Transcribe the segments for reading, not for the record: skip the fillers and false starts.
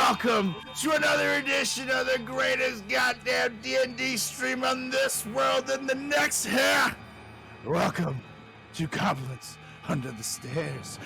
Welcome to another edition of the greatest goddamn D&D stream on this world and the next here. Welcome to Goblins Under the Stairs.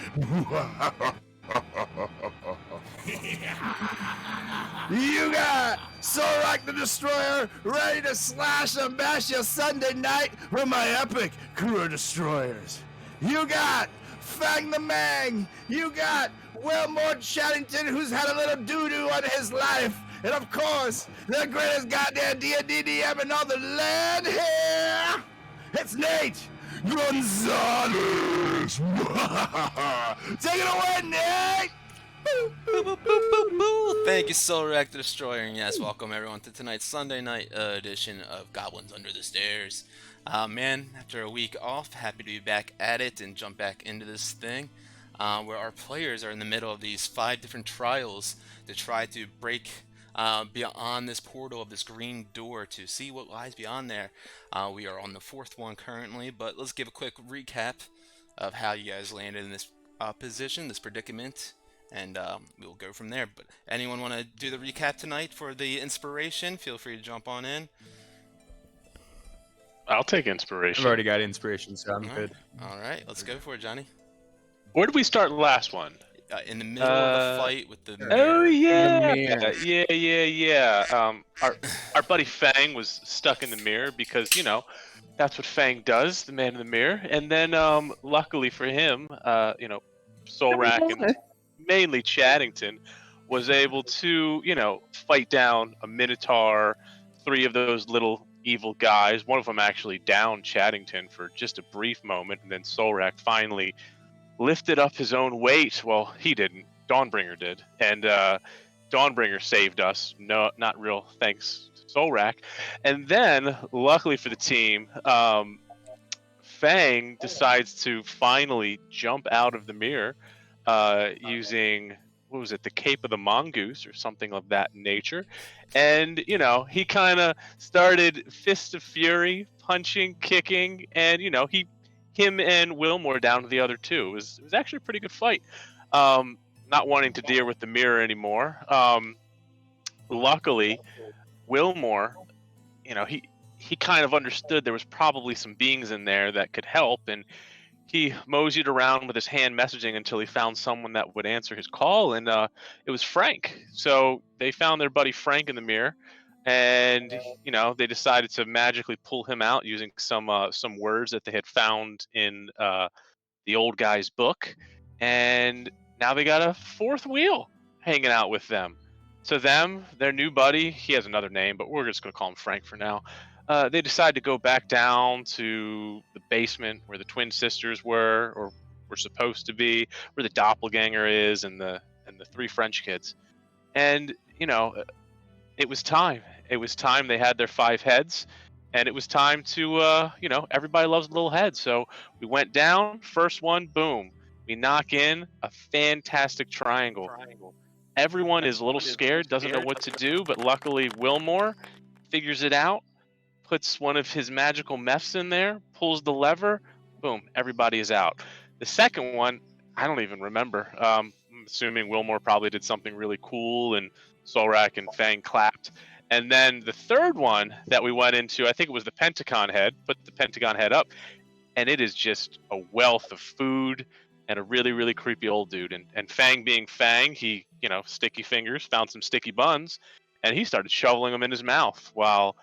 You got Sorak the Destroyer ready to slash and bash your Sunday night with my epic crew of destroyers. You got Fang the Mang. You got Wilmore Chattington, who's had a little doo-doo on his life. And of course, the greatest goddamn D&D DM in all the land here. It's Nate Gonzalez. Take it away, Nate. Boo, boo, boo, boo, boo. Thank you, Sorak the Destroyer, and yes, welcome everyone to tonight's Sunday night edition of Goblins Under the Stairs. Man, after a week off, happy to be back at it and jump back into this thing, where our players are in the middle of these 5 different trials to try to break beyond this portal of this green door to see what lies beyond there. We are on the 4th one currently, but let's give a quick recap of how you guys landed in this position, this predicament. And we'll go from there. But anyone want to do the recap tonight for the inspiration? Feel free to jump on in. I'll take inspiration. I've already got inspiration, so I'm good. All right, let's go for it, Johnny. Where did we start last one? In the middle of the fight with the mirror. Oh yeah, The yeah. Our buddy Fang was stuck in the mirror because that's what Fang does, the man in the mirror. And then luckily for him, Soulrack and mainly Chattington was able to, fight down a Minotaur, 3 of those little evil guys. One of them actually downed Chattington for just a brief moment, and then Soulrack finally lifted up his own weight. Well, he didn't. Dawnbringer did. And Dawnbringer saved us. No, not real thanks to Soulrack. And then, luckily for the team, Fang decides to finally jump out of the mirror using, the Cape of the Mongoose or something of that nature. And, he kind of started Fist of Fury, punching, kicking, and, him and Wilmore down to the other 2. It was actually a pretty good fight. Not wanting to deal with the mirror anymore. Luckily, Wilmore, he kind of understood there was probably some beings in there that could help, and he moseyed around with his hand messaging until he found someone that would answer his call, and it was Frank. So they found their buddy Frank in the mirror, and they decided to magically pull him out using some words that they had found in the old guy's book, and now they got a 4th wheel hanging out with them. So them, their new buddy, he has another name, but we're just going to call him Frank for now. They decided to go back down to the basement where the twin sisters were, or were supposed to be, where the doppelganger is, and the 3 French kids. And it was time. It was time. They had their 5 heads, and it was time to everybody loves a little head. So we went down. First one, boom. We knock in a fantastic triangle. Everyone is a little scared, doesn't know what to do, but luckily Wilmore figures it out. Puts one of his magical meths in there, pulls the lever, boom, everybody is out. The second one, I don't even remember. I'm assuming Wilmore probably did something really cool, and Soulrack and Fang clapped. And then the third one that we went into, I think it was the Pentagon head, put the Pentagon head up, and it is just a wealth of food and a really, really creepy old dude. And Fang being Fang, he, sticky fingers, found some sticky buns, and he started shoveling them in his mouth, while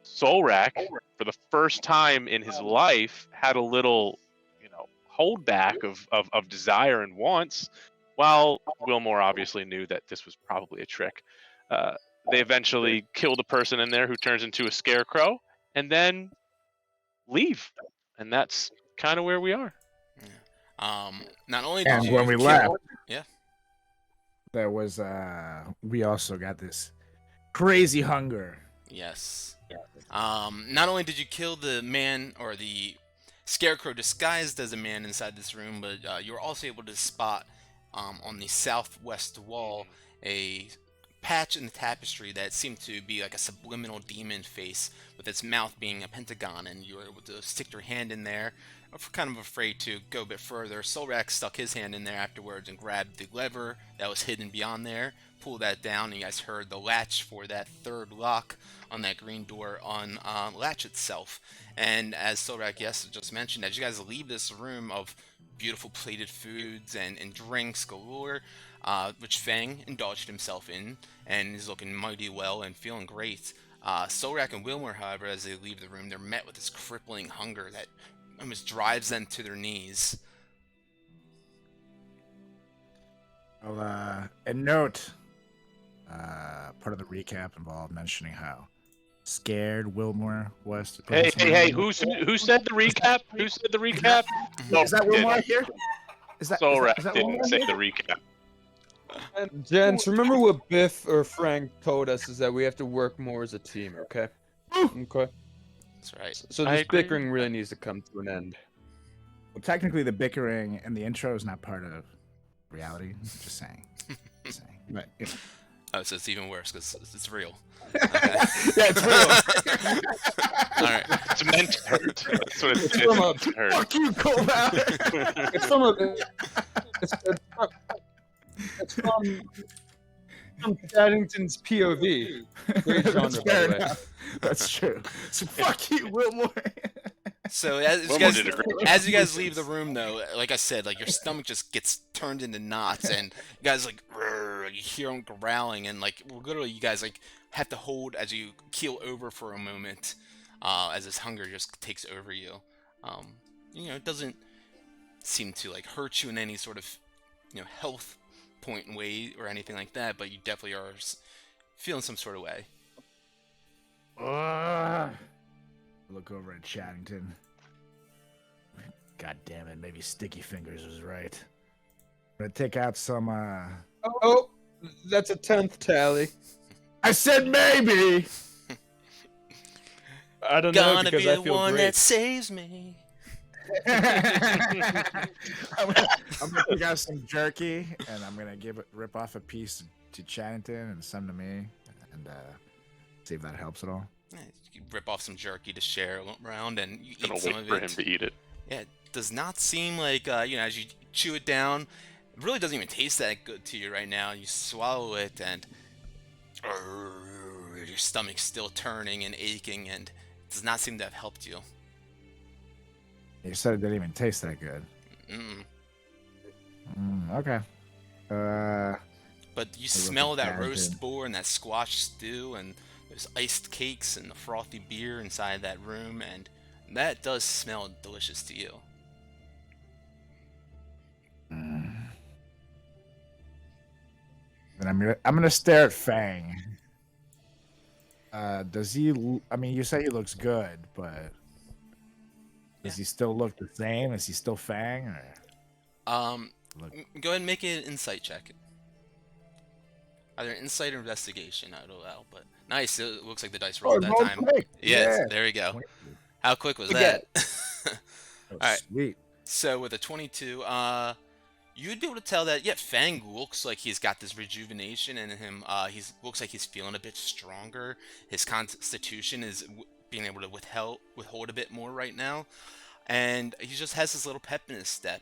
Soulrack, for the first time in his life, had a little, holdback of desire and wants, while Wilmore obviously knew that this was probably a trick. They eventually killed a person in there who turns into a scarecrow, and then leave. And that's kind of where we are. Yeah. Not only did And you when we kill... left, Yeah. there was we also got this crazy hunger. Yes. Not only did you kill the man, or the scarecrow disguised as a man inside this room, but you were also able to spot on the southwest wall a patch in the tapestry that seemed to be like a subliminal demon face with its mouth being a pentagon, and you were able to stick your hand in there, kind of afraid to go a bit further, Solrak stuck his hand in there afterwards and grabbed the lever that was hidden beyond there, pulled that down, and you guys heard the latch for that third lock on that green door latch itself. And as Solrak just mentioned, as you guys leave this room of beautiful plated foods and drinks galore, which Fang indulged himself in, and is looking mighty well and feeling great. Solrak and Wilmer, however, as they leave the room, they're met with this crippling hunger that almost drives them to their knees. And note, part of the recap involved mentioning how scared Wilmore was to put us in the room. Who said the recap? Who said the recap? Is that Wilmore here? Is that Solrak Wilmore didn't say here? the recap. Gents, remember what Biff or Frank told us is that we have to work more as a team, okay? Okay. That's right. So I this agree. bickering really needs to come to an end. Well, technically, the bickering in the intro is not part of reality. Just saying. Just saying. But, you know. Oh, so it's even worse because it's real. Yeah, it's real. All right. It's meant to hurt. That's what it's from meant to hurt. Fuck you, Colbert. It's from Paddington's POV. Great genre, That's by fair the way. enough. That's true. So fuck you, Wilmore. So as you Wilmore guys, did a great as you guys leave the room, though, like I said, like your stomach just gets turned into knots, and you guys like you hear them growling, and like literally you guys like have to hold as you keel over for a moment, as this hunger just takes over you. You know, it doesn't seem to like hurt you in any sort of health point way or anything like that, but you definitely are feeling some sort of way. Look over at Chaddington. God damn it, maybe Sticky Fingers was right. I'm gonna take out some, Oh, that's a 10th tally. I said maybe! I don't know Gonna because be I the feel one great. that saves me. I'm gonna take out some jerky, and I'm gonna rip off a piece to Chaddington and some to me, and see if that helps at all. Yeah, you rip off some jerky to share around, and you Gonna eat some wait of for it. him to eat it. Yeah, it does not seem like as you chew it down, it really doesn't even taste that good to you right now. You swallow it, and your stomach's still turning and aching, and it does not seem to have helped you. You said it didn't even taste that good. Okay. But you look smell at that that, roast dude. boar and that squash stew and those iced cakes and the frothy beer inside that room, and that does smell delicious to you. And I'm gonna stare at Fang. Does he? I mean, you say he looks good, but does he still look the same? Is he still Fang? Or look? Go ahead and make an insight check. Either insight or investigation, I'd allow. But nice, it looks like the dice rolled that rolled time. quick. Yes, Yeah. there we go. 22. How quick was Look that? Oh, Alright. Sweet. So with a 22, you'd be able to tell that Fang looks like he's got this rejuvenation in him. Looks like he's feeling a bit stronger. His constitution is being able to withhold a bit more right now, and he just has this little pep in his step.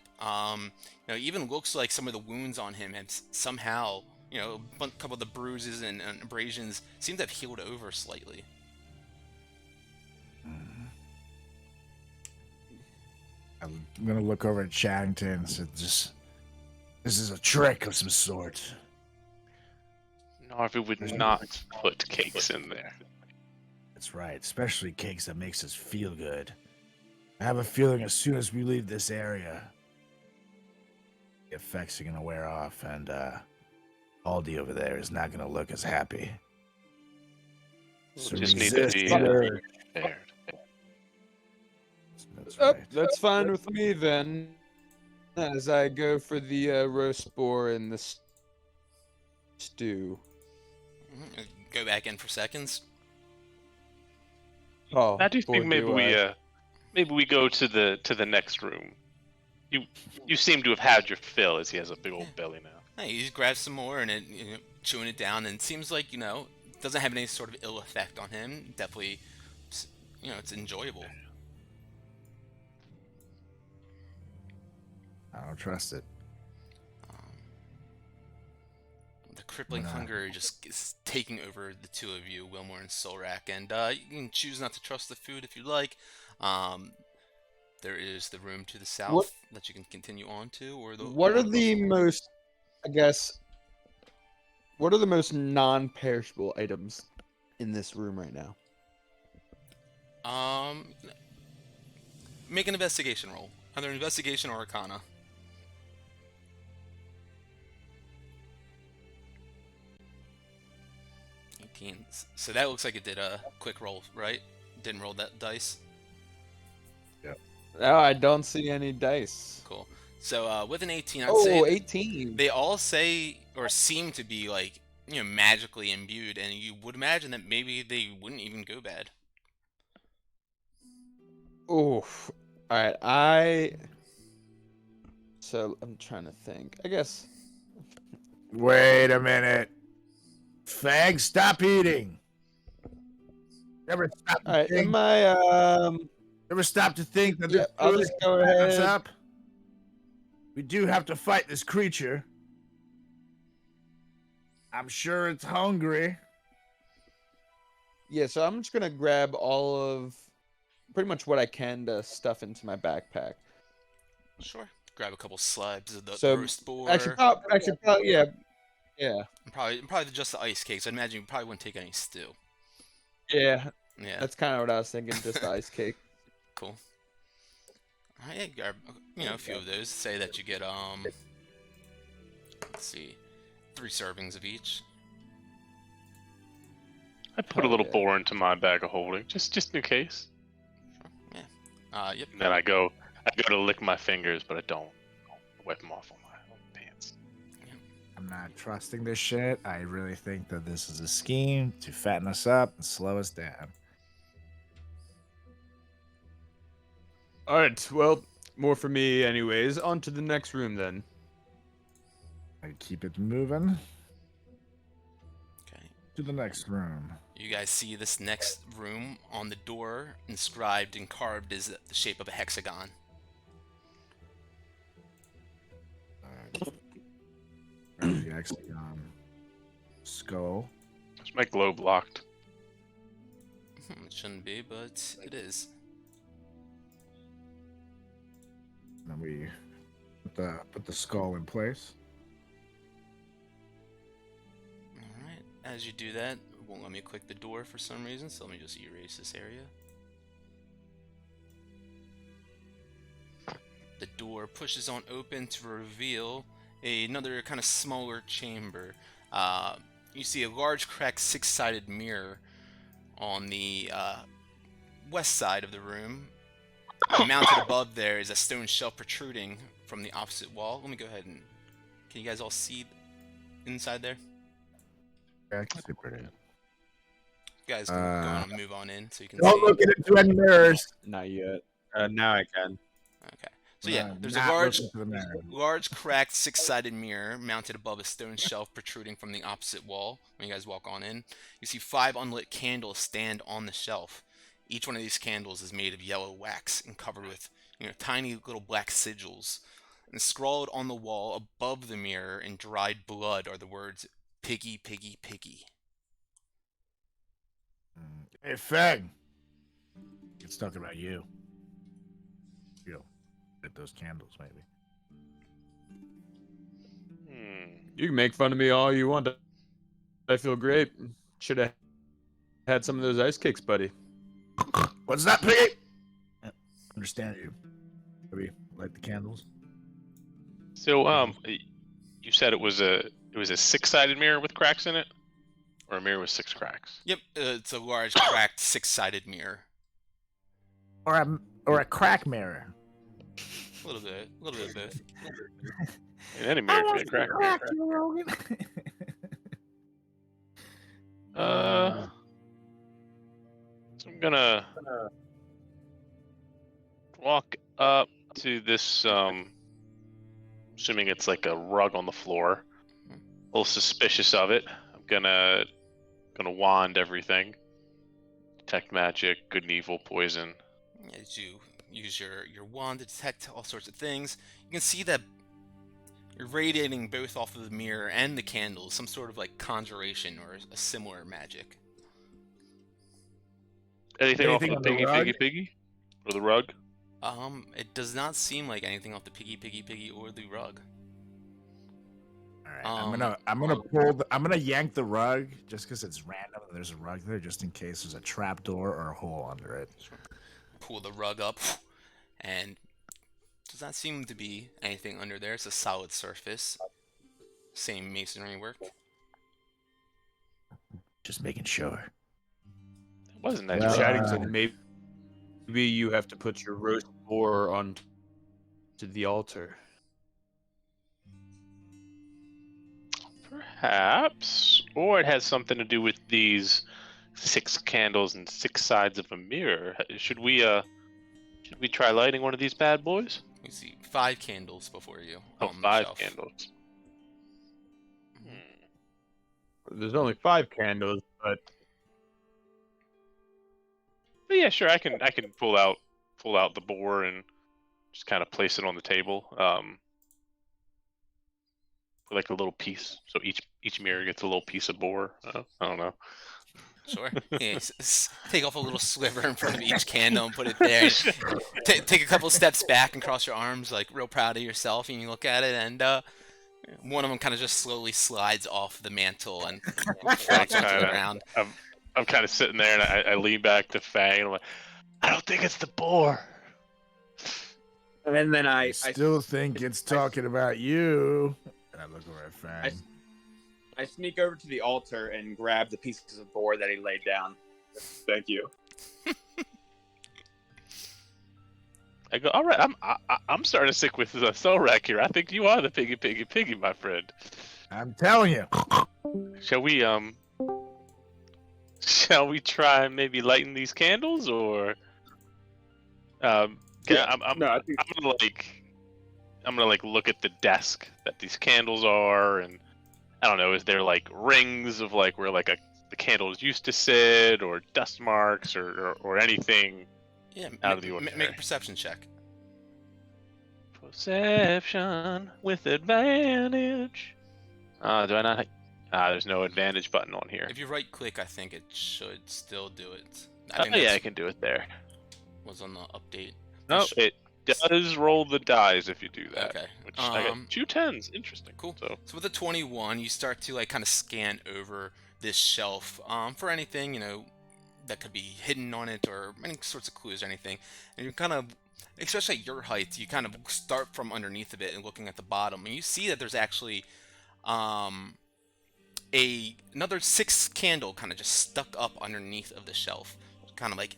Even looks like some of the wounds on him have somehow, a couple of the bruises and abrasions seem to have healed over slightly. I'm gonna look over at Chaddington and say, "This is a trick of some sort." Narvi would not put cakes in there. That's right, especially cakes that makes us feel good. I have a feeling as soon as we leave this area, the effects are gonna wear off, and Aldi over there is not gonna look as happy. So Just need to resist be the urge. prepared. That's Oh, right. that's fine with me then. As I go for the roast boar and the stew. Go back in for seconds. Oh, I do think boy, maybe do I. maybe we go to the next room. You seem to have had your fill, as he has a big old belly now. Hey, you just grab some more and chewing it down, and it seems like doesn't have any sort of ill effect on him. Definitely, it's enjoyable. I don't trust it. The crippling hunger just is taking over the two of you, Wilmore and Solrak, and you can choose not to trust the food if you'd like. There is the room to the south that you can continue on to, or the. What are the most, I guess, what are the most non-perishable items in this room right now? Make an investigation roll. Either investigation or arcana. 18. So that looks like it did a quick roll, right? Didn't roll that dice. No, I don't see any dice. Cool. So with an 18, I'd say 18. they all say or seem to be like, magically imbued, and you would imagine that maybe they wouldn't even go bad. Oof. Alright, so I'm trying to think. I guess. Wait a minute. Fang, stop eating. Never stop to Alright, think. am I Never stop to think that yeah, this I'll food just go can back us ahead. up. We do have to fight this creature. I'm sure it's hungry. Yeah, so I'm just gonna grab all of pretty much what I can to stuff into my backpack. Sure. Grab a couple slabs of the So, roast boar. Actually, yeah. Probably just the ice cakes. I imagine you probably wouldn't take any stew. Yeah, Yeah. that's kind of what I was thinking, just the ice cake. Cool. Alright, yeah, grab a few of those. Say that you get let's see, 3 servings of each. I put a little boar into my bag of holding, just in case. Sure. Yeah. Yep. And then I go to lick my fingers, but I don't wipe them off on my pants. I'm not trusting this shit. I really think that this is a scheme to fatten us up and slow us down. Alright, well, more for me anyways. On to the next room then. I keep it moving Okay. to the next room. You guys see this next room on the door, inscribed and carved is the shape of a hexagon. There's the hexagon. Skull. Is my globe locked? It shouldn't be, but it is. Then we put the skull in place. Alright, as you do that, it won't let me click the door for some reason, so let me just erase this area. The door pushes on open to reveal another kind of smaller chamber. You see a large cracked 6-sided mirror on the west side of the room. Mounted above there is a stone shelf protruding from the opposite wall. Let me go ahead and... Can you guys all see inside there? Yeah, I can see pretty. You guys can go on and move on in so you can Don't see. look into any mirrors. Not yet. Now I can. Okay. So yeah, there's a Not large, look into the mirror. large cracked 6-sided mirror mounted above a stone shelf protruding from the opposite wall. When you guys walk on in, you see 5 unlit candles stand on the shelf. Each one of these candles is made of yellow wax and covered with, tiny little black sigils. And scrawled on the wall above the mirror in dried blood are the words, "Piggy, piggy, piggy." Hey, Fang. It's talking about you. Lit those candles, maybe. You can make fun of me all you want. I feel great. Should have had some of those ice cakes, buddy. What's that, piggy? Understand you. Maybe light the candles. So, you said it was a 6-sided mirror with cracks in it, or a mirror with 6 cracks? Yep, it's a large cracked 6-sided mirror. Or a crack mirror. A little bit of both. And any mirror could be a crack mirror. So I'm gonna walk up to this, assuming it's like a rug on the floor. A little suspicious of it. I'm gonna wand everything. Detect magic, good and evil, poison. As you use your wand to detect all sorts of things. You can see that you're radiating both off of the mirror and the candles, some sort of like conjuration or a similar magic. Anything off Anything the on the piggy, rug? piggy? Or the rug? It does not seem like anything off the piggy or the rug. All right, I'm gonna yank the rug just because it's random and there's a rug there, just in case there's a trap door or a hole under it. Pull the rug up, and does not seem to be anything under there. It's a solid surface. Same masonry work. Just making sure. Wasn't that Well, Chatting said maybe you have to put your roast boar on to the altar. Perhaps, or it has something to do with these 6 candles and 6 sides of a mirror. Should we try lighting one of these bad boys? You see 5 candles before you. Oh, on the 5 shelf. candles. There's only 5 candles, but Yeah, sure. I can pull out the boar and just kind of place it on the table. For like a little piece, so each mirror gets a little piece of boar. I don't know. Sure. Yeah, take off a little sliver in front of each candle and put it there. Take a couple steps back and cross your arms, like real proud of yourself, and you look at it, and one of them kind of just slowly slides off the mantle and floats onto the ground. I'm kind of sitting there, and I lean back to Fang, and I'm like, I don't think it's the boar. And then I still think it's talking about you. And I look over at Fang. I sneak over to the altar and grab the pieces of boar that he laid down. Thank you. I go, all right. I'm starting to stick with the Solrak here. I think you are the piggy, my friend. I'm telling you. Shall we try maybe lighting these candles, or Yeah, I'm no, I think gonna look at the desk that these candles are, and I don't know, is there like rings of like where like the candles used to sit, or dust marks, or anything Yeah, out of the ordinary? make a perception check. Perception with advantage. Do I not? There's no advantage button on here. If you right click, I think it should still do it. Oh, think yeah, I that's can do it there. was on the update. No, it does roll the dice if you do that. Okay. Which I got 2 10s. Interesting. Cool. So with the 21, you start to like kind of scan over this shelf for anything, that could be hidden on it, or any sorts of clues or anything. And you kind of, especially at your height, you kind of start from underneath of it and looking at the bottom, and you see that there's actually another 6 candle kind of just stuck up underneath of the shelf, kind of like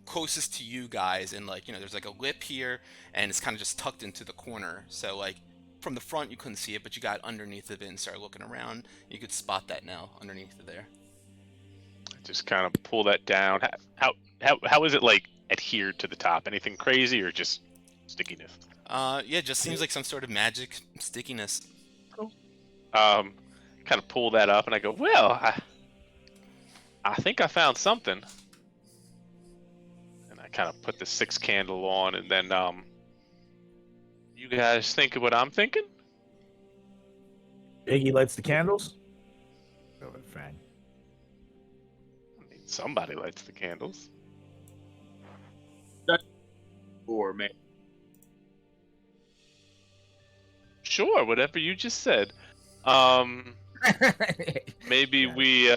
closest to you guys, and like there's like a lip here, and it's kind of just tucked into the corner, so like from the front you couldn't see it, but you got underneath of it and started looking around. You could spot that now underneath of there. just kind of pull that down. How is it like adhered to the top? Anything crazy, or just stickiness? Yeah, just seems like some sort of magic stickiness. Kind of pull that up, and I go, well, I think I found something. And I kind of put the 6 candle on, and then you guys think of what I'm thinking? Iggy lights the candles. Go with Fang. I mean, somebody lights the candles. Or maybe. Sure, whatever you just said. Maybe we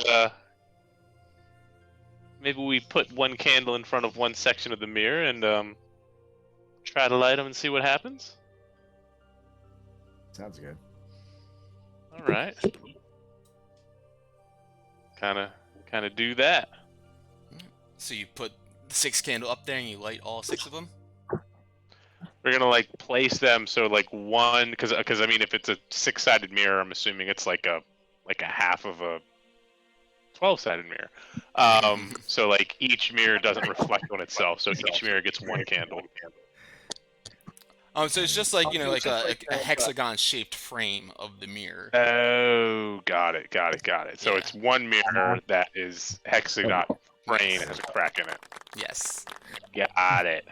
put one candle in front of one section of the mirror and try to light them and see what happens. Sounds good. All right. Kind of do that. So you put the 6 candle up there and you light all 6 of them? We're gonna like place them so like one, because I mean, if it's a 6-sided mirror, I'm assuming it's like a half of a 12-sided mirror. So like each mirror doesn't reflect on itself, so each mirror gets one candle. So it's just like like a hexagon-shaped frame of the mirror. Oh, got it. So Yeah. it's one mirror that is hexagon frame and has a crack in it. Yes. Got it.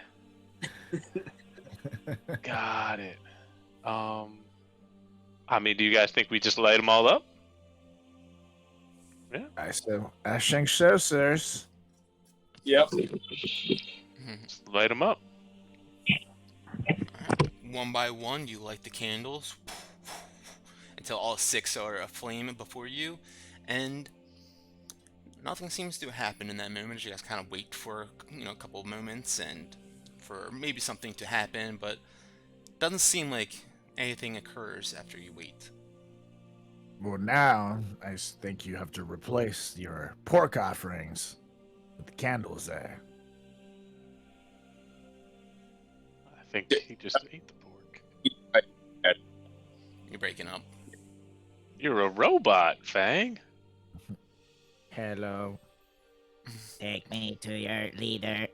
Got it. I mean, do you guys think we just light them all up? I think so, sirs. Yep. Just light them up. One by one, you light the candles until all 6 are aflame before you, and nothing seems to happen in that moment. You guys kind of wait for a couple of moments and for maybe something to happen, but it doesn't seem like anything occurs after you wait. Well, now I think you have to replace your pork offerings with the candles there. I think he just ate the pork. You're breaking up. You're a robot, Fang. Hello. Take me to your leader.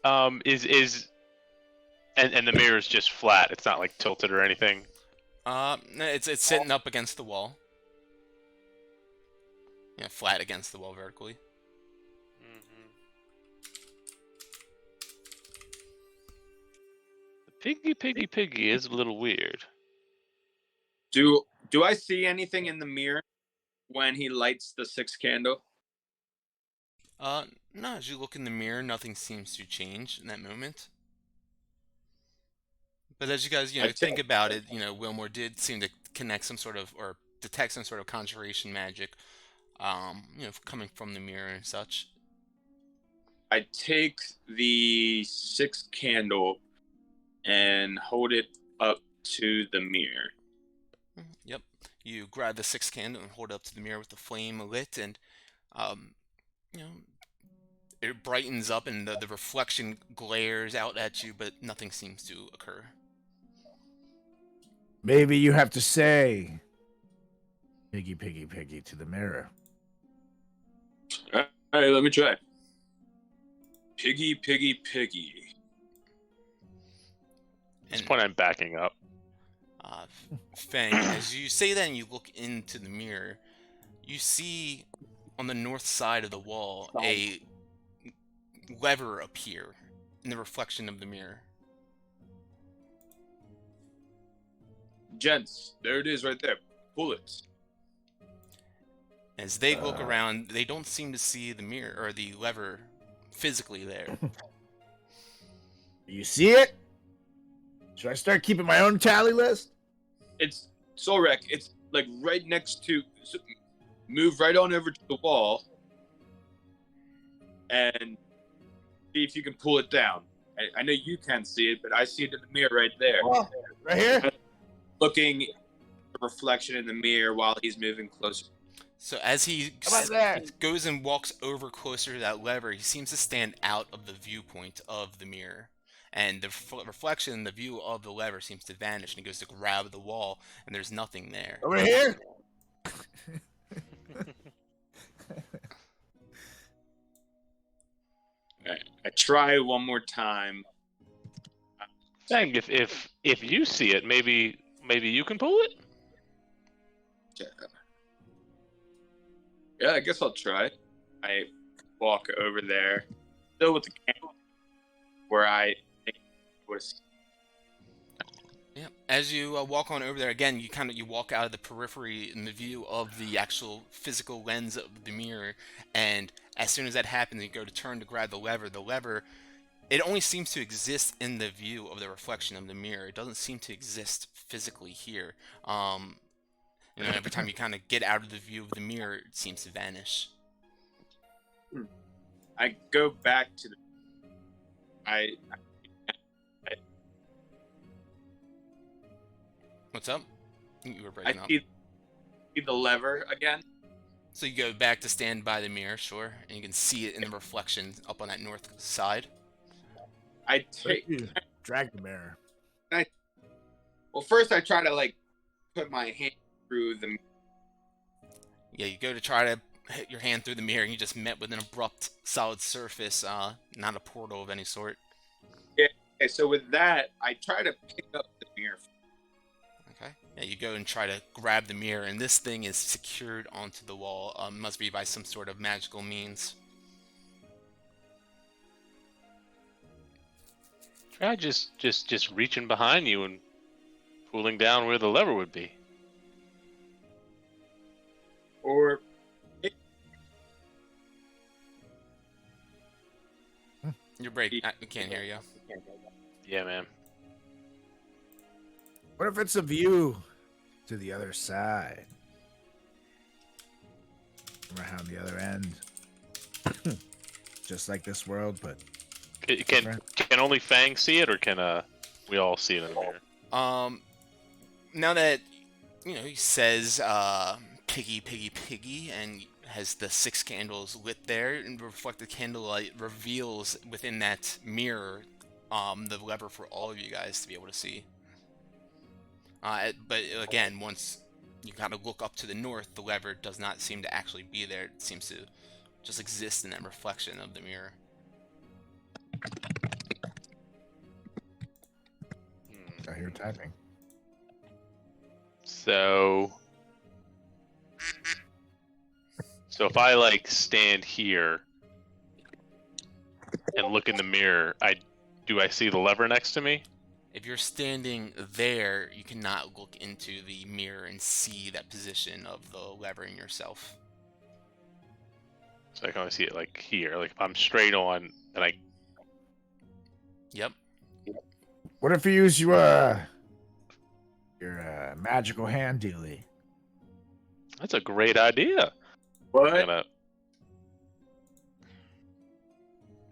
And the mirror's just flat. It's not like tilted or anything. No, it's sitting up against the wall. Yeah, flat against the wall vertically. The piggy is a little weird. Do I see anything in the mirror when he lights the 6th candle? No, as you look in the mirror, nothing seems to change in that moment. But as you guys, think about it, Wilmore did seem to connect some sort of, or detect some sort of conjuration magic, coming from the mirror and such. I take the 6th candle and hold it up to the mirror. Yep. You grab the 6th candle and hold it up to the mirror with the flame lit, and it brightens up and the reflection glares out at you, but nothing seems to occur. Maybe you have to say, piggy, piggy, piggy to the mirror. All right, let me try. Piggy, piggy, piggy. At this point, I'm backing up. Fang, as you say that and you look into the mirror, you see on the north side of the wall a lever appear in the reflection of the mirror. Gents, there it is right there. Pull it. As they look around, they don't seem to see the mirror or the lever physically there. You see it? Should I start keeping my own tally list? It's Solrek. It's like right next to. Move right on over to the wall and see if you can pull it down. I know you can't see it, but I see it in the mirror right there. Oh, right here? Looking at the reflection in the mirror while he's moving closer. So as he How about that? goes and walks over closer to that lever, he seems to stand out of the viewpoint of the mirror. And the reflection in the view of the lever seems to vanish, and he goes to grab the wall, and there's nothing there. Over here? I try one more time. Dang, if you see it, maybe you can pull it. Yeah, I guess I'll try. I walk over there, still with the candle, where I think was. Yeah. As you walk on over there, again, you walk out of the periphery in the view of the actual physical lens of the mirror, and as soon as that happens, you go to turn to grab the lever. The lever, it only seems to exist in the view of the reflection of the mirror. It doesn't seem to exist physically here. Every time you kind of get out of the view of the mirror, it seems to vanish. I go back to the. What's up? You were breaking up. see the lever again. So you go back to stand by the mirror, sure, and you can see it in the reflection up on that north side. I take. Drag the mirror. Well, first I try to put my hand through the. Yeah, you go to try to hit your hand through the mirror, and you just met with an abrupt, solid surface, not a portal of any sort. Yeah. Okay, so with that, I try to pick up the mirror. Okay. Yeah, you go and try to grab the mirror, and this thing is secured onto the wall. Must be by some sort of magical means. Try just reaching behind you and pulling down where the lever would be. Or You're break. I can't hear you. Yeah, man. What if it's a view to the other side? Around the other end. Just like this world, but Can only Fang see it, or can we all see it in the mirror? Now that he says piggy, piggy, piggy, and has the 6 candles lit there, and reflected candlelight reveals within that mirror the lever for all of you guys to be able to see. But again, once you kind of look up to the north, the lever does not seem to actually be there. It seems to just exist in that reflection of the mirror. I hear typing. So if I like stand here and look in the mirror, do I see the lever next to me? If you're standing there, you cannot look into the mirror and see that position of the lever in yourself. So I can only see it like here. Like if I'm straight on, and I. Yep. What if you use your magical hand dealy? That's a great idea. what?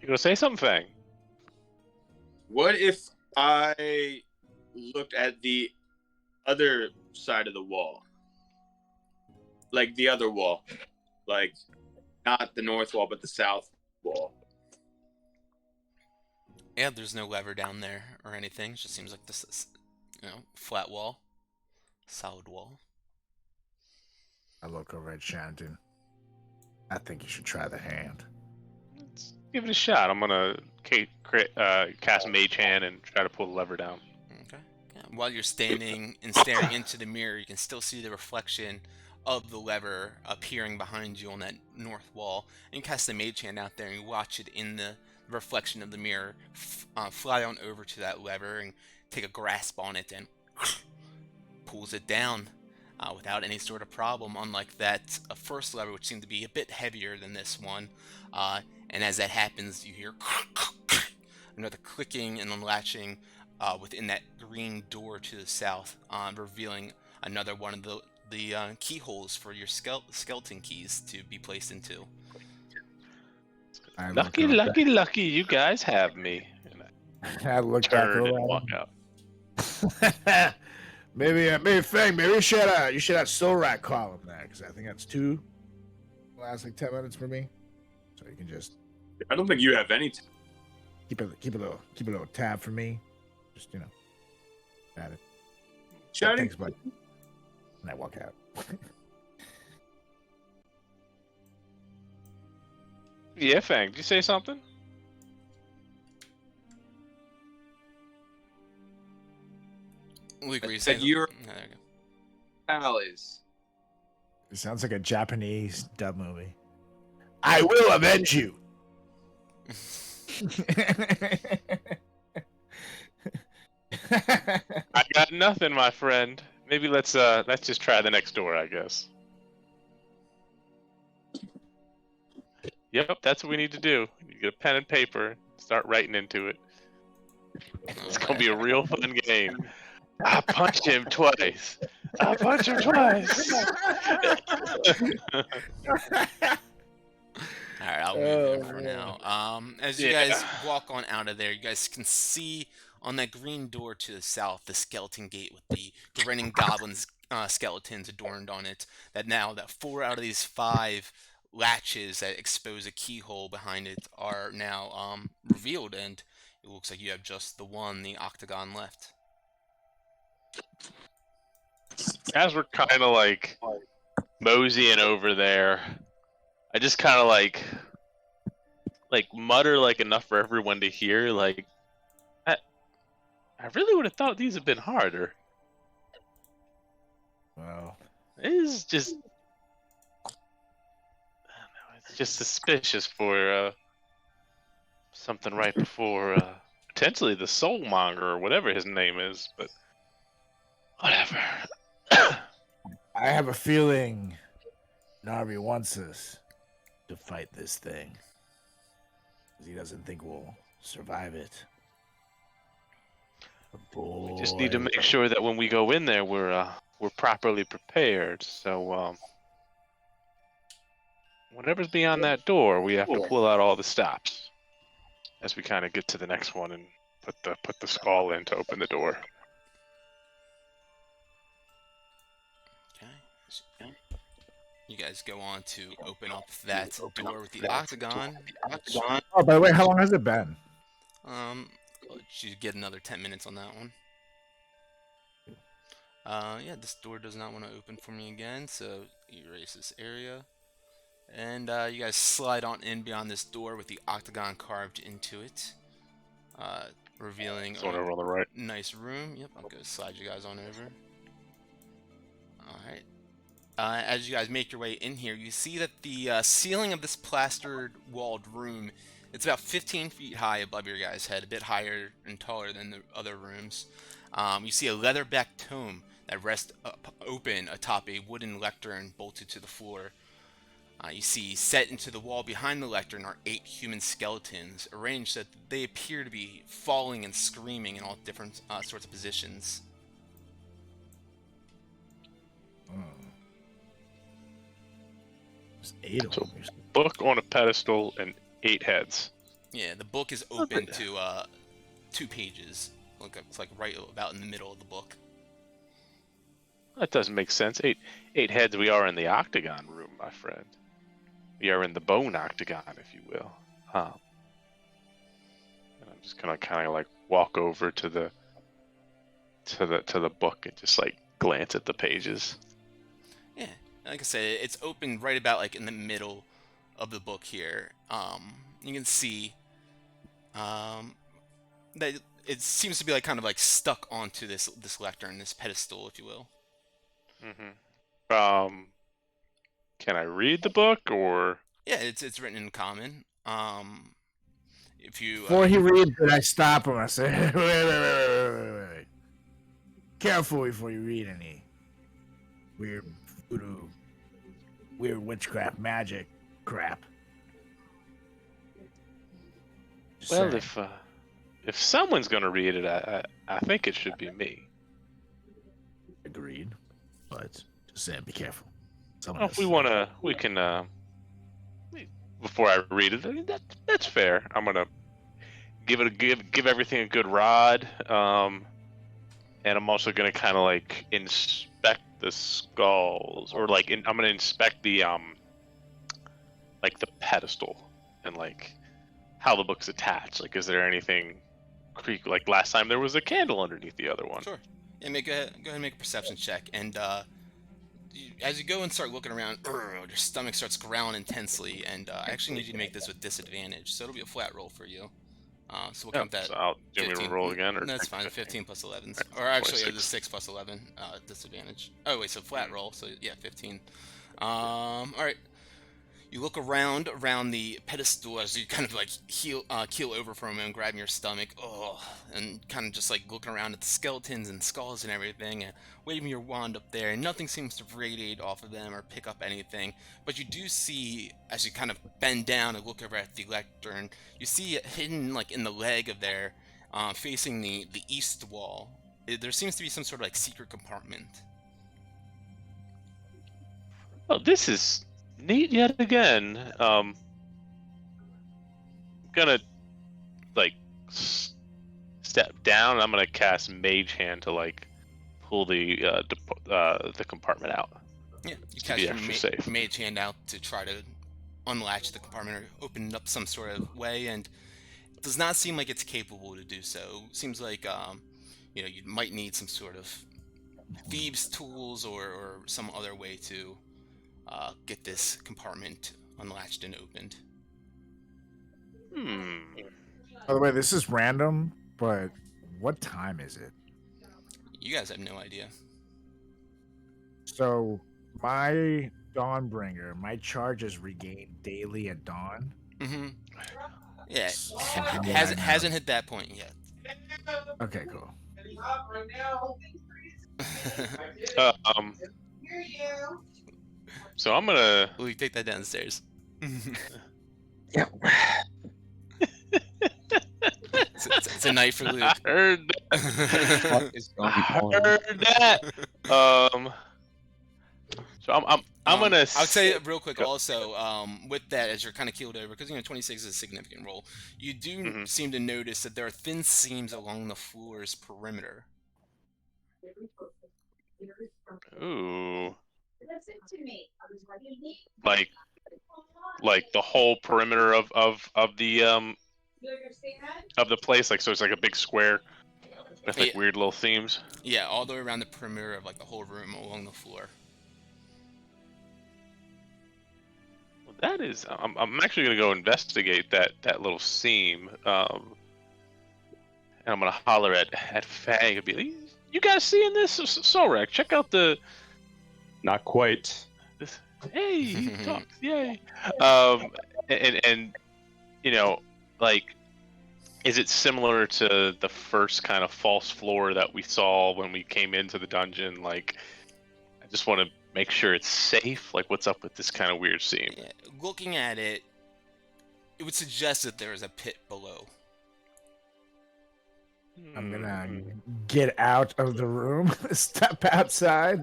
You gonna say something? What if I looked at the other side of the wall? Like the other wall. Like not the north wall, but the south wall. Yeah, there's no lever down there or anything. It just seems like this is, flat wall. Solid wall. I look over at Shanton. I think you should try the hand. Let's give it a shot. I'm gonna cast Mage Hand and try to pull the lever down. Okay. Yeah. While you're standing and staring into the mirror, you can still see the reflection of the lever appearing behind you on that north wall. And you cast the Mage Hand out there and you watch it in the reflection of the mirror fly on over to that lever and take a grasp on it and pulls it down without any sort of problem, unlike that first lever, which seemed to be a bit heavier than this one. And as that happens, you hear another clicking and unlatching within that green door to the south, revealing another one of the keyholes for your skeleton keys to be placed into. Lucky, you guys have me. And I look back turn and around. walk out. maybe Fang, maybe you should have Sorak call him that, because I think that's 2. Last like 10 minutes for me, so you can just I don't think you have any. keep a little tab for me. Just add it. Shouting. Thanks, bud. And I walk out. Yeah, Fang, did you say something? Luke, were you Said saying you're something? No, there you go. Allies. It sounds like a Japanese dub movie. I will avenge you. I got nothing, my friend. Maybe let's just try the next door, I guess. Yep, that's what we need to do. You get a pen and paper, start writing into it. It's gonna be a real fun game. I punched him twice. I punched him twice. Alright, I'll move it for now. As you guys walk on out of there, you guys can see on that green door to the south the skeleton gate with the grinning goblins skeletons adorned on it. That 4 out of these 5 latches that expose a keyhole behind it are now revealed, and it looks like you have just the octagon left. As we're kind of like moseying over there, I just kind of like mutter like enough for everyone to hear. Like, I really would have thought these had been harder. Well, It is just, I don't know, it's just suspicious for something right before potentially the soulmonger or whatever his name is, but whatever. I have a feeling Narvi wants us to fight this thing. Because he doesn't think we'll survive it. We just need to make sure that when we go in there, we're properly prepared. So, whatever's beyond that door, we have to pull out all the stops as we kind of get to the next one and put the skull in to open the door. Okay. You guys go on to open up that door with the octagon. Oh, by the way, how long has it been? I'll let you get another 10 minutes on that one. Yeah, this door does not want to open for me again, so erase this area. And you guys slide on in beyond this door with the octagon carved into it, revealing It's over on the right. nice room. Yep, I'm going to slide you guys on over. Alright. As you guys make your way in here, you see that the ceiling of this plastered walled room, it's about 15 feet high above your guys' head, a bit higher and taller than the other rooms. You see a leatherback tome that rests open atop a wooden lectern bolted to the floor. You see set into the wall behind the lectern are 8 human skeletons, arranged so that they appear to be falling and screaming in all different sorts of positions. There's 8 of them. Book on a pedestal and 8 heads. Yeah, the book is open to 2 pages. Look, it's like right about in the middle of the book. That doesn't make sense. 8 heads. We are in the octagon room, my friend. We are in the bone octagon, if you will. And I'm just gonna kind of like walk over to the book and just like glance at the pages. Yeah, like I said, it's open right about like in the middle of the book here. You can see that it seems to be like kind of like stuck onto this lectern, this pedestal, if you will. Mm-hmm. Can I read the book or? Yeah, it's written in common. If you Before he reads it, I stop him. I say, wait. Careful before you read any weird voodoo, weird witchcraft, magic crap. Just Well, saying. if someone's gonna read it, I think it should be me. Agreed. But just saying, be careful. Well, if we wanna, we can. Before I read it, I mean, that's fair. I'm gonna give everything a good rod, and I'm also gonna kind of like inspect the skulls, or like I'm gonna inspect the like the pedestal and like how the book's attached. Like, is there anything creak? Like last time, there was a candle underneath the other one. Sure. Yeah, go ahead and make a perception check, and as you go and start looking around, your stomach starts growling intensely, and I actually need you to make this with disadvantage, so it'll be a flat roll for you. So we'll count that. So I'll do me a roll again, or no, that's fine. 15 plus 11, or actually it's 6 plus 11 disadvantage. Oh wait, so flat roll. So yeah, 15. All right. You look around the pedestal as you kind of like keel over for a moment, grabbing your stomach, and kind of just like looking around at the skeletons and skulls and everything, and waving your wand up there, and nothing seems to radiate off of them or pick up anything. But you do see, as you kind of bend down and look over at the lectern, you see it hidden like in the leg of there, facing the east wall. There seems to be some sort of like secret compartment. Oh, this is neat yet again. Gonna like step down. And I'm gonna cast Mage Hand to like pull the compartment out. Yeah, you cast your your Mage Hand out to try to unlatch the compartment or open it up some sort of way, and it does not seem like it's capable to do so. Seems like you might need some sort of thieves' tools or some other way to get this compartment unlatched and opened. By the way, this is random, but what time is it? You guys have no idea. So my Dawnbringer, my charge is regained daily at dawn. Mm-hmm. Yeah, So how do I hasn't know? hasn't hit that point yet. Okay, cool. Um, so I'm gonna. We take that downstairs. It's a night for I Luke. heard What that. is going I on? heard that. So I'm gonna. I'll tell you real quick go- also, with that, as you're kind of keeled over, because 26 is a significant roll, you do Mhm. seem to notice that there are thin seams along the floor's perimeter. Ooh. Like the whole perimeter of the place, like so it's like a big square with like Yeah. weird little themes. Yeah, all the way around the perimeter of like the whole room along the floor. Well, that is, I'm actually gonna go investigate that little seam. And I'm gonna holler at Fang and be like, "You guys seeing this? Sorek, check out the Not quite. this. Hey, he talks, yay!" And you know, like, is it similar to the first kind of false floor that we saw when we came into the dungeon? Like, I just want to make sure it's safe. Like, what's up with this kind of weird seam? Yeah, looking at it, it would suggest that there is a pit below. I'm Hmm. gonna get out of the room, step outside,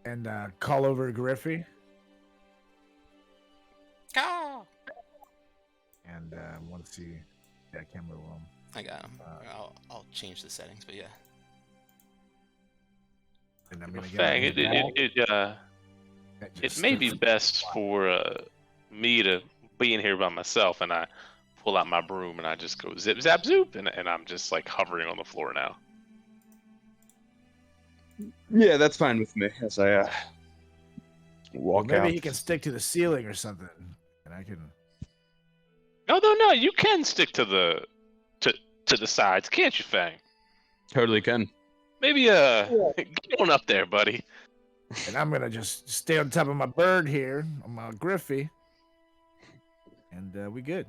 and call over Griffey. Ah! And want to see. Yeah, I can't move him. I got him. I'll change the settings, but yeah. And I'm gonna get Fang, on the wall. it Just may be steps- best for me to be in here by myself, and I pull out my broom and I just go zip zap zoop, and I'm just like hovering on the floor now. Yeah, that's fine with me. As I Well, walk maybe out. he can stick to the ceiling or something, and I can. No, you can stick to the sides, can't you, Fang? Totally can. Maybe get on up there, buddy. And I'm gonna just stay on top of my bird here, on my Griffey, and we good.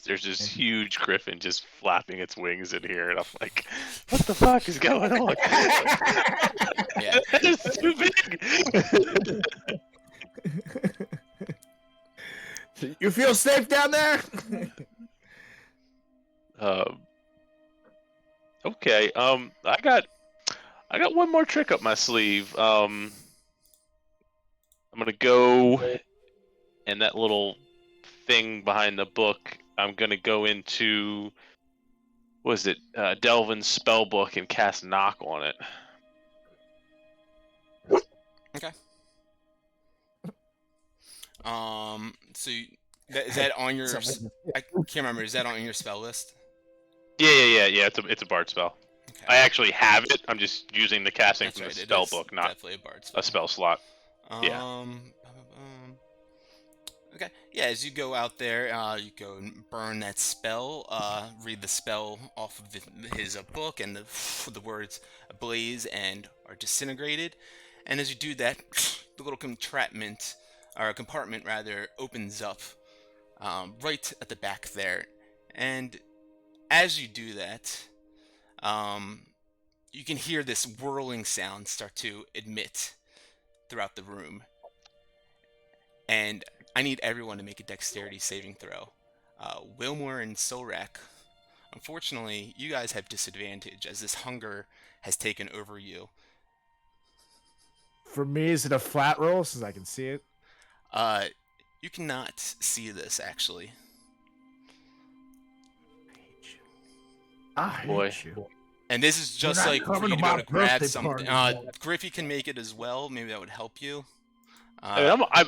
There's this huge griffin just flapping its wings in here, and I'm like, what the fuck is going on? Yeah. It's too big. You feel safe down there? Okay. I got one more trick up my sleeve. I'm gonna go in that little thing behind the book. I'm gonna go into, what is it, Delvin's spell book, and cast knock on it. Okay. So is that on your? I can't remember. Is that on your spell list? Yeah. It's a bard spell. Okay. I actually have it. I'm just using the casting That's from right. the It spell is book, not definitely a bard spell. a spell slot. Yeah. Okay. Yeah. As you go out there, you go and burn that spell. Read the spell off of his book, and the words ablaze and are disintegrated. And as you do that, the little compartment rather opens up right at the back there. And as you do that, you can hear this whirling sound start to emit throughout the room. And I need everyone to make a dexterity saving throw. Wilmore and Solrak, unfortunately, you guys have disadvantage as this hunger has taken over you. For me, is it a flat roll since I can see it? You cannot see this, actually. I hate Boy. you. And this is just not like for coming you to to my go to grab birthday something. party. Griffey can make it as well. Maybe that would help you. I mean, I'm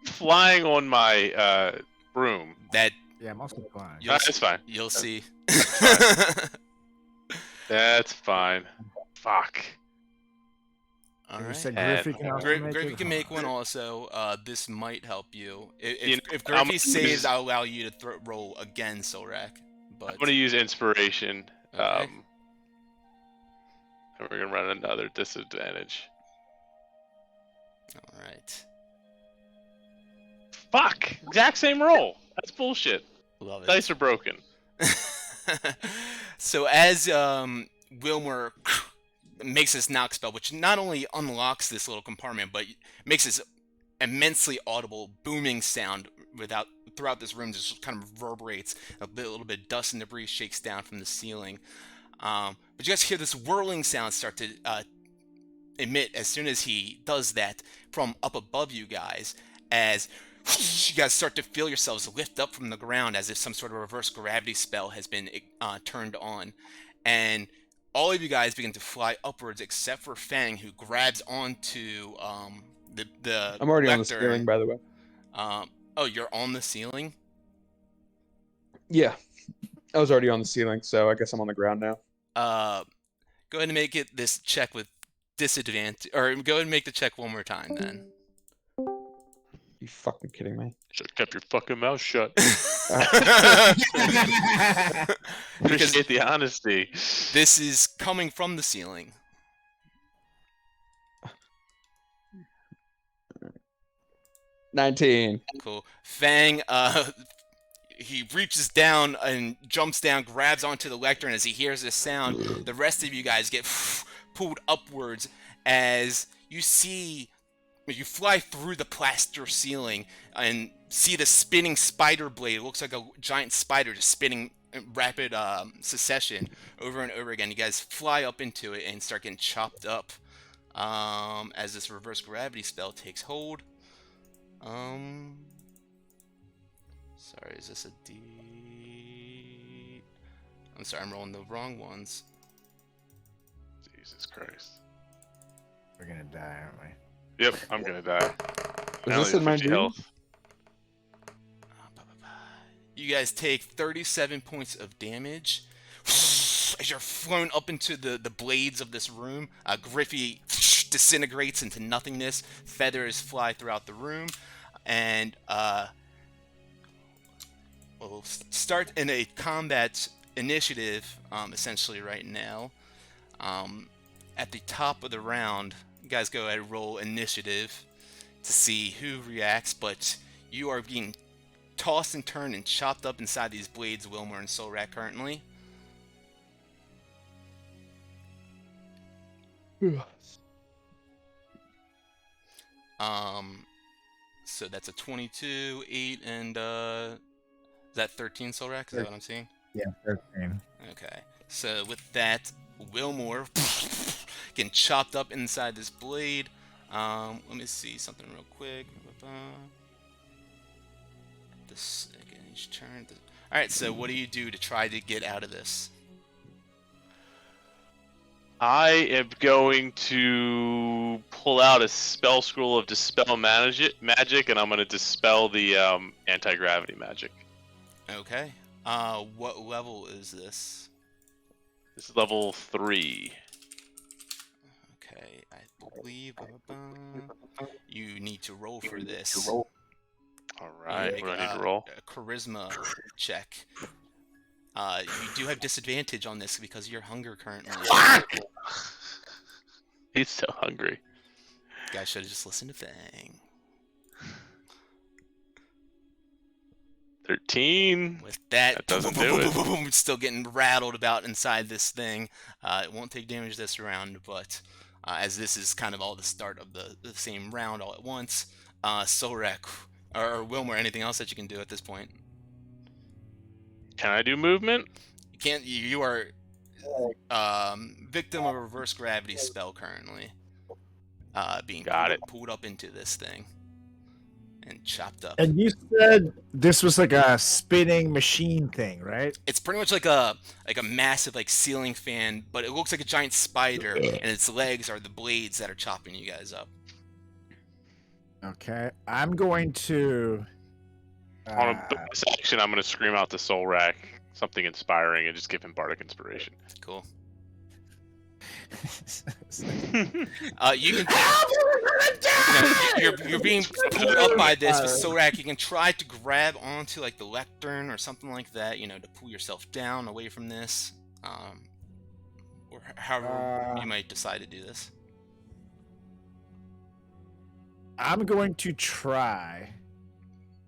flying on my broom. That Yeah, I'm also fine. That's fine. you'll see. That's fine. Fuck. All You right. said And- Griffey can also make Griffey it? can make one also. This might help you. You know, If I'm Griffey gonna saves, use- I'll allow you to roll again, Solrak. But I'm gonna use inspiration. Okay. And we're gonna run another disadvantage. all right. Fuck! Exact same roll. That's bullshit. Love it. Dice are broken. So as Wilmer makes this knock spell, which not only unlocks this little compartment, but makes this immensely audible booming sound throughout this room, just kind of reverberates. A little bit of dust and debris shakes down from the ceiling. But you guys hear this whirling sound start to emit as soon as he does that from up above you guys, as you guys start to feel yourselves lift up from the ground as if some sort of reverse gravity spell has been turned on. And all of you guys begin to fly upwards except for Fang, who grabs onto the I'm already on the lectern. ceiling, by the way. Oh, you're on the ceiling? Yeah, I was already on the ceiling, so I guess I'm on the ground now. Go ahead and make this check with disadvantage, or go ahead and make the check one more time then. You fucking kidding me? Should have kept your fucking mouth shut. Because Appreciate the honesty. this is coming from the ceiling. 19. Cool. Fang, he reaches down and jumps down, grabs onto the lectern. As he hears this sound, the rest of you guys get pulled upwards as you fly through the plaster ceiling and see the spinning spider blade. It looks like a giant spider just spinning in rapid succession over and over again. You guys fly up into it and start getting chopped up as this reverse gravity spell takes hold. Sorry, is this a D? I'm sorry, I'm rolling the wrong ones. Jesus Christ. We're gonna die, aren't we? Yep, I'm gonna die. Is this in my dream? health. You guys take 37 points of damage as you're flown up into the blades of this room. Griffey disintegrates into nothingness. Feathers fly throughout the room. And we'll start in a combat initiative, essentially right now. At the top of the round, you guys go ahead and roll initiative to see who reacts, but you are being tossed and turned and chopped up inside these blades, Wilmer and Solrak currently. So that's a 22, 8, and is that 13, Solrak? Is that what I'm seeing? Yeah, 13. Okay. So with that, Wilmore getting chopped up inside this blade. Let me see something real quick. The second each turn. Alright, so what do you do to try to get out of this? I am going to pull out a spell scroll of dispel magic, and I'm going to dispel the anti-gravity magic. Okay. What level is this? This is level 3. Okay, I believe you need to roll for this. All right, Make what do I need to roll? a charisma check. You do have disadvantage on this because of your hunger currently. He's so hungry. You guys should have just listened to Fang. 13. With that, doesn't do it. Still getting rattled about inside this thing. It won't take damage this round, but as this is kind of all the start of the same round all at once, Solrak or Wilmer, anything else that you can do at this point? Can I do movement? You can't. You are victim of a reverse gravity spell currently. Being pulled up into this thing and chopped up. And you said this was like a spinning machine thing, right? It's pretty much like a massive ceiling fan, but it looks like a giant spider, and its legs are the blades that are chopping you guys up. Okay, I'm going to. On a bonus action, I'm going to scream out to Solrak something inspiring and just give him bardic inspiration. Cool. You can. You're being pulled up by this, but Solrak, you can try to grab onto the lectern or something like that, to pull yourself down away from this, or however you might decide to do this. I'm going to try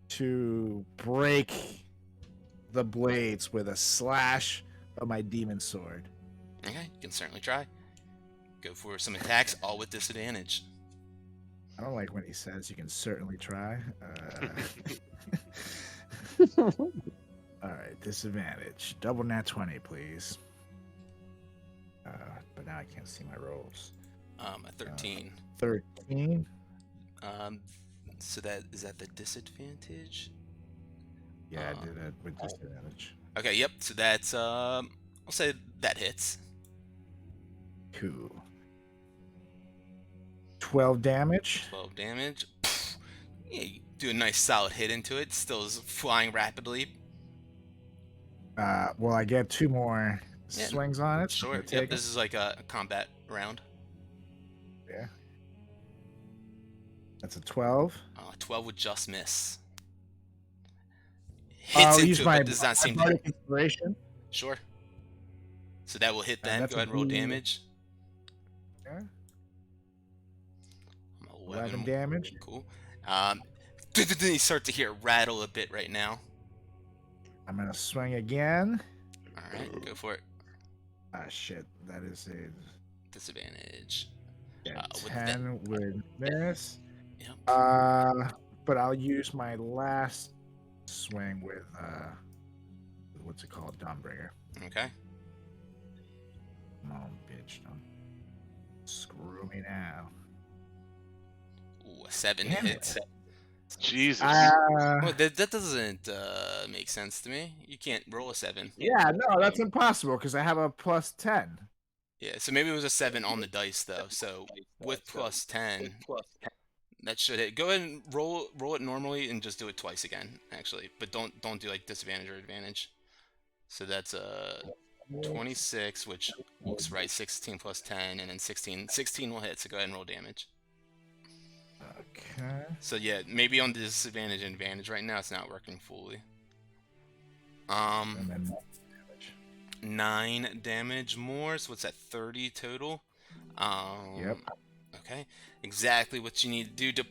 to break the blades with a slash of my demon sword. Okay, you can certainly try. Go for some attacks, all with disadvantage. I don't like when he says you can certainly try. All right, disadvantage. Double nat 20, please. But now I can't see my rolls. A 13. 13. So that is that the disadvantage? Yeah, I did it with disadvantage. Okay, yep. So that's I'll say that hits. Cool. 12 damage. 12 damage. Yeah, you do a nice solid hit into it. Still is flying rapidly. Well, I get 2 more Yeah, swings on it. Sure. Take Yep. it. This is like a combat round. Yeah. That's a 12. 12 would just miss. I'll Hits use into it, my but does not seem to. bardic inspiration. Sure. So that will hit then. that's Go ahead and roll a D- damage. Yeah. 11 11 damage. Cool. You start to hear it rattle a bit right now. I'm gonna swing again. All right, go for it. Ah, shit. That is a Disadvantage. With 10 with this. Yep. But I'll use my last swing with what's it called? Dawnbringer. Okay. Come on, bitch. Don't screw me now. Ooh, a 7 Damn hits. Jesus. Well, that doesn't make sense to me. You can't roll a 7. Yeah, no, that's impossible because I have a plus 10. Yeah, so maybe it was a 7 on the dice though. So with plus 10, that should hit. Go ahead and roll it normally and just do it twice again, actually. But don't do like disadvantage or advantage. So that's 26, which looks right. 16 plus 10, and then 16. 16 will hit. So go ahead and roll damage. Okay. So yeah, maybe on the disadvantage and advantage right now, it's not working fully. And then 9 damage more. So what's that? 30 total. Yep. Okay, exactly what you need to do to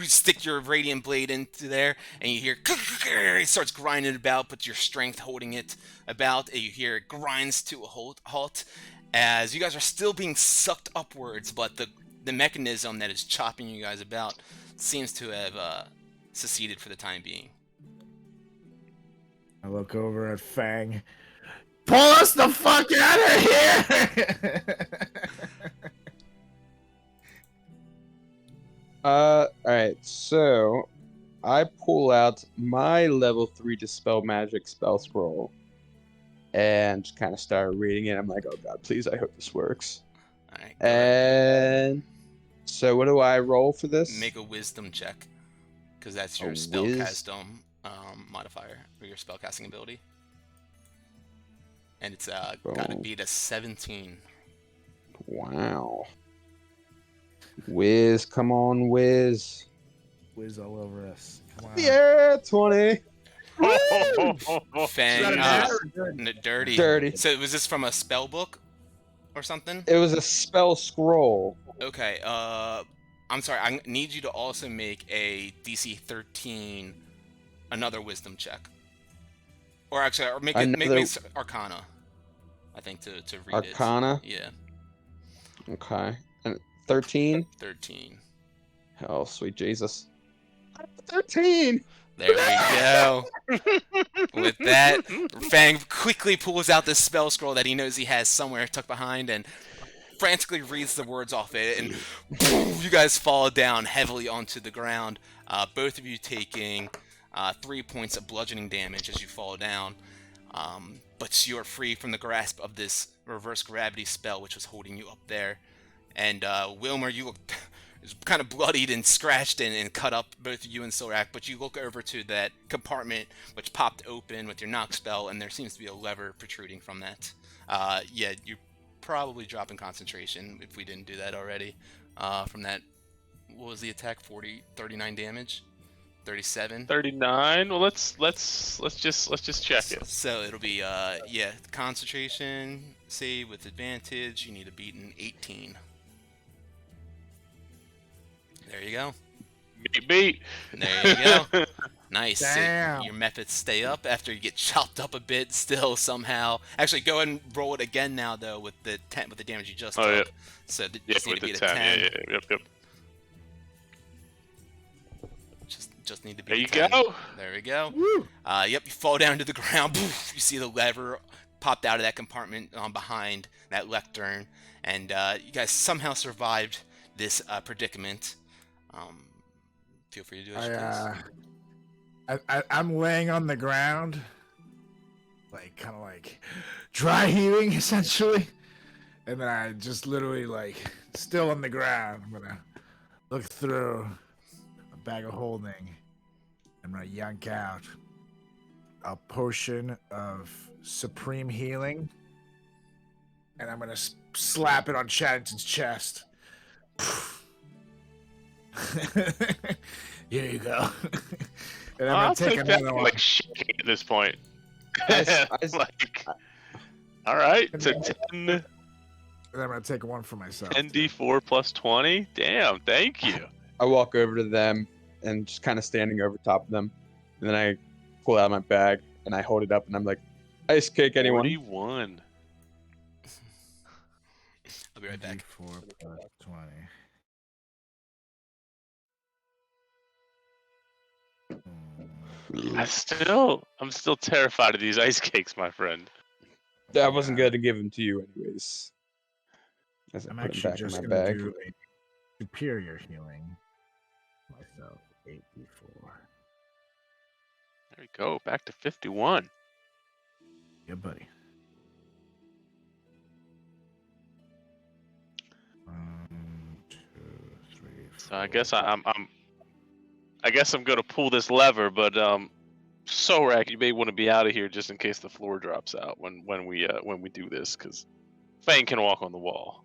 stick your radiant blade into there, and you hear it starts grinding about, but your strength holding it about, and you hear it grinds to a halt as you guys are still being sucked upwards, but the mechanism that is chopping you guys about seems to have seceded for the time being. I look over at Fang. Pull us the fuck out of here! Alright, so I pull out my level 3 Dispel Magic spell scroll and just kind of start reading it. I'm like, oh god, please, I hope this works. Alright. And so what do I roll for this? Make a wisdom check, because that's your spellcast modifier, or your spellcasting ability. And it's gotta beat a 17. Wow. Wiz, come on, Wiz. Whiz all over us. Come on. Yeah, 20. Fang, dirty. Dirty. So was this from a spell book or something? It was a spell scroll. Okay, I'm sorry, I need you to also make a DC 13, another wisdom check. Or actually, or make Arcana, I think, to read Arcana? it. Yeah. Okay. And 13? 13. Oh, sweet Jesus. 13! There we go. With that, Fang quickly pulls out the spell scroll that he knows he has somewhere tucked behind and frantically reads the words off it, and boom, you guys fall down heavily onto the ground. Both of you taking 3 points of bludgeoning damage as you fall down. But you're free from the grasp of this reverse gravity spell, which was holding you up there. And Wilmer, you look kind of bloodied and scratched and cut up, both you and Sorak, but you look over to that compartment which popped open with your knock spell, and there seems to be a lever protruding from that. Yeah, you're probably dropping concentration if we didn't do that already. From that, what was the attack? 39 damage? 37? 39. Well, let's just check it. So it'll be yeah, concentration save with advantage. You need to beat an 18. There you go. Beat. There you go. Nice. So Damn. your methods stay up after you get chopped up a bit. Still somehow. Actually, go ahead and roll it again now though with the damage you just Oh, yeah. took. So Yeah, just need with to the beat 10. a 10. Yeah. Yep. Just need to beat There a you 10. go. There we go. Woo. Yep, you fall down to the ground. You see the lever popped out of that compartment behind that lectern, and you guys somehow survived this predicament. Feel free to do as you please. I'm laying on the ground, like kind of like dry heaving essentially, and then I just literally like still on the ground. I'm gonna look through a bag of holding. I'm gonna yank out a potion of supreme healing, and I'm gonna slap it on Chaddington's chest. Here you go. And I'm I'll gonna take take that another one. like shaking at this point. I- Like, all right, And so then- 10, And I'm gonna take one for myself. 10d4 plus 20. Damn, thank you. I walk over to them and just kind of standing over top of them, and then I pull out my bag and I hold it up and I'm like, "Ice cake, anyone?" 41. I'll be right back. 4 plus 20. I'm still terrified of these ice cakes, my friend. I wasn't going to give them to you anyways. As I I'm put them actually back in just my gonna bag. do a superior healing myself. 8d4. There we go, back to 51. Yeah, buddy. 1, 2, 3. So I guess I guess I'm gonna pull this lever, but Sorak, you may want to be out of here just in case the floor drops out when we do this, because Fang can walk on the wall.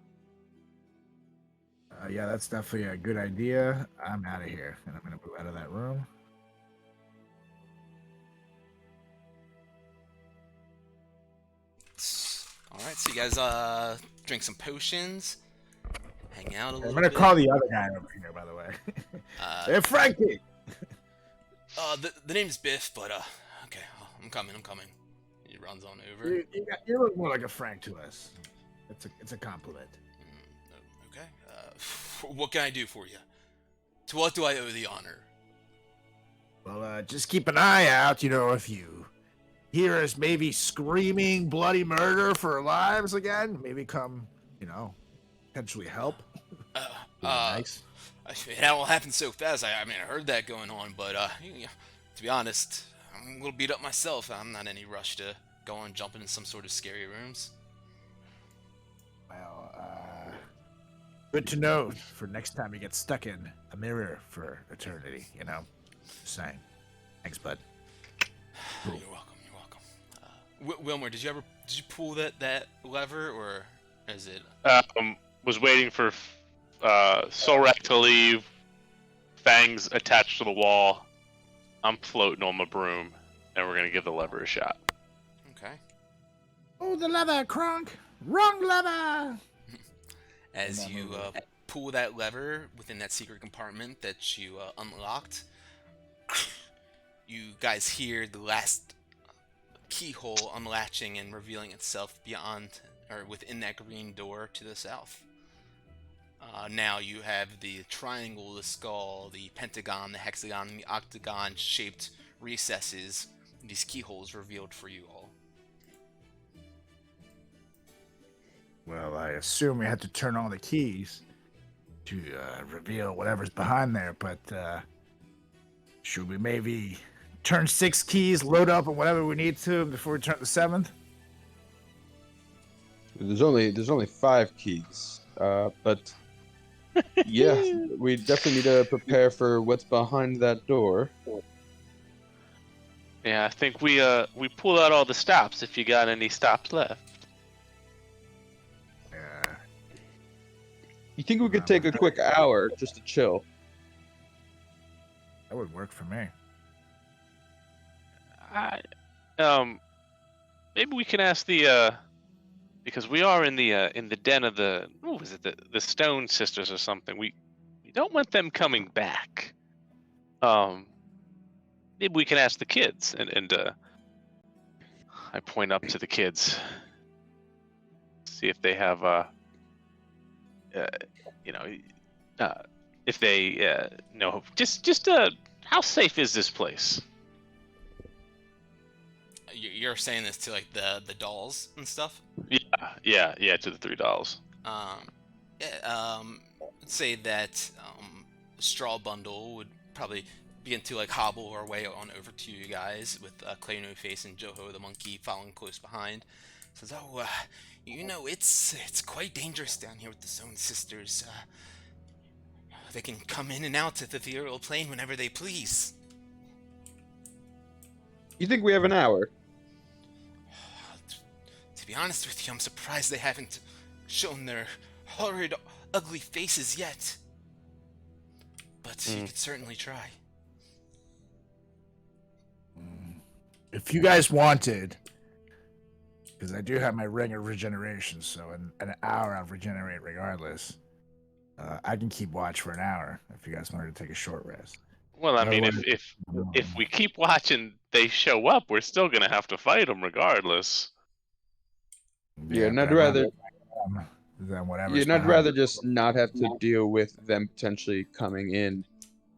Yeah, that's definitely a good idea. I'm out of here, and I'm gonna move out of that room. All right, so you guys drink some potions, hang out a little I'm gonna bit. call the other guy over here, by the way. Hey, Frankie. The name's Biff, but okay, I'm coming. He runs on over. You look more like a Frank to us. It's a compliment. Okay. What can I do for you? To what do I owe the honor? Well, just keep an eye out. If you hear us maybe screaming bloody murder for our lives again, maybe come, potentially help. Nice. That all happened so fast. I heard that going on, but to be honest, I'm a little beat up myself. I'm not in any rush to go on jumping in some sort of scary rooms. Well, good to know for next time you get stuck in a mirror for eternity. Just saying. Thanks, bud. You're welcome. Wilmer, did you pull that lever, or is it? Was waiting for Sorak to leave. Fang's attached to the wall. I'm floating on my broom, and we're gonna give the lever a shot. Okay. Oh, the lever, Kronk! Wrong lever! As you pull that lever within that secret compartment that you unlocked, you guys hear the last keyhole unlatching and revealing itself beyond or within that green door to the south. Now you have the triangle, the skull, the pentagon, the hexagon, and the octagon-shaped recesses. These keyholes revealed for you all. Well, I assume we had to turn all the keys to reveal whatever's behind there, but should we maybe turn 6 keys, load up on whatever we need to before we turn the 7th? There's only 5 keys, but yeah, we definitely need to prepare for what's behind that door. Yeah, I think we pull out all the stops if you got any stops left. Yeah. You think we could take a quick hour just to chill? That would work for me. Maybe we can ask the because we are in the den of the Stone Sisters or something. We don't want them coming back. Maybe we can ask the kids, and I point up to the kids, see if they have you know, if they know just how safe is this place? You're saying this to like the dolls and stuff. Yeah, to the $3. Let's say that Straw Bundle would probably begin to like hobble our way on over to you guys with Clay No Face and Joho the monkey following close behind. Says, "Oh, it's quite dangerous down here with the Zone Sisters. They can come in and out of the ethereal plane whenever they please." You think we have an hour? To be honest with you, I'm surprised they haven't shown their horrid, ugly faces yet. But you could certainly try. If you guys wanted, because I do have my ring of regeneration, so in an hour I'll regenerate regardless. I can keep watch for an hour if you guys wanted to take a short rest. Well, I mean, Otherwise- if we keep watching, they show up. We're still gonna have to fight them regardless. Yeah, and but I'd rather than whatever. you'd not rather just not have to deal with them potentially coming in.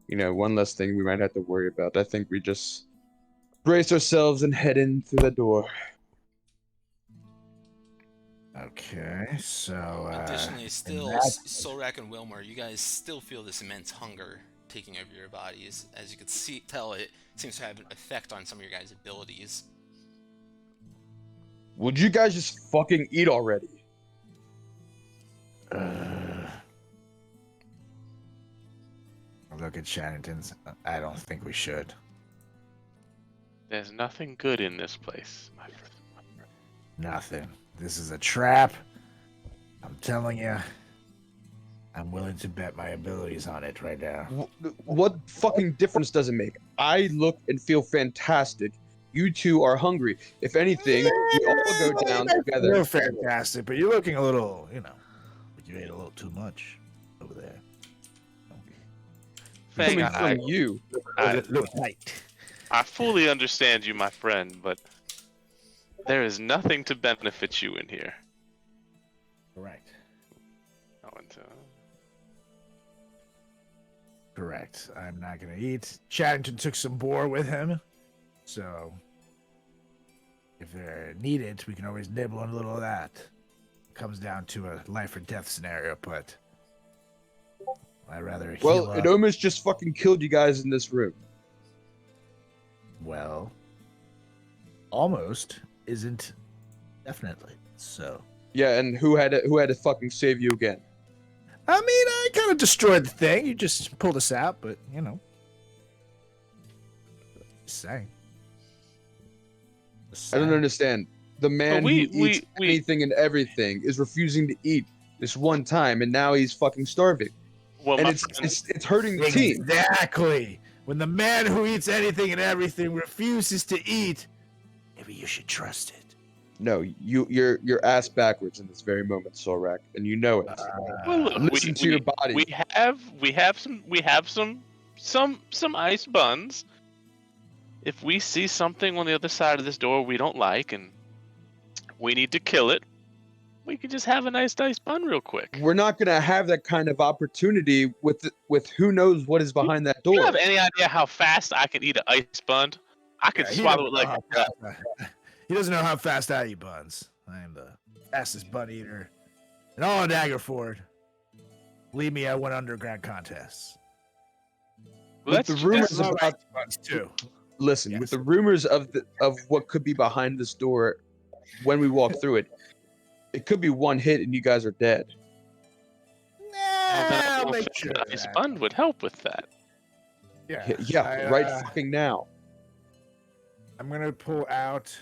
You know, one less thing we might have to worry about. I think we just brace ourselves and head in through the door. Okay, so Additionally, still, Solrak and Wilmer, you guys still feel this immense hunger taking over your bodies. As you can tell, it seems to have an effect on some of your guys' abilities. Would you guys just fucking eat already? Look at Shannonton's. I don't think we should. There's nothing good in this place, my friend. Nothing. This is a trap. I'm telling you. I'm willing to bet my abilities on it right now. What fucking difference does it make? I look and feel fantastic. You two are hungry. If anything, we all go down together. You're fantastic, but you're looking a little, like you ate a little too much over there. Fang, Coming from you. Look tight. I fully understand you, my friend, but there is nothing to benefit you in here. Correct. Correct. I'm not gonna eat. Chaddington took some boar with him, so if they're needed, we can always nibble on a little of that. Comes down to a life or death scenario, but I'd rather heal Well, up. it almost just fucking killed you guys in this room. Well, almost isn't definitely. So yeah, and who had to fucking save you again? I mean, I kind of destroyed the thing. You just pulled us out, but just saying. I don't understand. The man we- who eats anything and everything is refusing to eat this one time, and now he's fucking starving. Well, and my it's friend, hurting the team. Exactly. When the man who eats anything and everything refuses to eat, maybe you should trust it. No, you're ass backwards in this very moment, Sorak, and you know it. well, look, Listen to your body. We have some ice buns. If we see something on the other side of this door we don't like and we need to kill it, we could just have a nice ice bun real quick. We're not gonna have that kind of opportunity with who knows what is behind that Do you door. have any idea how fast I can eat an ice bun? I could swallow it like a duck. He doesn't know how fast I eat buns. I am the fastest bun eater in all of Daggerford. Believe me, I won underground contests. Well, With the rumors I love about ice buns too. listen, Yes. with the rumors of what could be behind this door when we walk through it, it could be one hit and you guys are dead. Well, then I I'll don't make think sure an of ice that. bun would help with that. Yeah, right fucking now. I'm gonna pull out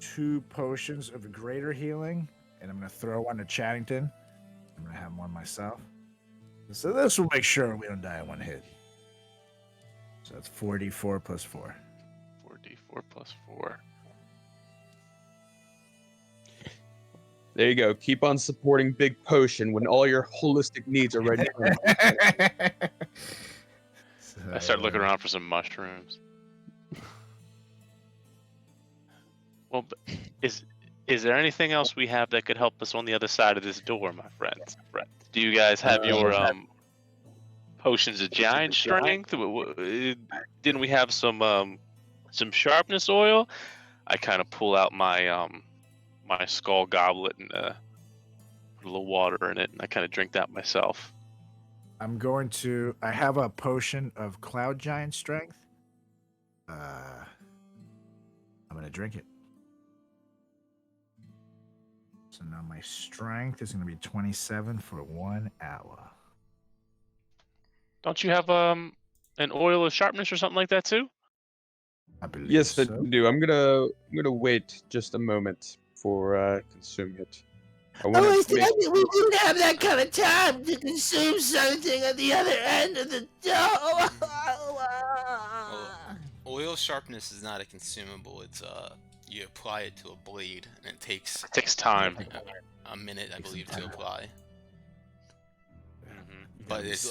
2 potions of greater healing, and I'm gonna throw one to Chaddington. I'm gonna have one myself. So this will make sure we don't die in one hit. So that's 4d4 plus 4. 4d4 plus 4. There you go. Keep on supporting Big Potion when all your holistic needs are ready. So I start looking around for some mushrooms. Well, is there anything else we have that could help us on the other side of this door, my friends? Do you guys have your potions of giant strength? Didn't we have some sharpness oil? I kind of pull out my my skull goblet and put a little water in it, and I kind of drink that myself. I have a potion of cloud giant strength. I'm gonna drink it. So now my strength is gonna be 27 for 1 hour. Don't you have an oil of sharpness or something like that too? I believe Yes, so. I do. I'm gonna wait just a moment for consuming it. I want to make... we didn't have that kind of time to consume something at the other end of the door. Oil sharpness is not a consumable. It's you apply it to a blade, and it takes time. a minute, I believe, to apply. Mm-hmm. But it's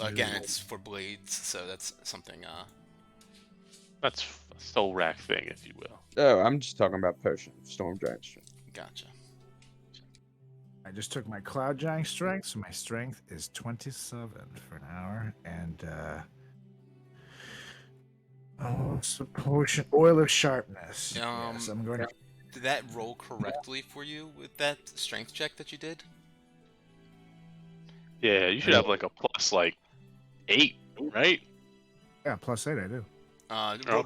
for blades, so that's something. That's a soul rack thing, if you will. Oh, I'm just talking about potion of storm giant strength. Gotcha. I just took my cloud giant strength, so my strength is 27 for an hour, and so potion oil of sharpness. Yes, I'm going to. Did that roll correctly for you with that strength check that you did? Yeah, you should have like a plus 8, right? Yeah, +8, I do.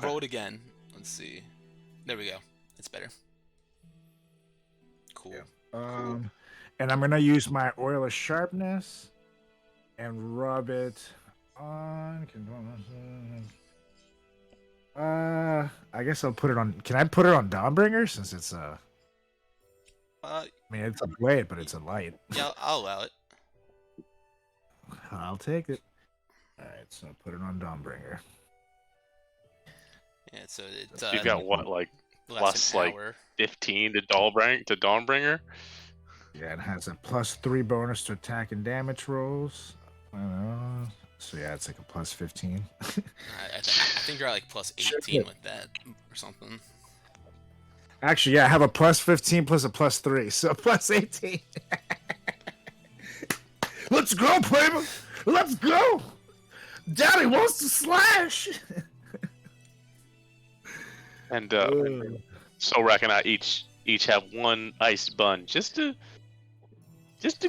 Roll it again. Let's see. There we go. It's better. Cool. Yeah. And I'm gonna use my oil of sharpness and rub it on. I guess I'll put it on. Can I put it on Dawnbringer since it's I mean, it's a blade, but it's a light. Yeah, I'll allow it. I'll take it. All right, so I'll put it on Dawnbringer. Yeah, so it's You got what, plus 15 to Dawnbringer? Yeah, it has a +3 bonus to attack and damage rolls. So yeah, it's like a +15. I think you're at +18 with that or something. Actually, yeah, I have a +15 plus a +3, so +18. Let's go, baby. Let's go. Daddy wants to slash. And so Rack and I each have one iced bun, just in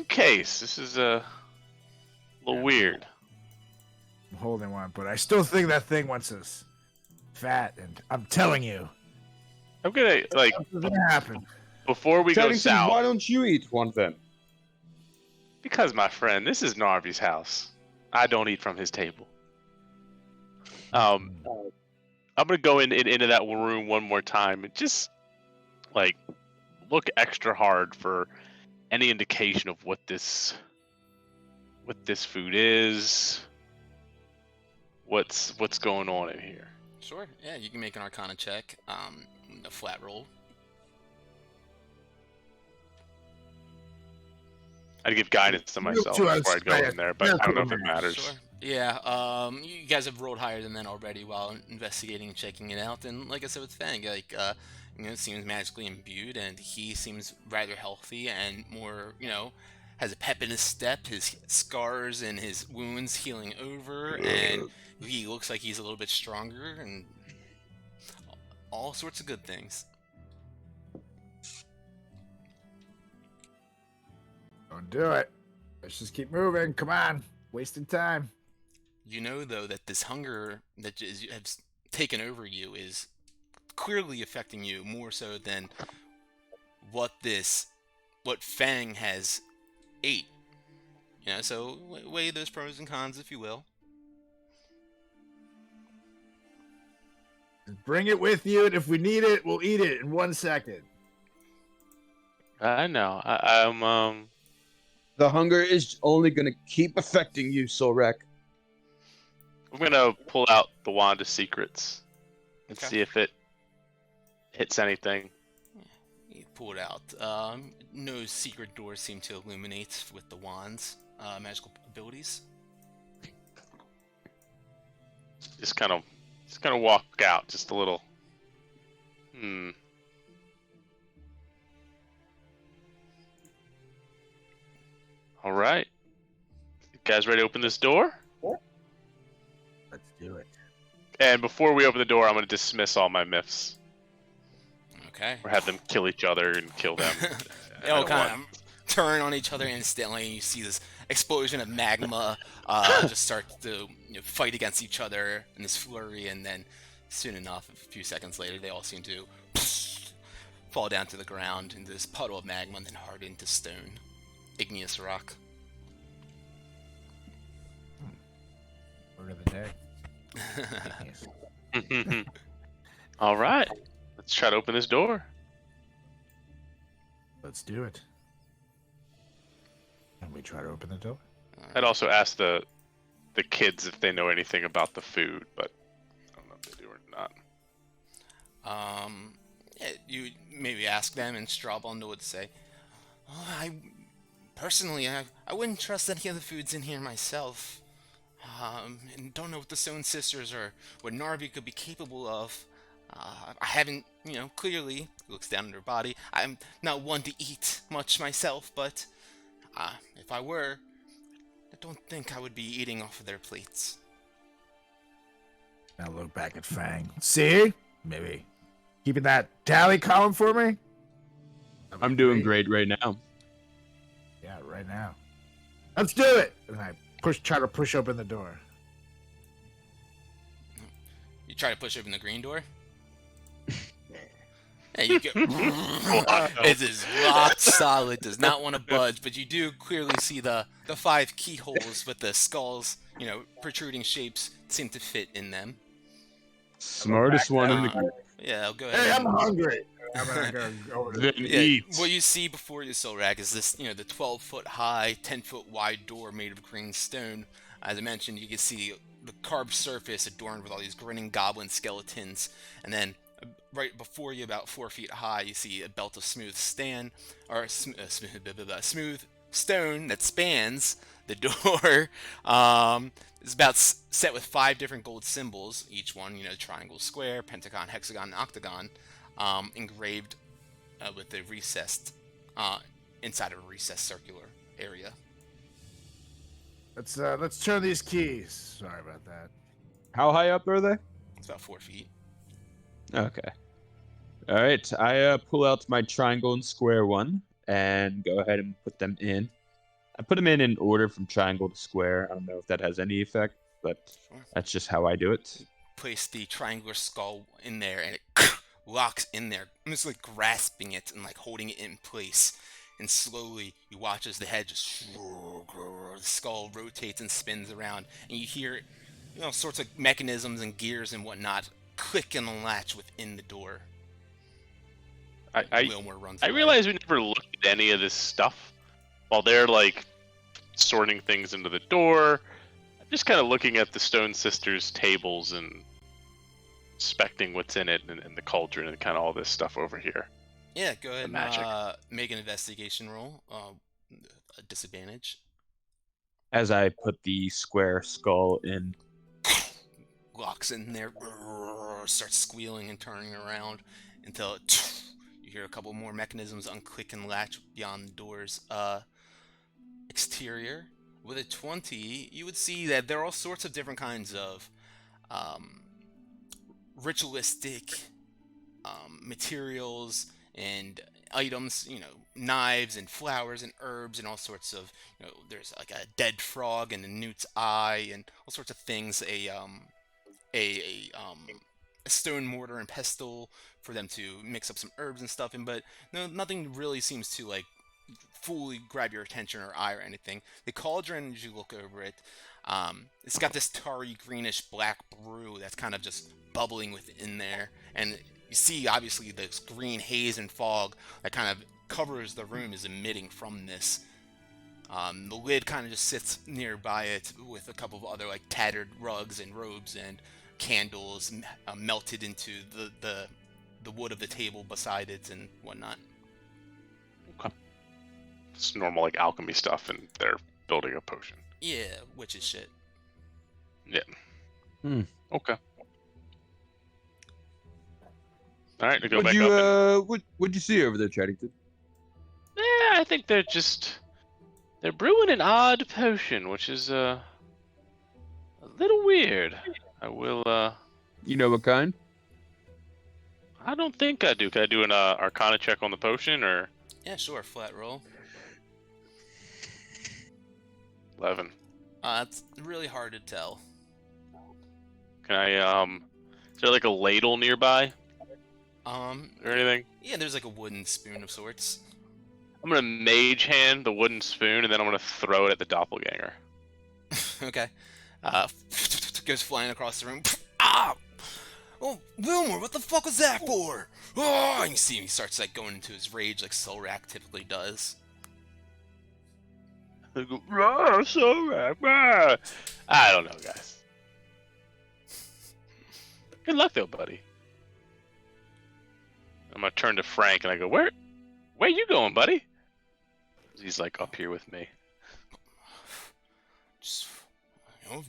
case. This is a little weird. I'm holding one, but I still think that thing wants us fat, and I'm telling you, I'm gonna what's gonna happen before we go Teddington, south. why don't you eat one then? Because, my friend, this is Narvi's house. I don't eat from his table. I'm gonna go into that room one more time and just look extra hard for any indication of what this food is. What's going on in here? Sure. Yeah, you can make an Arcana check. A flat roll. I'd give guidance to myself before I'd go in there, but I don't know if it matters. Sure. Yeah, you guys have rolled higher than that already while investigating and checking it out. And like I said with Fang, it seems magically imbued, and he seems rather healthy and more, has a pep in his step. His scars and his wounds healing over, and he looks like he's a little bit stronger, and all sorts of good things. don't do it. Let's just keep moving. Come on, wasting time. You know, though, that this hunger that has taken over you is clearly affecting you more so than what Fang has ate. So weigh those pros and cons, if you will. Bring it with you, and if we need it, we'll eat it in 1 second. I know. I'm The hunger is only gonna keep affecting you, Solrek. I'm gonna pull out the Wand of Secrets and see if it hits anything. You pull it out. No secret doors seem to illuminate with the wand's magical abilities. Just kind of walk out, just a little. All right. You guys ready to open this door? Let's do it. And before we open the door, I'm going to dismiss all my myths. Okay. Or have them kill each other and kill them. They all kind of turn on each other instantly, and you see this explosion of magma just start to fight against each other in this flurry, and then soon enough, a few seconds later, they all seem to fall down to the ground into this puddle of magma and then harden to stone. Igneous rock. Word of the day. Yes. All right. Let's try to open this door. Let's do it. And we try to open the door. I'd also ask the kids if they know anything about the food, but I don't know if they do or not. Yeah, you maybe ask them, and Strawball know what to say. Oh, personally, I wouldn't trust any of the foods in here myself. And don't know what the Stone Sisters or what Narvi could be capable of. I haven't, clearly, looks down at her body. I'm not one to eat much myself, but if I were, I don't think I would be eating off of their plates. Now look back at Fang. See? Maybe keeping that tally column for me? I'm doing great right now. Yeah, right now. Let's do it! And I try to push open the door. You try to push open the green door? Yeah, you go. It is rock solid, does not want to budge, but you do clearly see the 5 keyholes with the skulls, protruding shapes seem to fit in them. Smartest one in the group. Yeah, I'll go ahead. Hey, I'm hungry. I'm gonna go over Then to eat. What you see before you, Solrak, is this, the 12-foot high, 10-foot wide door made of green stone. As I mentioned, you can see the carved surface adorned with all these grinning goblin skeletons, and then right before you, about 4 feet high, you see a belt of smooth smooth stone that spans the door. It's about set with 5 different gold symbols, each one, triangle, square, pentagon, hexagon, and octagon, engraved with a recessed, inside of a recessed circular area. Let's turn these keys. Sorry about that. How high up are they? It's about 4 feet. Okay. All right. I pull out my triangle and square one and go ahead and put them in. I put them in order from triangle to square. I don't know if that has any effect, but that's just how I do it. Place the triangular skull in there, and it locks in there, almost like grasping it and like holding it in place. And slowly, you watch as the head just the skull rotates and spins around, and you hear, sorts of mechanisms and gears and whatnot click in the latch within the door. I runs realize we never looked at any of this stuff while they're like sorting things into the door. I'm just kind of looking at the Stone Sisters tables and inspecting what's in it and the cauldron and kind of all this stuff over here. Yeah, go ahead magic. and make an investigation roll. A disadvantage. As I put the square skull in. Locks in there, starts squealing and turning around until you hear a couple more mechanisms unclick and latch beyond the door's exterior. With a 20, you would see that there are all sorts of different kinds of ritualistic materials and items, knives and flowers and herbs and all sorts of, there's like a dead frog and a newt's eye and all sorts of things. A stone mortar and pestle for them to mix up some herbs and stuff in, but nothing really seems to like fully grab your attention or eye or anything. The cauldron, as you look over it, it's got this tarry greenish black brew that's kind of just bubbling within there, and you see obviously this green haze and fog that kind of covers the room is emitting from this. The lid kind of just sits nearby it with a couple of other like tattered rugs and robes and candles melted into the wood of the table beside it and whatnot. Okay. It's normal like alchemy stuff, and they're building a potion. Yeah, witches shit. Yeah. Okay. All right, to go What'd back you up. what'd you see over there, Chaddington? I think they're brewing an odd potion, which is a little weird. I will. You know what kind? I don't think I do. Can I do an Arcana check on the potion or Yeah, sure. Flat roll. 11? It's really hard to tell. Can I Is there like a ladle nearby or anything? Yeah, there's like a wooden spoon of sorts. I'm gonna mage hand the wooden spoon and then I'm gonna throw it at the doppelganger. Okay. Goes flying across the room. Ah! Oh, Wilmer, what the fuck was that for? Oh, and you see him, he starts like going into his rage like Solrak typically does. I go, "Rah, so rah, rah." I don't know, guys. Good luck though, buddy. I'm gonna turn to Frank and I go, where you going, buddy? He's like up here with me. Just,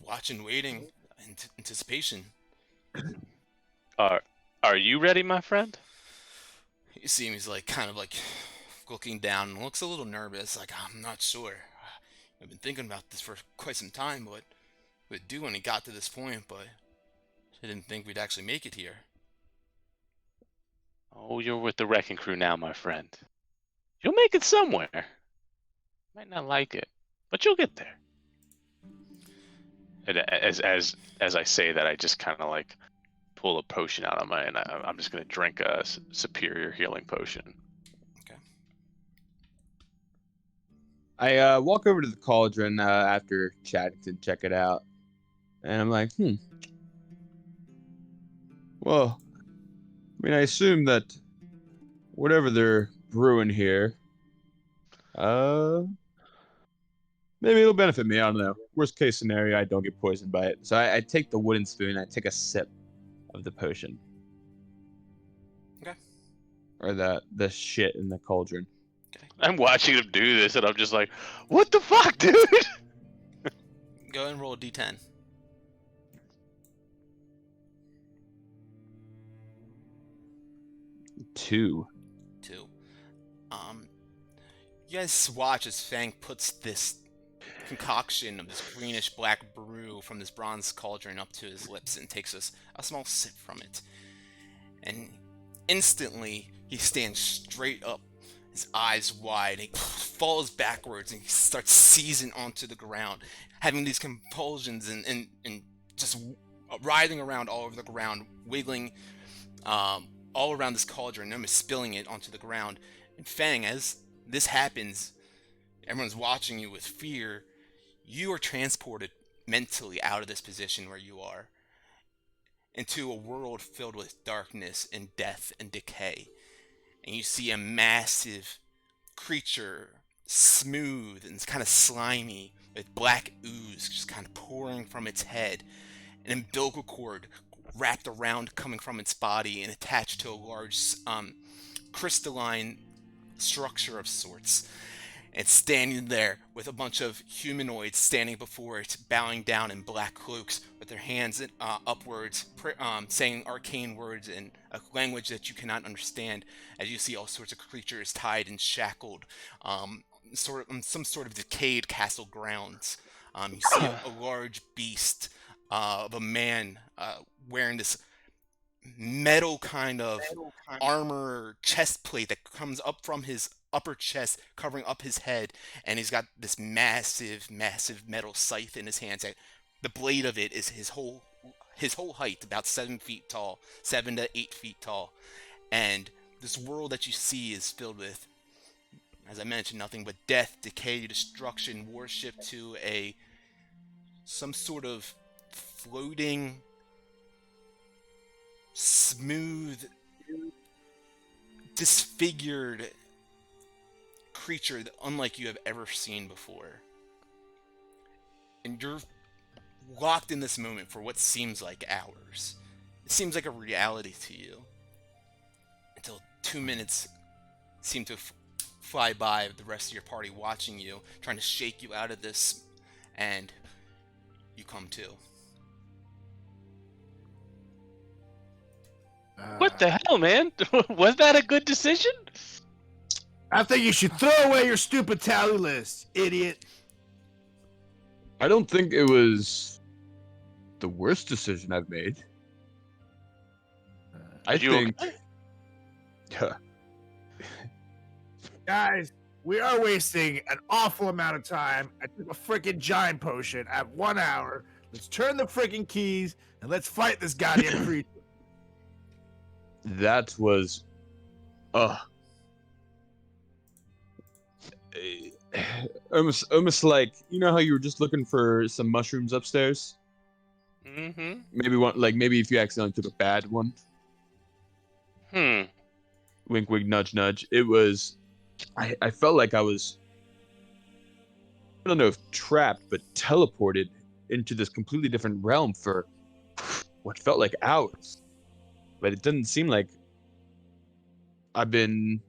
watching, waiting, anticipation. Are you ready, my friend? You see him, he's like kind of like looking down and looks a little nervous, like I'm not sure. I've been thinking about this for quite some time, what we'd do when it got to this point, but I didn't think we'd actually make it here. Oh, you're with the wrecking crew now, my friend. You'll make it somewhere. Might not like it, but you'll get there. And as I say that, I just kind of like pull a potion out of my, and I'm just gonna drink a superior healing potion. Okay. I walk over to the cauldron after Chaddington check it out, and I'm like, Well, I mean, I assume that whatever they're brewing here, maybe it'll benefit me. I don't know. Worst case scenario, I don't get poisoned by it. So I take the wooden spoon, I take a sip of the potion. Okay. Or the shit in the cauldron. Okay. I'm watching him do this, and I'm just like, what the fuck, dude? Go ahead and roll a d10. Two. You guys watch as Fang puts this concoction of this greenish black brew from this bronze cauldron up to his lips and takes a small sip from it. And instantly, he stands straight up, his eyes wide, and he falls backwards and he starts seizing onto the ground, having these convulsions and just writhing around all over the ground, wiggling all around this cauldron, and spilling it onto the ground. And Fang, as this happens, everyone's watching you with fear. You are transported mentally out of this position where you are into a world filled with darkness and death and decay. And you see a massive creature, smooth and kind of slimy, with black ooze just kind of pouring from its head, an umbilical cord wrapped around coming from its body and attached to a large crystalline structure of sorts. It's standing there with a bunch of humanoids standing before it, bowing down in black cloaks with their hands upwards, saying arcane words in a language that you cannot understand, as you see all sorts of creatures tied and shackled, some sort of decayed castle grounds. You see a large beast of a man wearing this metal kind of armor chest plate that comes up from his upper chest, covering up his head, and he's got this massive metal scythe in his hands. The blade of it is his whole height, about 7 feet tall, 7 to 8 feet tall. And this world that you see is filled with, as I mentioned, nothing but death, decay, destruction, worship to some sort of floating, smooth, disfigured creature that unlike you have ever seen before. And you're locked in this moment for what seems like hours. It seems like a reality to you. Until 2 minutes seem to fly by with the rest of your party watching you, trying to shake you out of this, and you come to. What the hell, man? Was that a good decision? I think you should throw away your stupid tally list, idiot. I don't think it was the worst decision I've made. I you think. okay? Guys, we are wasting an awful amount of time. I took a freaking giant potion at 1 hour. Let's turn the freaking keys and let's fight this goddamn creature. That was. Almost like, you know how you were just looking for some mushrooms upstairs? Mm-hmm. Maybe if you accidentally took a bad one. Wink, wink, nudge, nudge. It was. I felt like I was. I don't know if trapped, but teleported into this completely different realm for what felt like hours. But it didn't seem like I've been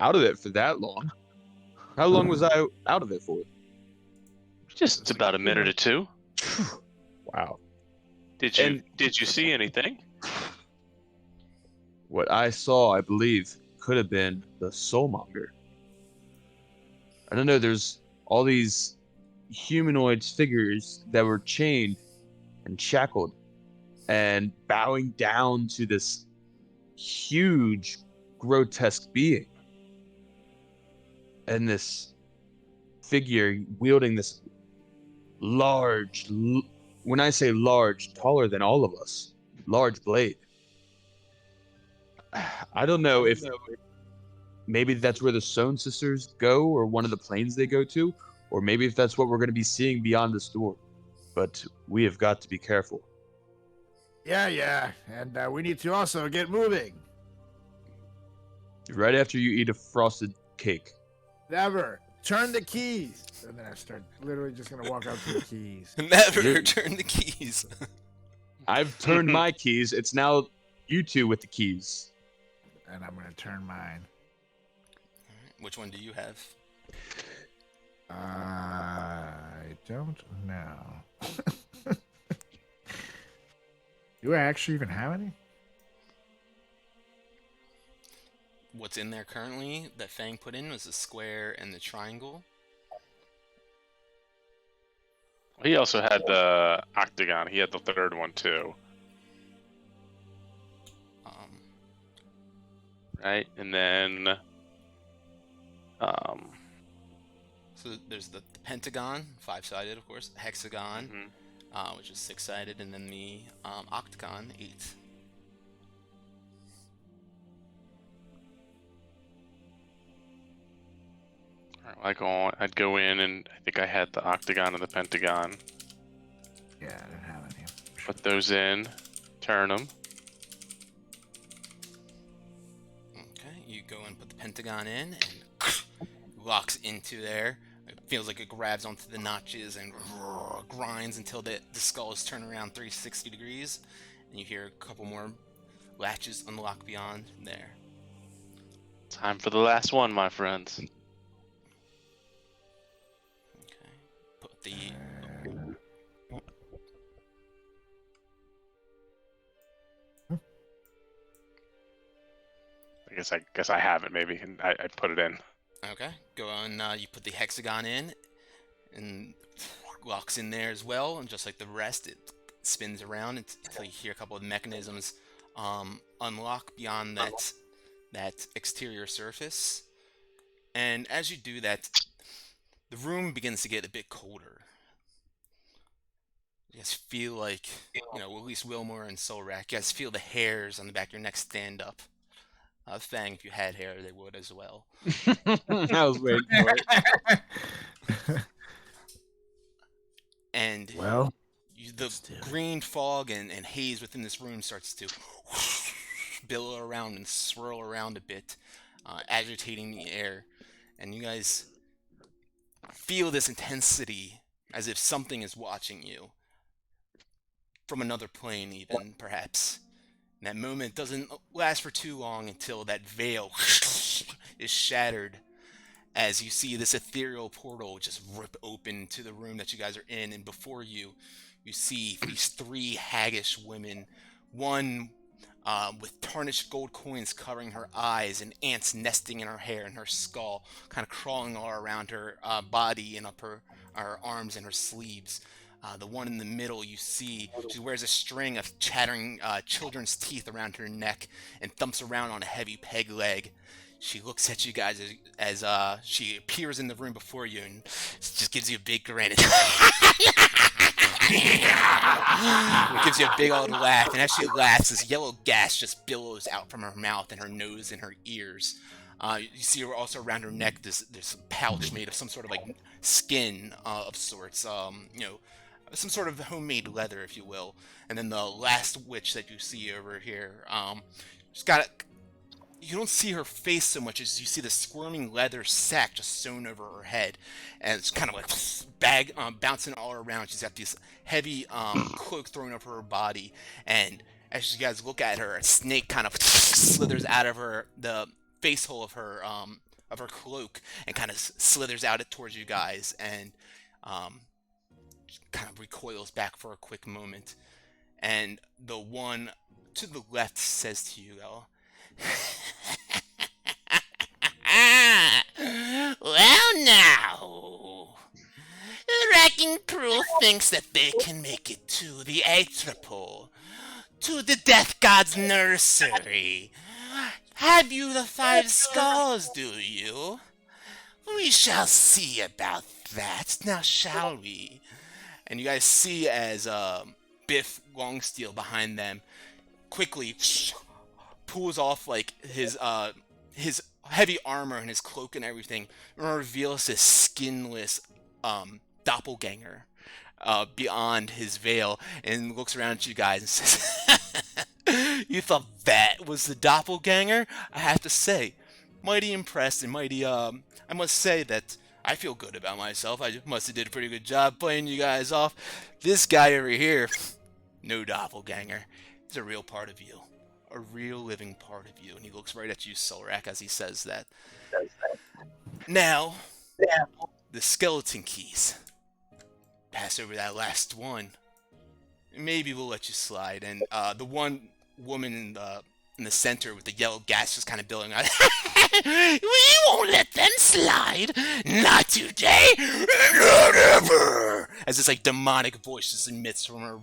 out of it for that long. How long was I out of it for? Just about a minute or two. Wow. Did you see anything? What I saw, I believe, could have been the Soulmonger. I don't know, there's all these humanoid figures that were chained and shackled and bowing down to this huge, grotesque being. And this figure wielding this large, when I say large, taller than all of us, large blade. I don't know if maybe that's where the Sohn sisters go, or one of the planes they go to, or maybe if that's what we're going to be seeing beyond this door. But we have got to be careful. Yeah, and we need to also get moving. Right after you eat a frosted cake. Never turn the keys. And then I start literally just gonna walk up to the keys. Never turn the keys. I've turned my keys. It's now you two with the keys. And I'm gonna turn mine. Which one do you have? I don't know. Do I actually even have any? What's in there currently that Fang put in was the square and the triangle. He also had the octagon. He had the third one too. Right, and then So there's the pentagon, 5-sided, of course, hexagon, which is 6-sided, and then the octagon, 8. I'd go in, and I think I had the octagon and the pentagon. Yeah, I didn't have any. Put those in, turn them. Okay, you go and put the pentagon in, and locks into there. It feels like it grabs onto the notches and grinds until the skull is turned around 360 degrees, and you hear a couple more latches unlock beyond there. Time for the last one, my friends. Put the I guess I have it. Maybe I put it in. Okay, go on. You put the hexagon in, and locks in there as well. And just like the rest, it spins around until you hear a couple of mechanisms unlock beyond that exterior surface. And as you do that, the room begins to get a bit colder. You guys feel like, at least Wilmore and Solrak, you guys feel the hairs on the back of your neck stand up. Fang, if you had hair, they would as well. I was waiting for it. And the green fog and haze within this room starts to billow around and swirl around a bit, agitating the air. And you guys feel this intensity as if something is watching you. From another plane, even, perhaps. And that moment doesn't last for too long until that veil is shattered as you see this ethereal portal just rip open to the room that you guys are in. And before you, you see these 3 haggish women. One with tarnished gold coins covering her eyes and ants nesting in her hair and her skull, kind of crawling all around her body and up her arms and her sleeves. The one in the middle, you see, she wears a string of chattering children's teeth around her neck and thumps around on a heavy peg leg. She looks at you guys as she appears in the room before you and just gives you a big grin. Gives you a big old laugh, and as she laughs, this yellow gas just billows out from her mouth and her nose and her ears. You see her also around her neck. There's a pouch made of some sort of like skin of sorts. Some sort of homemade leather, if you will. And then the last witch that you see over here, she's got you don't see her face so much as you see the squirming leather sack just sewn over her head, and it's kind of like bouncing all around. She's got this heavy cloak thrown over her body, and as you guys look at her, a snake kind of slithers out of the face hole of her cloak and kind of slithers out towards you guys, and kind of recoils back for a quick moment, and the one to the left says to you, well now, the wrecking crew thinks that they can make it to the Atropole, to the Death God's nursery. Have you the 5 skulls, do you? We shall see about that, now shall we? And you guys see as Biff Longsteel behind them quickly pulls off like his heavy armor and his cloak and everything, and reveals this skinless doppelganger beyond his veil, and looks around at you guys and says, "You thought that was the doppelganger? I have to say, mighty impressed and mighty I must say that I feel good about myself. I must have did a pretty good job playing you guys off. This guy over here, no doppelganger. He's a real part of you. A real living part of you." And he looks right at you, Solrak, as he says that. Now, the skeleton keys. Pass over that last one. Maybe we'll let you slide. And the one woman in the center with the yellow gas just kind of billowing out. We won't let them slide. Not today. Not ever. As this like demonic voice just emits from her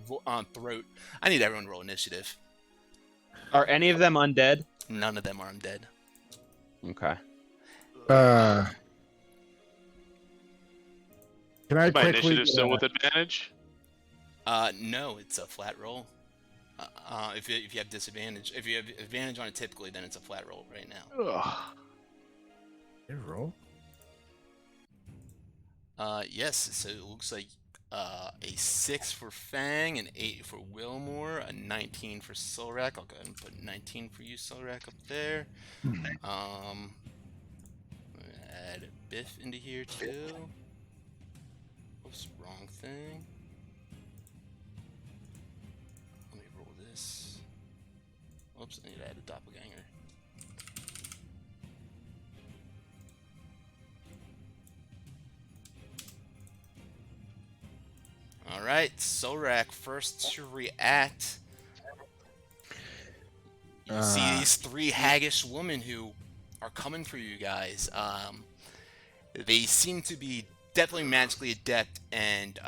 throat. I need everyone to roll initiative. Are any of them undead? None of them are undead. Okay. Can I My quickly? initiative still with advantage. No, it's a flat roll. If you have disadvantage, if you have advantage on it typically, then it's a flat roll right now. Ugh. Good roll. Yes. So it looks like a 6 for Fang, an 8 for Wilmore, a 19 for Solrak. I'll go ahead and put 19 for you, Solrak, up there. Add Biff into here too. Oops, wrong thing. Let me roll this. Oops, I need to add a doppelganger. Alright, Solrak, first to react. You see these 3 haggish women who are coming for you guys. They seem to be definitely magically adept and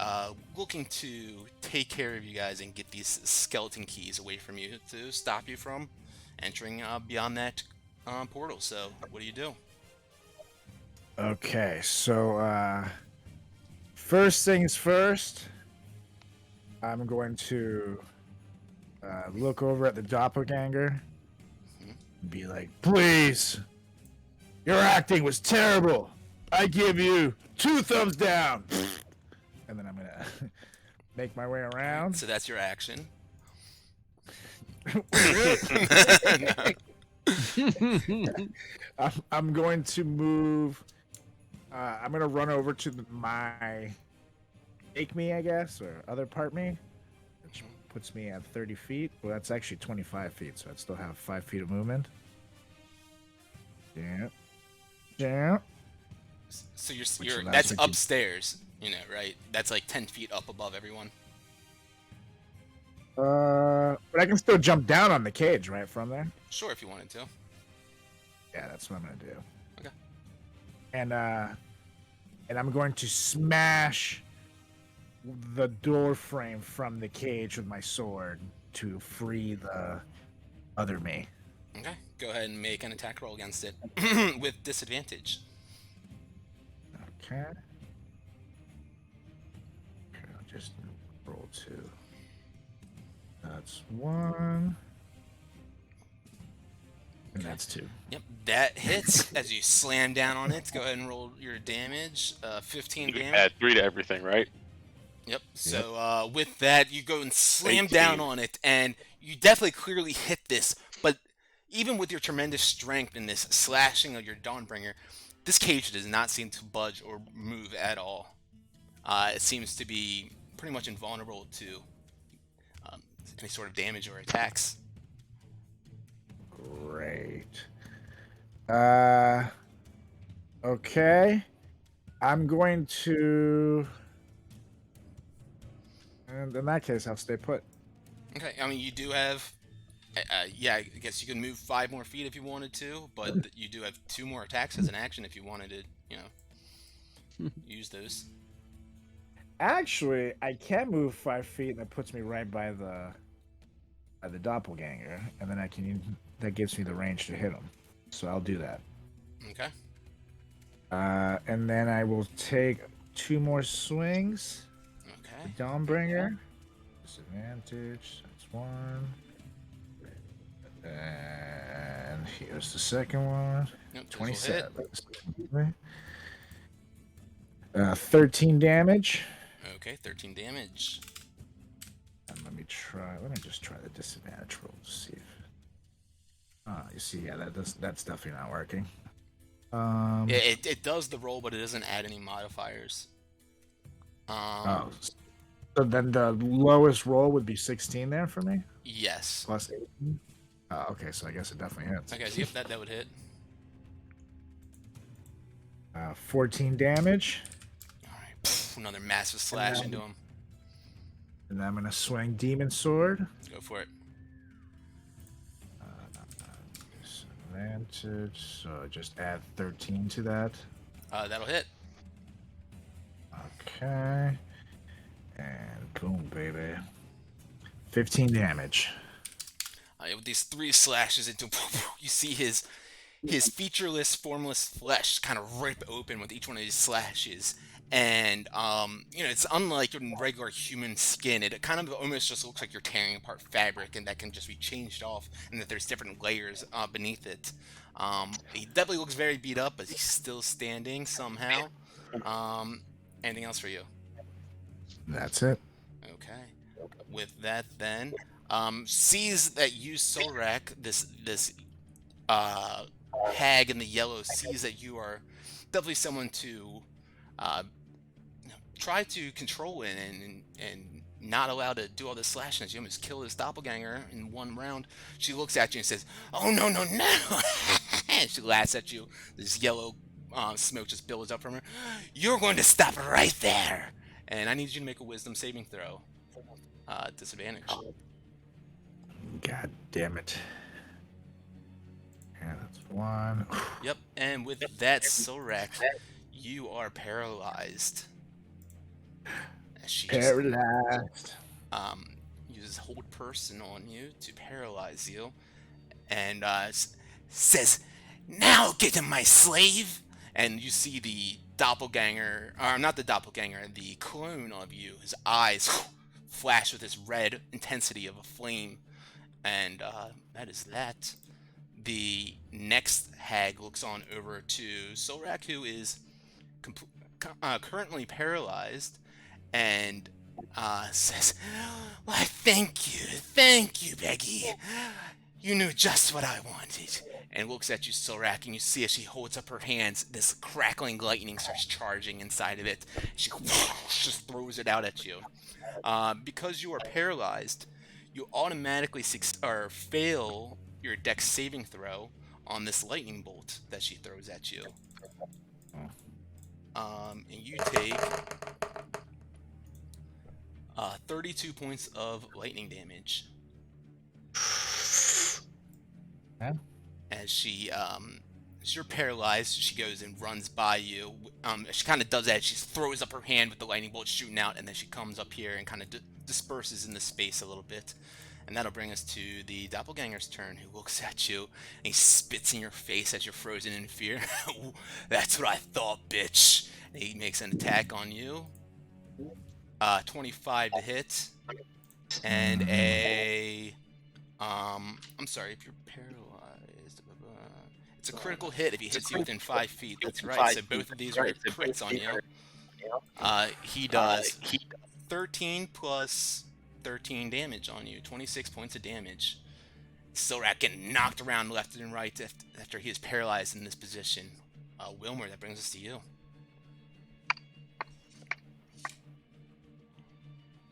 looking to take care of you guys and get these skeleton keys away from you to stop you from entering beyond that portal. So, what do you do? Okay, so first things first, I'm going to look over at the doppelganger and be like, "Please, your acting was terrible. I give you 2 thumbs down." And then I'm gonna make my way around. So that's your action. I'm going to move. I'm gonna run over to my take me, I guess, or other part me, which puts me at 30 feet. Well, that's actually 25 feet, so I'd still have 5 feet of movement. Yeah. Yeah. So you're allows that's me to- upstairs, you know, right? That's like 10 feet up above everyone. But I can still jump down on the cage, right, from there? Sure, if you wanted to. Yeah, that's what I'm gonna do. Okay. And I'm going to smash the door frame from the cage with my sword to free the other me. Okay, go ahead and make an attack roll against it with disadvantage. Okay. Okay, I'll just roll 2. That's 1. And that's 2. Yep, that hits as you slam down on it. Go ahead and roll your damage. 15 You damage. add 3 to everything, right? Yep. So with that, you go and slam 18. down on it, and you definitely clearly hit this. But even with your tremendous strength in this slashing of your Dawnbringer, this cage does not seem to budge or move at all. It seems to be pretty much invulnerable to any sort of damage or attacks. Great. Okay. I'm going to... And in that case, I'll stay put. Okay, I mean, you do have... yeah, I guess you can move 5 more feet if you wanted to, but you do have 2 more attacks as an action if you wanted to, you know, use those. Actually, I can move 5 feet, and that puts me right by the doppelganger, and then that gives me the range to hit him. So I'll do that. Okay. And then I will take 2 more swings. Okay. Dawnbringer. Disadvantage. That's 1. And here's the second one. Yep, those will hit. 27. 13 damage. Okay, 13 damage. And let me just try the disadvantage roll to see if... you see, yeah, that's definitely not working. Yeah, it does the roll, but it doesn't add any modifiers. So then the lowest roll would be 16 there for me? Yes. Plus 18? Okay, so I guess it definitely hits. Okay, so yep, that would hit. 14 damage. Alright, another massive slash into him. And then I'm going to swing Demon Sword. Go for it. Disadvantage, so just add 13 to that. That'll hit. Okay. And boom, baby. 15 damage. With these 3 slashes into you see his featureless, formless flesh kind of rip open with each one of these slashes. And, you know, it's unlike regular human skin. It kind of almost just looks like you're tearing apart fabric, and that can just be changed off, and that there's different layers beneath it. He definitely looks very beat up, but he's still standing somehow. Anything else for you? That's it. Okay. With that, then, sees that you, Solrak, this hag in the yellow, sees that you are definitely someone to try to control it and not allow to do all this slashing. You almost kill this doppelganger in 1 round. She looks at you and says, "Oh, no, no, no!" And she laughs at you. This yellow smoke just builds up from her. "You're going to stop right there!" And I need you to make a wisdom saving throw. Disadvantage. God damn it. Yeah, that's 1. Yep, and with that, Solrak, you are paralyzed. As she Paralyzed. uses hold person on you to paralyze you, and says, "Now get him, my slave!" And you see the doppelganger, or not the doppelganger, the clone of you. His eyes flash with this red intensity of a flame, and that is that. The next hag looks on over to Solrak, who is currently paralyzed, and says, "Why, thank you, Becky. You knew just what I wanted." And looks at you, Solrak, and you see as she holds up her hands, this crackling lightning starts charging inside of it. She just throws it out at you. Because you are paralyzed, you automatically fail your dex saving throw on this lightning bolt that she throws at you. And you take 32 points of lightning damage. Yeah. As you're paralyzed, she goes and runs by you. She kind of does that. She throws up her hand with the lightning bolt shooting out, and then she comes up here and kind of disperses in the space a little bit. And that'll bring us to the doppelganger's turn, who looks at you and he spits in your face as you're frozen in fear. That's what I thought, bitch. And he makes an attack on you. 25 to hit, and I'm sorry, if you're paralyzed, it's a critical hit if he hits you within 5 feet. That's right. So both of these are crits on you. He does 13 plus 13 damage on you, 26 points of damage. Silrak getting knocked around left and right after he is paralyzed in this position. Wilmer, that brings us to you.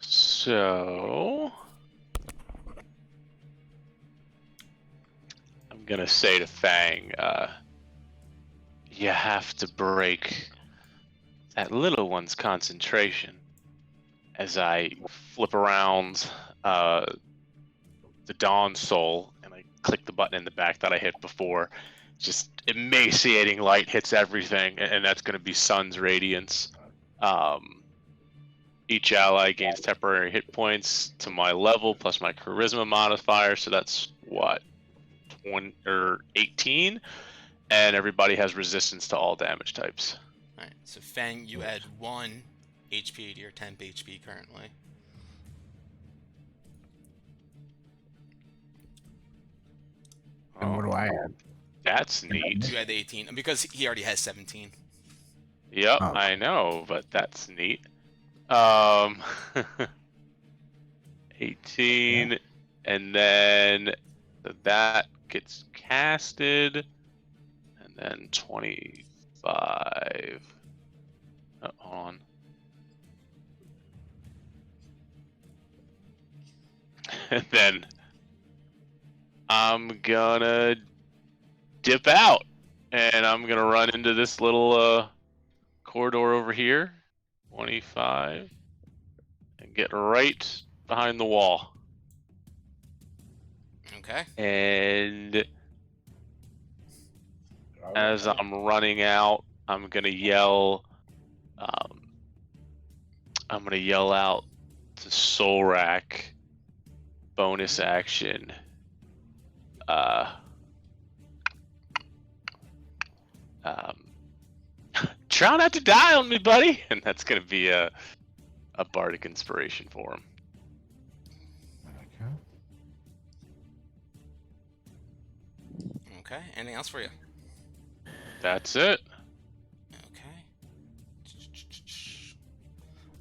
So I'm gonna say to Fang, you have to break that little one's concentration. As I flip around the Dawn Soul and I click the button in the back that I hit before, just emaciating light hits everything, and that's gonna be Sun's Radiance. Each ally gains temporary hit points to my level plus my charisma modifier, so that's what, 20 or 18, and everybody has resistance to all damage types. All right, so Fang, you add 1 HP to your temp HP currently. And what do I add? That's neat. You add 18 because he already has 17. Yep, Oh. I know, but that's neat. 18, and then that gets casted, and then 25. Oh, hold on. And then I'm gonna dip out, and I'm gonna run into this little corridor over here. 25, and get right behind the wall. Okay. And as I'm running out, I'm gonna yell. I'm gonna yell out to Solrak. Bonus action. Try not to die on me, buddy. And that's gonna be a bardic inspiration for him. Okay. Anything else for you? That's it. Okay.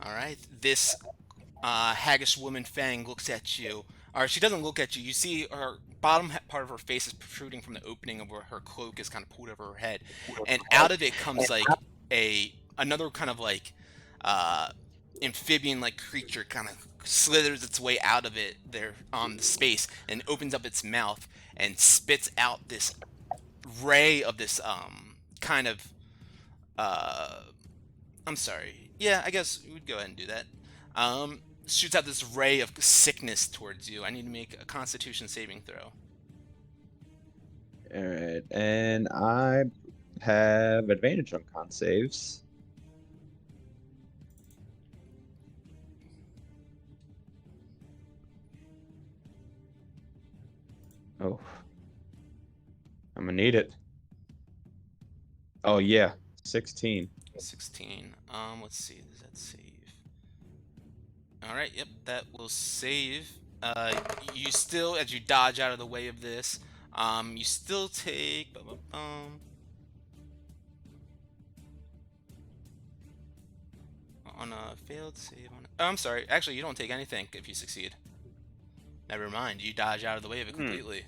All right. This haggish woman Fang looks at you, or she doesn't look at you. You see her bottom part of her face is protruding from the opening of where her cloak is kind of pulled over her head, and out of it comes like another kind of like amphibian-like creature kind of slithers its way out of it there on the space and opens up its mouth and spits out this ray of this kind of I'm sorry. Yeah, I guess we would go ahead and do that. Shoots out this ray of sickness towards you. I need to make a Constitution saving throw. Alright, and I have advantage on con saves. Oh. I'm gonna need it. Oh yeah, 16. 16. Let's see. Does that save? All right. Yep, that will save. You still, as you dodge out of the way of this, you still take. On a failed save. Oh, I'm sorry. Actually, you don't take anything if you succeed. Never mind. You dodge out of the way of it completely.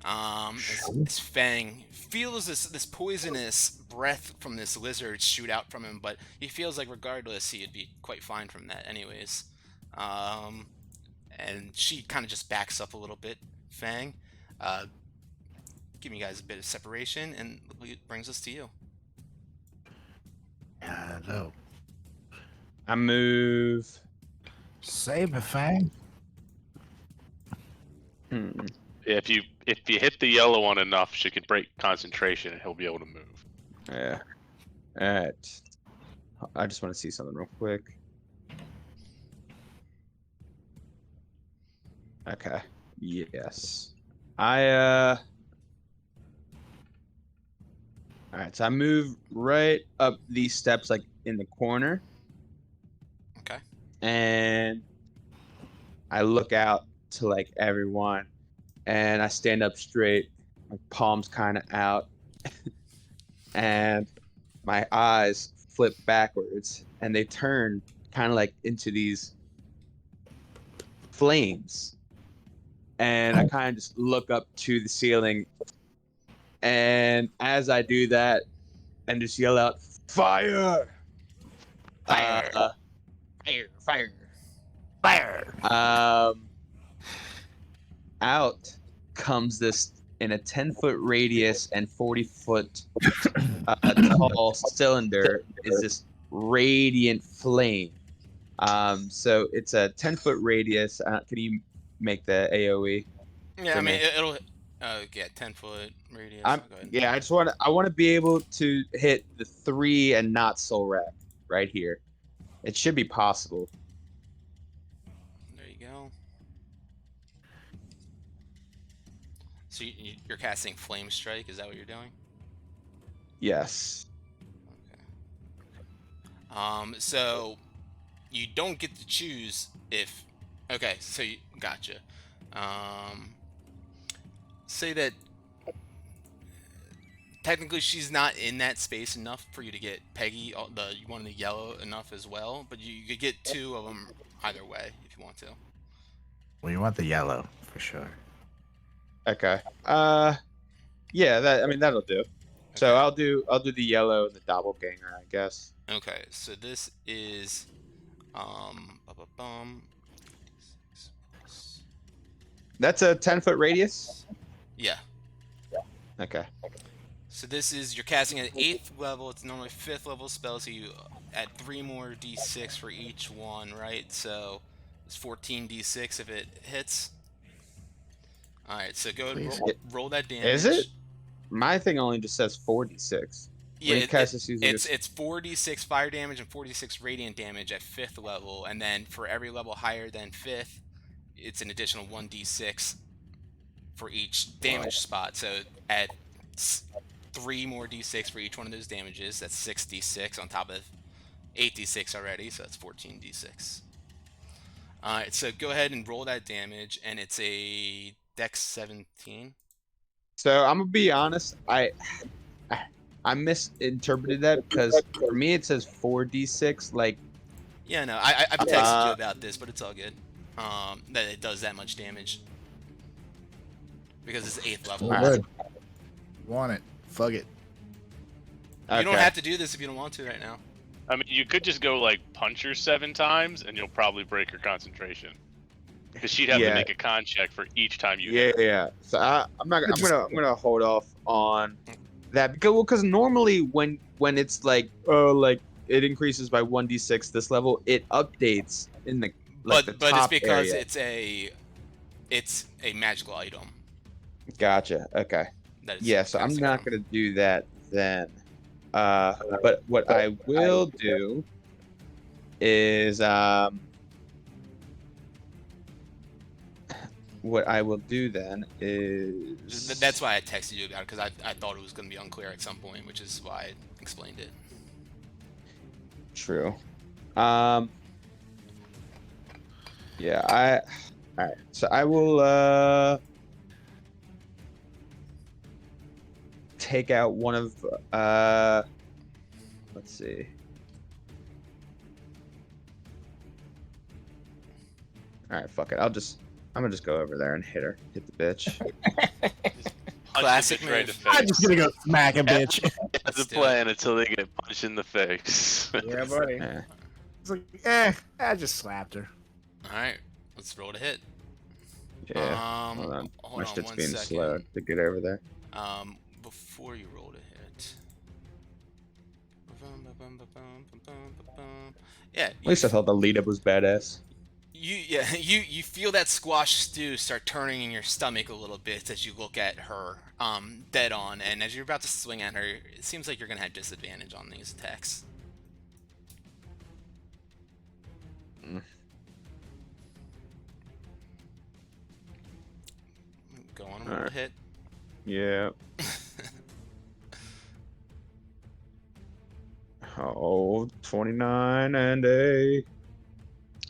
As Fang feels this poisonous breath from this lizard shoot out from him, but he feels like regardless he'd be quite fine from that anyways. And she kind of just backs up a little bit. Fang, giving you guys a bit of separation, and it brings us to you. No. I move Saber Fang. Hmm. If you hit the yellow one enough, she could break concentration and he'll be able to move. Yeah. Alright. I just want to see something real quick. Okay. Yes. Alright, so I move right up these steps like in the corner Okay. and I look out to like everyone and I stand up straight, my palms kind of out, and my eyes flip backwards and they turn kind of like into these flames. And I kind of just look up to the ceiling. And as I do that, and just yell out, "Fire! Fire. Uh, Fire. Fire. Fire. um, out comes this in a 10-foot radius and 40-foot tall cylinder is this radiant flame. So it's a 10-foot radius. Can you make the AOE? Yeah, For I mean me. it'll. Yeah, 10-foot radius. I'm Go ahead. yeah. I want to be able to hit the 3 and not soul rack right here. It should be possible. There you go. So you're casting Flame Strike. Is that what you're doing? Yes. Okay. So you don't get to choose if. Okay, so you gotcha. Say that technically she's not in that space enough for you to get Peggy, the one in the yellow enough as well, but you could get 2 of them either way if you want to. Well, you want the yellow for sure. Okay. Yeah. That'll do. So Okay. I'll do the yellow and the doppelganger, I guess. Okay, so this is bum. That's a 10-foot radius. Yeah. Okay. So this is you're casting at 8th level. It's normally 5th level spell, so you add 3 more d6 for each one, right? So it's 14 d6 if it hits. All right, so go ahead and roll that damage. Is it? My thing only just says 46. Yeah, When you cast this using it's 4d6 fire damage and 4d6 radiant damage at 5th level, and then for every level higher than 5th, it's an additional 1d6 for each damage spot. So add 3 more d6 for each one of those damages. That's 6d6 on top of 8d6 already, so that's 14d6. Alright, so go ahead and roll that damage, and it's a Dex 17. So I'm gonna be honest, I misinterpreted that because for me it says 4d6. Like, Yeah, no, I've texted you about this, but it's all good. That it does that much damage because it's 8th level. Good. Want it? Fuck it. You don't have to do this if you don't want to right now. I mean, you could just go like punch her 7 times, and you'll probably break her concentration. Because she'd have to make a con check for each time you. Yeah. So I'm gonna hold off on that because normally when it's like it increases by 1d6 this level, it updates in the but the it's top because area. it's a magical item. Gotcha. Okay. Yeah. So I'm not gonna do that then. But what I will do is what I will do then is that's why I texted you about it, because I thought it was going to be unclear at some point, which is why I explained it. True. Yeah, all right. So I will take out one of let's see. All right, fuck it. I'm gonna just go over there and hit the bitch. Classic move. I'm just gonna go smack a bitch. That's the plan until they get punched in the face. Yeah, buddy. Yeah. It's like, I just slapped her. Alright, let's roll to hit. Yeah. Hold on. My shit's one being second. slow to get over there. Before you roll to hit. Yeah. At least I thought the lead up was badass. you feel that squash stew start turning in your stomach a little bit as you look at her dead on, and as you're about to swing at her, it seems like you're gonna have disadvantage on these attacks. Go on and roll a hit. Yeah. Oh, 29 and a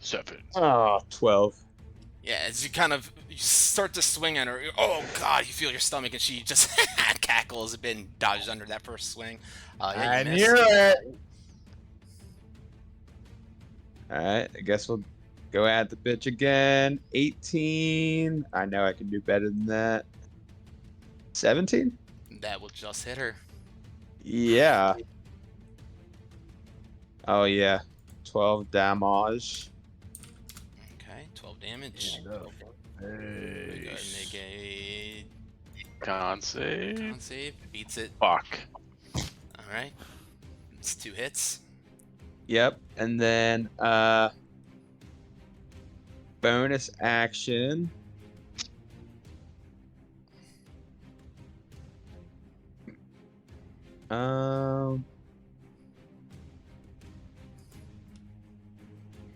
7. 12. Yeah, as you start to swing at her, oh god, you feel your stomach, and she just cackles a bit and dodges under that first swing. Yeah, I you knew miss. it. Alright, I guess we'll go at the bitch again. 18. I know I can do better than that. 17? That will just hit her. Yeah. Oh, yeah. 12 damage. Okay, 12 damage. Go ahead and make a Con save. con save. Beats it. Fuck. Alright. It's 2 hits. Yep. And then, bonus action.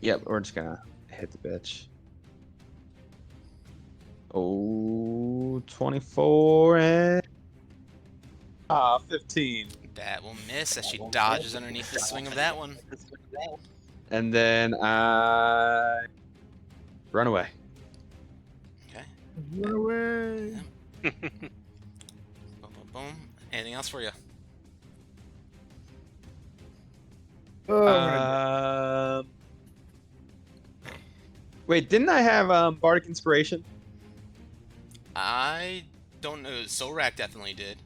Yep, we're just gonna hit the bitch. Oh, 24 and 15. That will miss as she dodges underneath the swing of that one. And then I run away. Okay. Run away. Boom, boom, boom. Anything else for you? Oh, Wait, didn't I have Bardic Inspiration? I don't know. Solrak definitely did.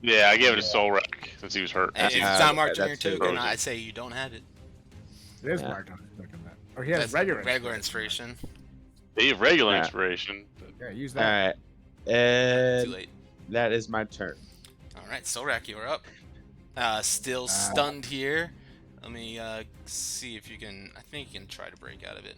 Yeah, I gave it a soul wreck since he was hurt. And if it's okay, not marked on your that's too token, frozen. I'd say you don't have it. it is Yeah. marked on the second that. Oh, he has That's regular. inspiration. They have regular Yeah. inspiration. Yeah, use that. Alright. Too And late. that is my turn. Alright, Solrak, you're up. Still stunned here. Let me see if you can. I think you can try to break out of it.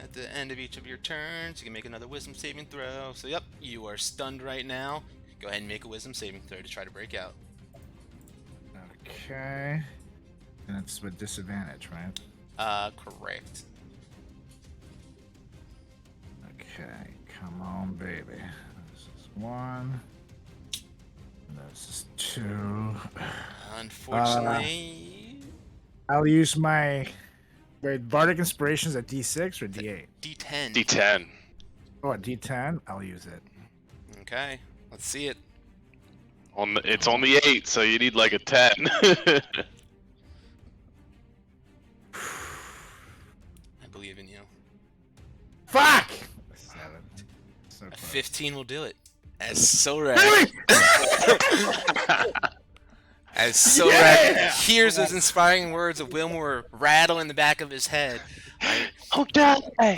At the end of each of your turns, you can make another wisdom saving throw. So, yep, you are stunned right now. Go ahead and make a wisdom saving throw to try to break out. Okay. And it's with disadvantage, right? Correct. Okay, come on, baby. This is 1. And this is 2. Unfortunately, I'll use my. Wait, Bardic Inspirations at D6 or D8? D10. D10. Oh, at D10? I'll use it. Okay, let's see it. It's on the 8, so you need like a 10. I believe in you. Fuck! 7. So A close. 15 will do it. As Solrak. As Solrak hears those inspiring words of Wilmore rattle in the back of his head, Oh, die!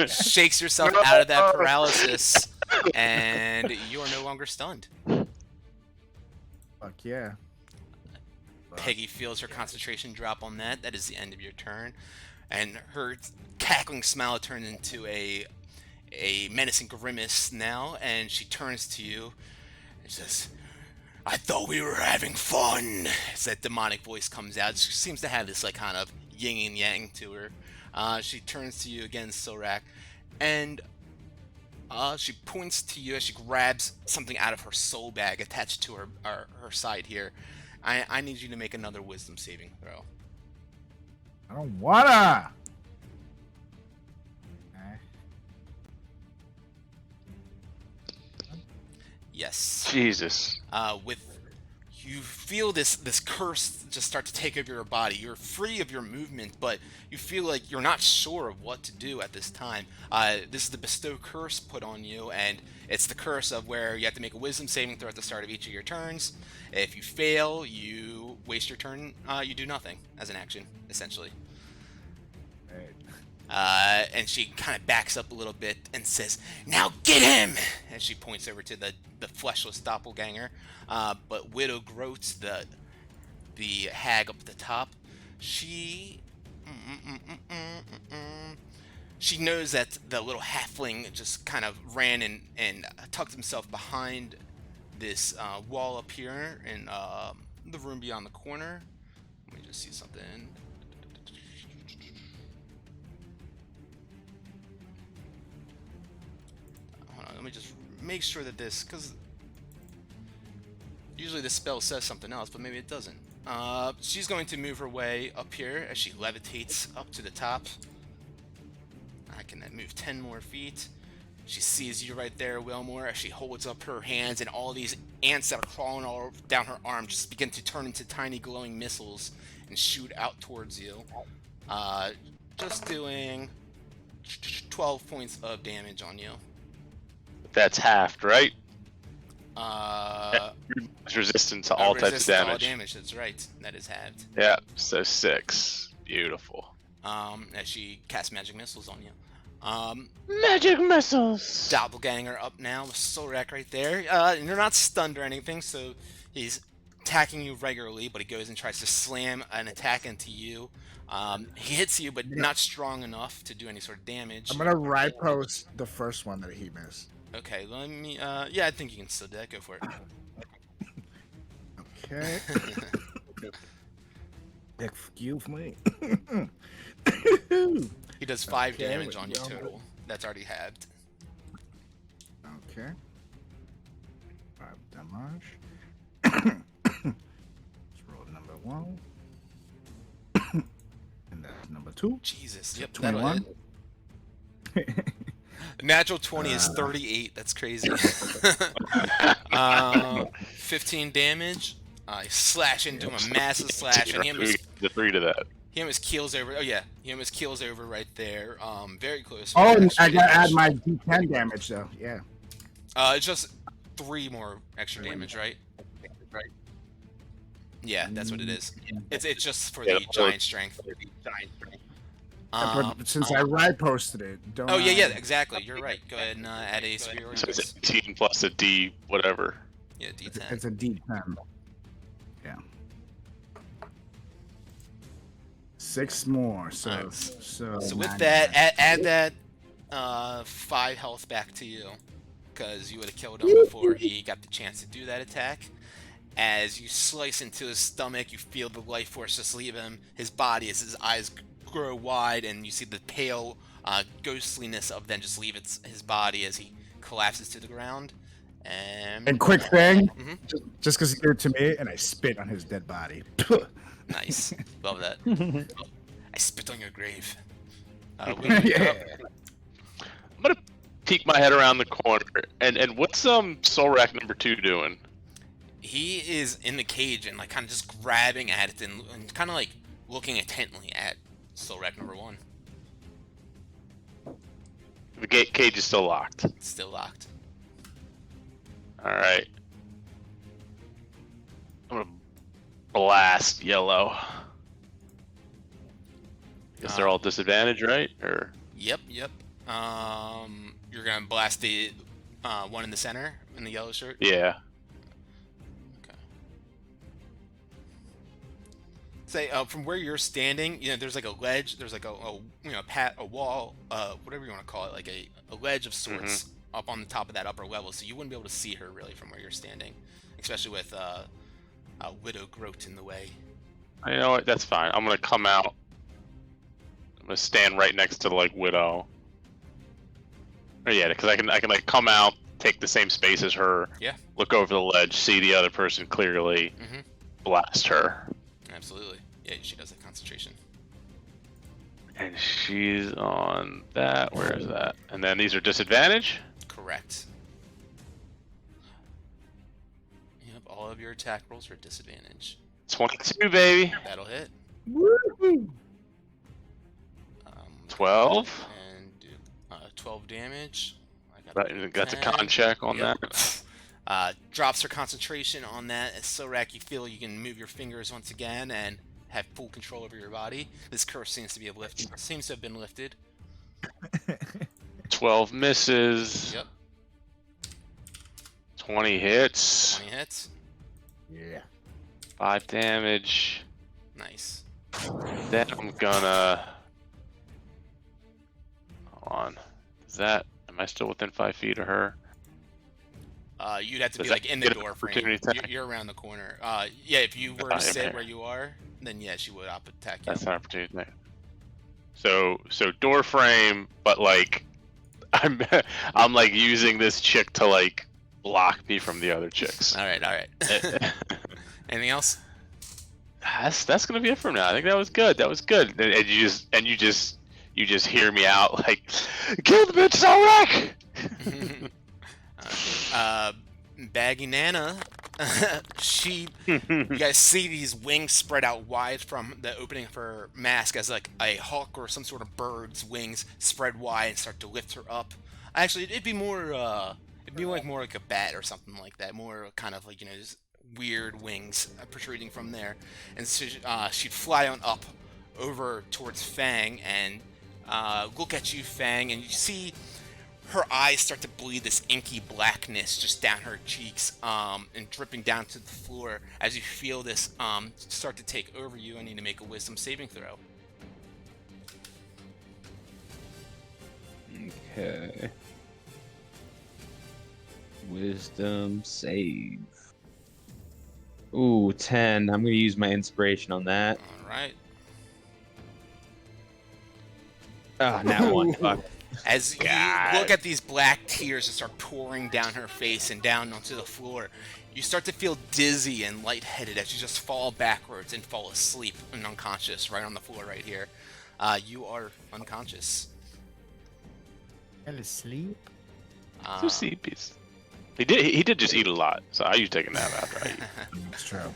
shakes yourself out of that paralysis, and you are no longer stunned. Fuck yeah. Peggy feels her concentration drop on that. That is the end of your turn, and her cackling smile turns into a menacing grimace now, and she turns to you and says, "I thought we were having fun." As that demonic voice comes out, she seems to have this like kind of yin and yang to her. She turns to you again, Solrak, and she points to you as she grabs something out of her soul bag attached to her side here. I need you to make another wisdom saving throw. I don't wanna! Okay. Yes. Jesus. With you feel this curse just start to take over your body. You're free of your movement, but you feel like you're not sure of what to do at this time. This is the bestow curse put on you, and it's the curse of where you have to make a wisdom saving throw at the start of each of your turns. If you fail, you waste your turn. You do nothing as an action, essentially. Right. And she kind of backs up a little bit and says, "Now get him!" And she points over to the fleshless doppelganger. But Widow Groats, the the hag up at the top. She knows that the little halfling just kind of ran and tucked himself behind this wall up here in the room beyond the corner. Let me just see something. Hold on, let me just make sure that this, because usually this spell says something else, but maybe it doesn't. She's going to move her way up here as she levitates up to the top. I can then move 10 more feet. She sees you right there, Wilmore, as she holds up her hands, and all these ants that are crawling all down her arm just begin to turn into tiny glowing missiles and shoot out towards you. Just doing 12 points of damage on you. That's halved, right? Uh, It's resistant to all types of to all damage. damage. That's right. That is halved. Yeah, so 6. Beautiful. As she casts magic missiles on you. Magic missiles. Doppelganger up now with Solrak right there. You're not stunned or anything, so he's attacking you regularly, but he goes and tries to slam an attack into you. He hits you, but not strong enough to do any sort of damage. I'm gonna right post the first one that he missed. Okay, let me. Yeah, I think you can still do that. Go for it. Okay. Excuse me. He does 5 Okay, damage on you well, total. That's already halved. Okay. 5 damage. Let's roll number 1. And that's number 2. Jesus. So Yep, that'll 21. hit. Natural 20 is 38. That's crazy. 15 damage. I slash into him, a massive slash, and he almost, The 3 to that. he almost keels over. Oh yeah, he almost keels over right there. Very close. Oh, and Extra I gotta add damage. my D10 damage though. Yeah. It's just 3 more extra damage, right? Yeah, that's what it is. It's just for Yeah, the giant strength. But since I right posted it, don't. Oh yeah, I- yeah, exactly. You're right. Go ahead and add a superior. So it's 18 plus a D, whatever. Yeah, D10. It's a D10. Yeah. 6 more. So Alright. so. So with 9 that, damage. add that 5 health back to you, because you would have killed him before he got the chance to do that attack. As you slice into his stomach, you feel the life force just leave him. His body, as his eyes grow wide, and you see the pale ghostliness of then just leave his body as he collapses to the ground. And quick thing, Mhm. just because he did it to me, and I spit on his dead body. Nice, love that. I spit on your grave. Yeah. I'm gonna peek my head around the corner. And what's Solrak number 2 doing? He is in the cage and like kind of just grabbing at it and kind of like looking intently at Solrak number 1. The cage is still locked. It's still locked. All right. I'm gonna blast yellow. Guess they're all disadvantaged, right? Or Yep. You're gonna blast the one in the center in the yellow shirt. yeah. Okay. Say from where you're standing, there's like a ledge. There's like a wall, whatever you want to call it, like a ledge of sorts up on the top of that upper level. So you wouldn't be able to see her really from where you're standing, especially with Widow Groat in the way. You know what? That's fine. I'm gonna come out. I'm gonna stand right next to like Widow. Or yeah, because I can like come out, take the same space as her. Yeah. Look over the ledge, see the other person clearly, Mhm. blast her. Absolutely. Yeah, she does that concentration. And she's on that. Where is that? And then these are disadvantage. Correct. Yep, all of your attack rolls are at disadvantage. 22, baby. That'll hit. Woo! 12. And do 12 damage. I Got the 10. con check on Yep. that. Drops her concentration on that. As Sorak, you feel you can move your fingers once again and have full control over your body. This curse seems to have been lifted. 12 misses. Yep. 20 hits. 20 hits. Yeah. 5 damage. Nice. Then I'm gonna. Hold on. Is that? Am I still within 5 feet of her? You'd have to Does be that like in the get an door frame. opportunity attack? You're around the corner. Yeah, if you were to I'm sit here. where you are, then yeah, she would attack you. That's an opportunity attack. So door frame, but like, I'm like using this chick to like block me from the other chicks. All right. Anything else? That's gonna be it for now. I think that was good. That was good. And you just hear me out like, kill the bitch, Solrak! Baggy Nana, you guys see these wings spread out wide from the opening of her mask as like a hawk or some sort of bird's wings spread wide and start to lift her up. Actually, it'd be more like a bat or something like that. More kind of like, just weird wings protruding from there. And so she'd fly on up over towards Fang and look at you, Fang, and you see her eyes start to bleed this inky blackness just down her cheeks and dripping down to the floor as you feel this start to take over you. I need to make a wisdom saving throw. Okay. Wisdom save. Ooh, 10. I'm gonna use my inspiration on that. All right. Ah, that one. Fuck. As you look at these black tears that start pouring down her face and down onto the floor, you start to feel dizzy and lightheaded as you just fall backwards and fall asleep and unconscious right on the floor right here. You are unconscious. Fell asleep. So sleepies. He did just eat a lot, so I usually take a nap after I eat. That's true.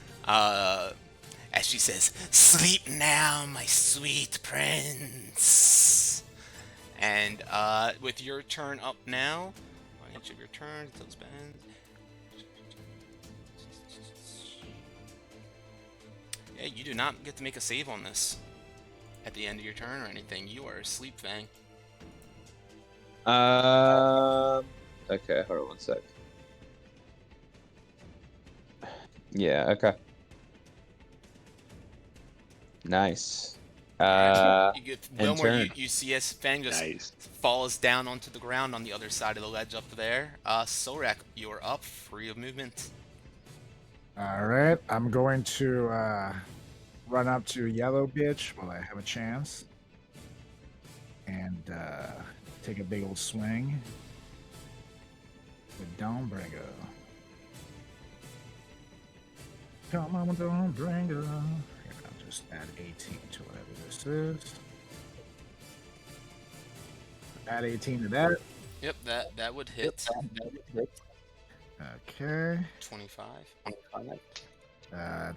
As she says, "Sleep now, my sweet prince." And with your turn up now, on each of your turns until it spends. Yeah, you do not get to make a save on this at the end of your turn or anything. You are asleep, Fang. Okay, hold on one sec. Yeah, okay. Nice. You get Wilmore, turn. you see as Fang just Nice. falls down onto the ground on the other side of the ledge up there. Solrak, you're up, free of movement. All right, I'm going to run up to Yellow Bitch while I have a chance, and take a big old swing with Dawnbringer. Come on, Dawnbringer. I'll just add 18 to whatever this is. Add 18 to that. Yep, that would hit. Okay. 25.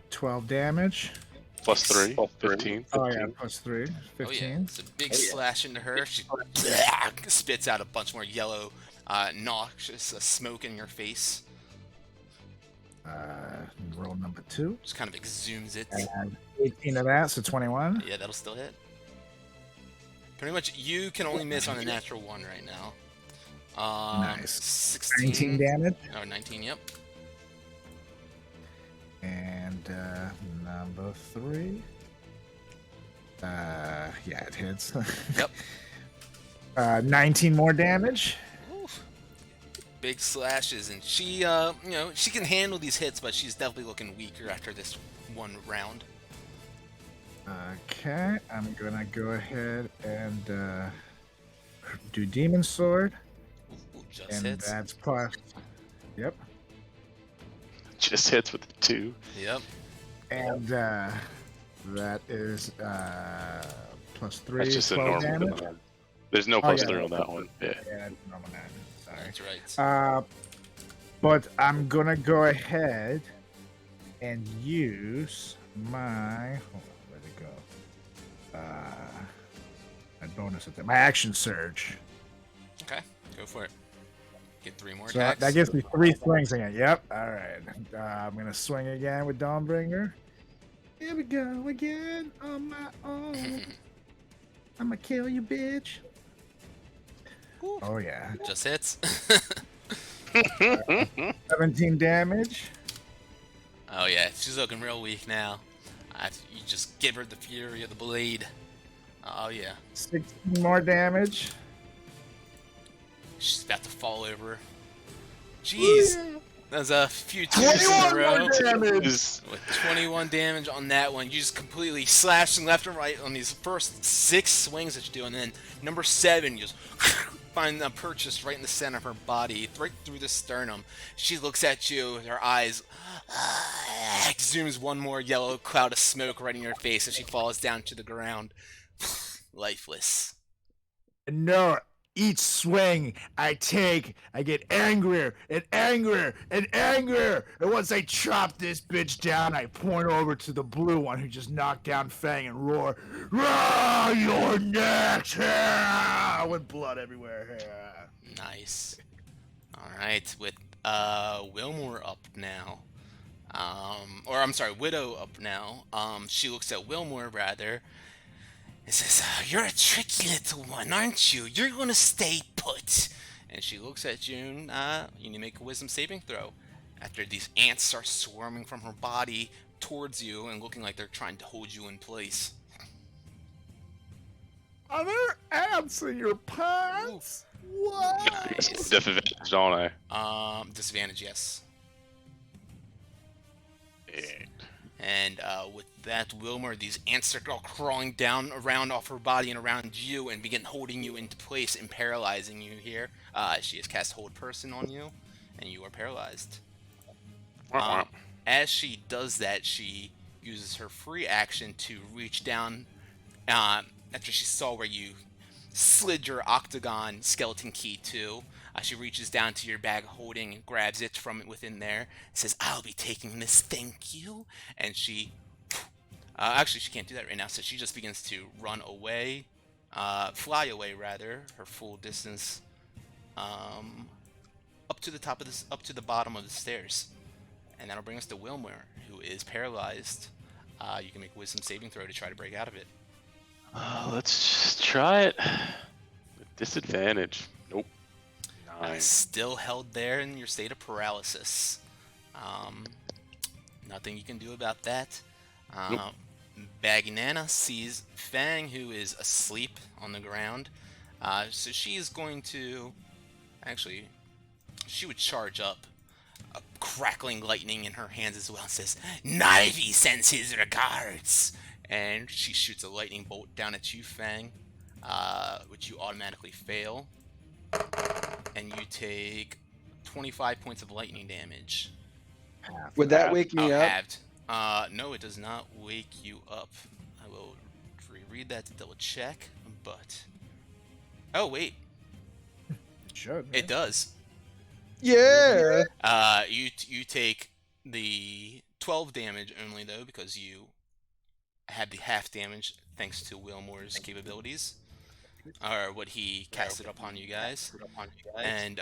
12 damage. Plus 3, 15. Oh yeah, plus 3, 15. Oh yeah, it's a big slash into her. She spits out a bunch more yellow, noxious smoke in your face. Roll number 2. Just kind of exhumes it. And 18 of that, so 21. Yeah, that'll still hit. Pretty much, you can only miss on a natural 1 right now. Nice. 16. 19 damage. Oh, 19, yep. And number 3. Yeah, it hits. Yep. 19 more damage. Oof. Big slashes, and she, she can handle these hits, but she's definitely looking weaker after this one round. Okay, I'm gonna go ahead and do Demon Sword. Ooh, just And hits. that's plus. Yep. Just hits with the 2. Yep. And that is plus 3. That's just a 12 normal. damage. There's no plus yeah. 3 on that one. Yeah. Yeah, that's normal damage. Sorry. That's right. But I'm gonna go ahead and use my. Hold on, where'd it go? My bonus attack, my action surge. Okay, go for it. Get 3 more So attacks. that gives me 3 swings again. Yep. All right. I'm gonna swing again with Dawnbringer. Here we go again on my own. I'm gonna kill you, bitch. Ooh. Oh yeah. Just hits. 17 damage. Oh yeah, she's looking real weak now. You just give her the fury of the blade. Oh yeah, 16 more damage. she's about to fall over. Jeez, that's a few twos in a 21 row. more damage. With 21 damage on that one, you just completely slashing left and right on these first 6 swings that you do, and then number 7, you just find a purchase right in the center of her body, right through the sternum. She looks at you, her eyes exudes one more yellow cloud of smoke right in your face as she falls down to the ground, lifeless. No, each swing I take, I get angrier and angrier and angrier. And once I chop this bitch down, I point over to the blue one who just knocked down Fang and roar, "Roar, you're next!" With blood everywhere. Nice. Alright, with Wilmore up now. Or I'm sorry, Widow up now. She looks at Wilmore rather. It says, "You're a tricky little one, aren't you? You're gonna stay put." And she looks at June. You need to make a wisdom saving throw. After these ants start swarming from her body towards you and looking like they're trying to hold you in place. Are there ants in your pants? What? Nice. Disadvantage, don't Disadvantage, yes. I? And with that, Wilmer, these ants are all crawling down around off her body and around you and begin holding you into place and paralyzing you here. She has cast Hold Person on you, and you are paralyzed. As she does that, she uses her free action to reach down after she saw where you slid your octagon skeleton key to. She reaches down to your bag of holding and grabs it from within there and says, "I'll be taking this, thank you." And she actually she can't do that right now, so she just begins to run away, fly away rather, her full distance up to the bottom of the stairs. And that'll bring us to Wilmer, who is paralyzed. You can make a wisdom saving throw to try to break out of it. Let's just try it. With disadvantage. Nope. 9. Still held there in your state of paralysis. Nothing you can do about that. Nope. Baggy Nana sees Fang, who is asleep on the ground. So she is going to... Actually, she would charge up, a crackling lightning in her hands as well, and says, "Knivey sends his regards!" And she shoots a lightning bolt down at you, Fang, which you automatically fail. And you take 25 points of lightning damage. Would that wake me up? Halved. No, it does not wake you up. I will reread that to double check, but... Oh, wait. Should. It does. Yeah. You take the 12 damage only, though, because you had the half damage thanks to Wilmore's capabilities. Or what he casted upon you guys. And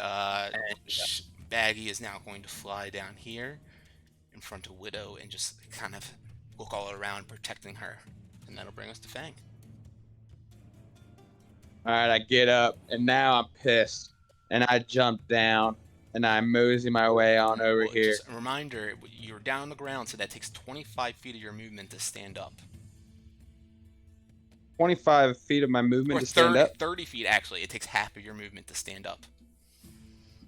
Baggy is now going to fly down here in front of Widow and just kind of look all around, protecting her. And that'll bring us to Fang. Alright, I get up, and now I'm pissed. And I jump down, and I mosey my way on over here. Just a reminder, you're down on the ground, so that takes 25 feet of your movement to stand up. 25 feet of my movement Or to stand 30, up. 30 feet, actually. It takes half of your movement to stand up.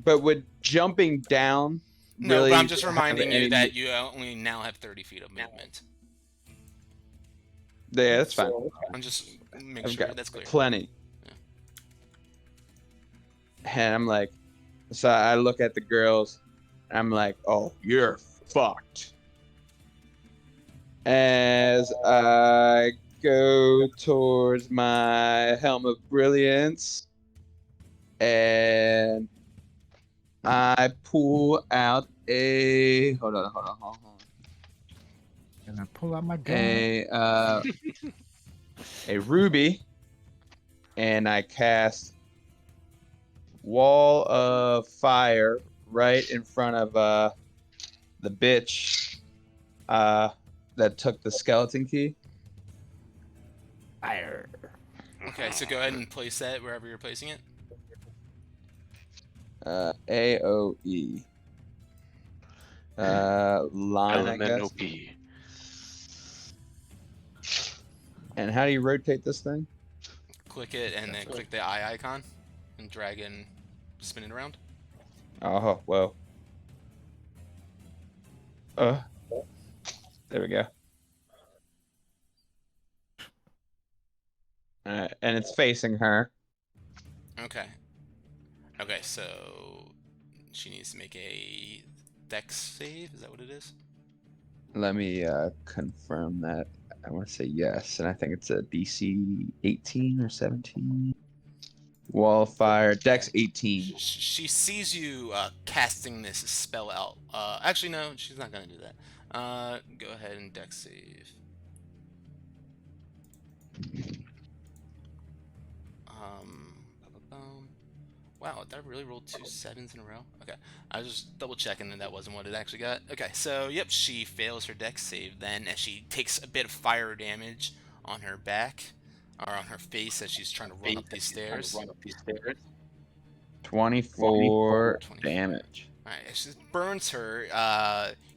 But would jumping down No, really but I'm just have reminding you any- that you only now have 30 feet of movement. Yeah, that's fine. I'm just make I've sure got that's clear. plenty. And I'm like, so I look at the girls. I'm like, oh, you're fucked. As I go towards my Helm of Brilliance, and I pull out a hold on. And I pull out my gun. A ruby, and I cast Wall of Fire right in front of the bitch that took the skeleton key. Fire. Okay, so go ahead and place that wherever you're placing it. AOE. Line, I guess. LMNOP. And how do you rotate this thing? Click it and then click the eye icon and drag it and spin it around. Oh, whoa. There we go. Alright, and it's facing her. Okay. Okay, so she needs to make a dex save. Is that what it is? Let me confirm that. I want to say yes, and I think it's a DC 18 or 17. Wall fire, Dex 18. She sees you casting this spell out. Actually, no, she's not gonna do that. Go ahead and dex save. Wow, did I really roll 2 7s in a row? Okay, I was just double checking that that wasn't what it actually got. Okay, so yep, she fails her dex save then, as she takes a bit of fire damage on her back, or on her face as she's trying to run up these stairs. 24 damage. Alright, it just burns her.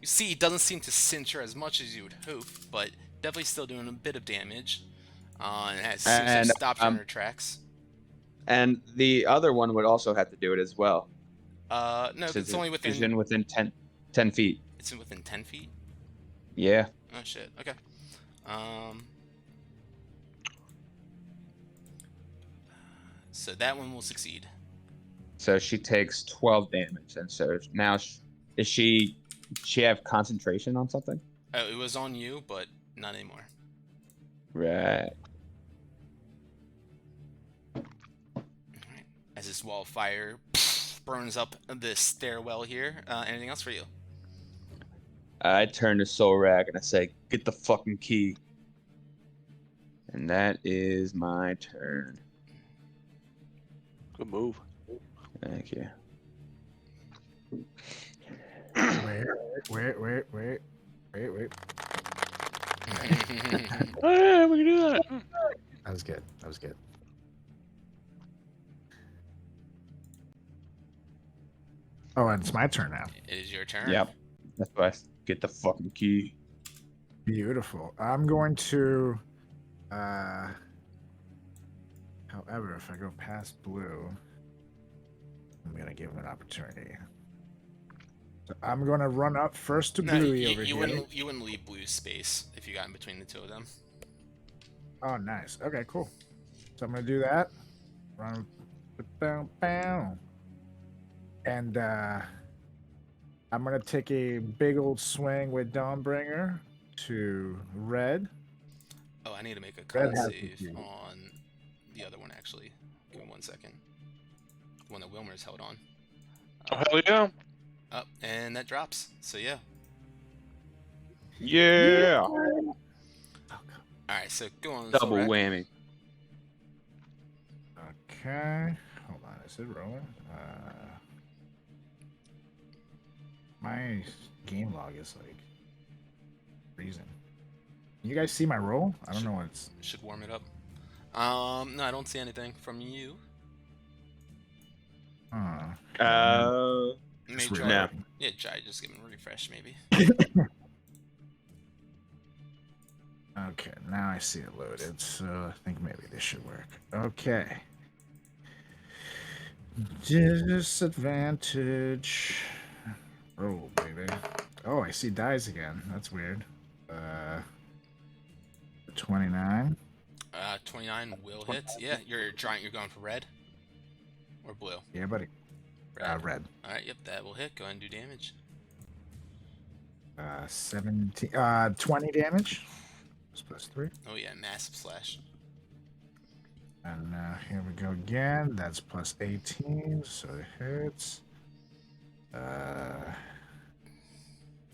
You see, it doesn't seem to cinch her as much as you would hope, but definitely still doing a bit of damage. And it seems to stop her in her tracks. And the other one would also have to do it as well. No, it's only within 10 feet. It's within 10 feet? Yeah. Oh shit, okay. So that one will succeed. So she takes 12 damage, and so now does she have concentration on something? Oh, it was on you, but not anymore. Right. Alright. As this wall of fire burns up this stairwell here. Anything else for you? I turn to Solrak and I say, "Get the fucking key." And that is my turn. Good move. Thank you. Wait. Oh yeah, we can do that. That was good. That was good. Oh, and it's my turn now. It is your turn. Yep. That's why I get the fucking key. Beautiful. I'm going to. However, if I go past blue, I'm gonna give him an opportunity. So I'm gonna run up first to No, Bluey you over here. you wouldn't leave Blue's space if you got in between the two of them. Oh, nice. Okay, cool. So I'm gonna do that. Run. And I'm gonna take a big old swing with Dawnbringer to red. Oh, I need to make a Red con has save the key. on the other one, actually. Give me 1 second. The one that Wilmer's held on. Oh, hell yeah. Up, and that drops. So yeah. Yeah. Alright, so go on. Double Solrak. whammy. Okay. Hold on. Is it rolling? My game log is like freezing. You guys see my roll? I don't know what it's. Should warm it up. No, I don't see anything from you. Maybe Just try. no. Yeah, try. Just give it a refresh, maybe. Okay, now I see it loaded, so I think maybe this should work. Okay. Disadvantage. Oh, baby. Oh, I see dies again. That's weird. 29. 29 will hit. Yeah, you're trying. You're going for red or blue. Yeah, buddy. Red. All right. Yep, that will hit. Go ahead and do damage. 17. 20 damage. Plus 3. Oh yeah, massive slash. And here we go again. That's plus 18, so it hits.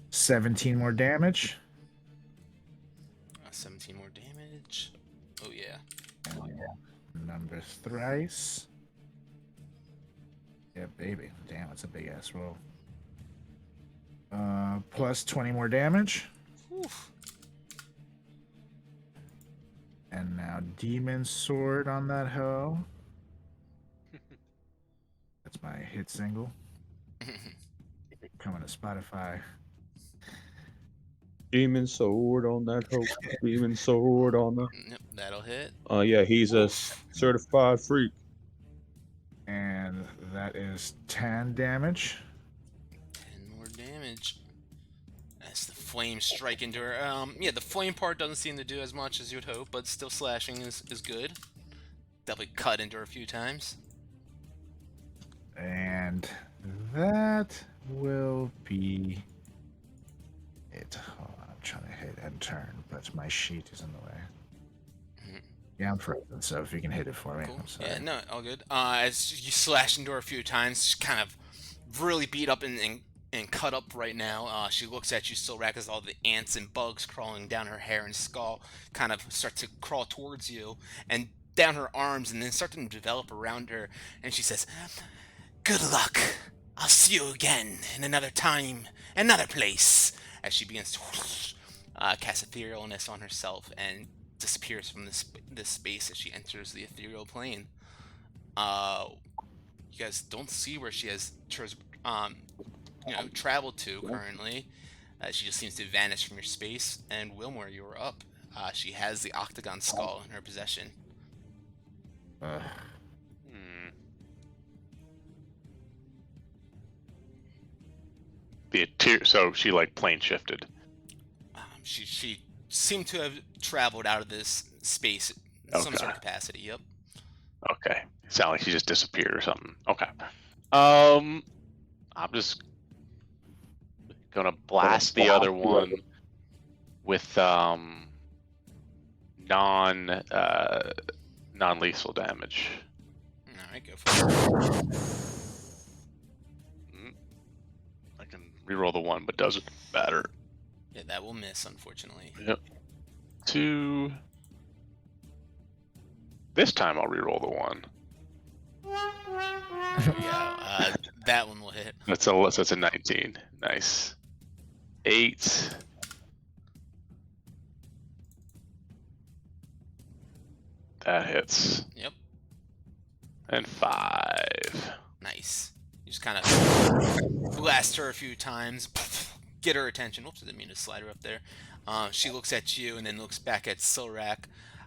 17 more damage. 17 more damage. Oh yeah. Number thrice. Yeah, baby. Damn, it's a big ass roll. Plus 20 more damage. Oof. And now Demon Sword on that hoe. That's my hit single. Coming to Spotify. Demon sword on that hope. Demon sword on the. Yep, that'll hit. Yeah, he's a Oof. certified freak. And that is 10 damage. 10 more damage. As the flames strike into her. Yeah, the flame part doesn't seem to do as much as you would hope, but still slashing is good. Definitely cut into her a few times. And that will be it. Hold on, I'm trying to hit and turn, but my sheet is in the way. Mhm. Yeah, I'm frozen, so if you can hit it for me, Cool. I'm sorry. Yeah, no, all good. As you slash into her a few times, she's kind of really beat up and cut up right now. She looks at you, Silrak, as all the ants and bugs crawling down her hair and skull kind of start to crawl towards you and down her arms and then start to develop around her. And she says, "Good luck. I'll see you again in another time, another place." As she begins to cast etherealness on herself and disappears from this space as she enters the ethereal plane. You guys don't see where she has traveled to currently. She just seems to vanish from your space. And Wilmore, you are up. She has the octagon skull in her possession. So she like plane shifted. She seemed to have traveled out of this space in some sort of capacity. Yep. Okay. Sound like she just disappeared or something. Okay. I'm just gonna blast the other one with non-lethal damage. Alright, go for it. I can reroll the one, but doesn't matter. Yeah, that will miss, unfortunately. Yep. 2. This time I'll reroll the 1. There we go. That one will hit. That's a 19. Nice. 8. That hits. Yep. And 5. Nice. You just kind of blast her a few times, get her attention. Whoops, I didn't mean to slide her up there. She looks at you and then looks back at Silrak.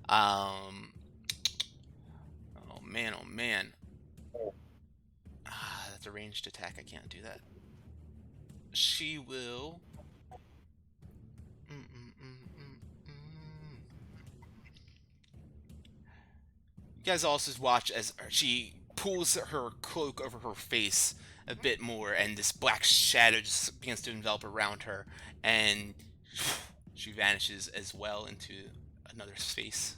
Oh man, oh man. That's a ranged attack. I can't do that. She will. You guys also watch as she pulls her cloak over her face a bit more, and this black shadow just begins to envelop around her, and she vanishes as well into another space.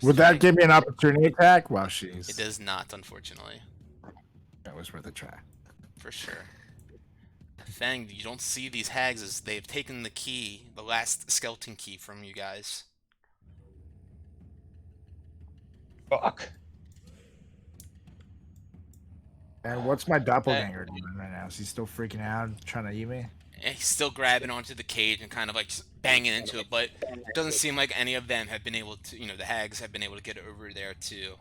Would that give me an opportunity attack while she's... It does not, unfortunately. That was worth a try. For sure. Fang, you don't see these hags as they've taken the key, the last skeleton key from you guys. Fuck. And what's my doppelganger doing right now? Is he still freaking out, trying to eat me? And he's still grabbing onto the cage and kind of like banging into it, but it doesn't seem like any of them have been able to, the hags have been able to get over there to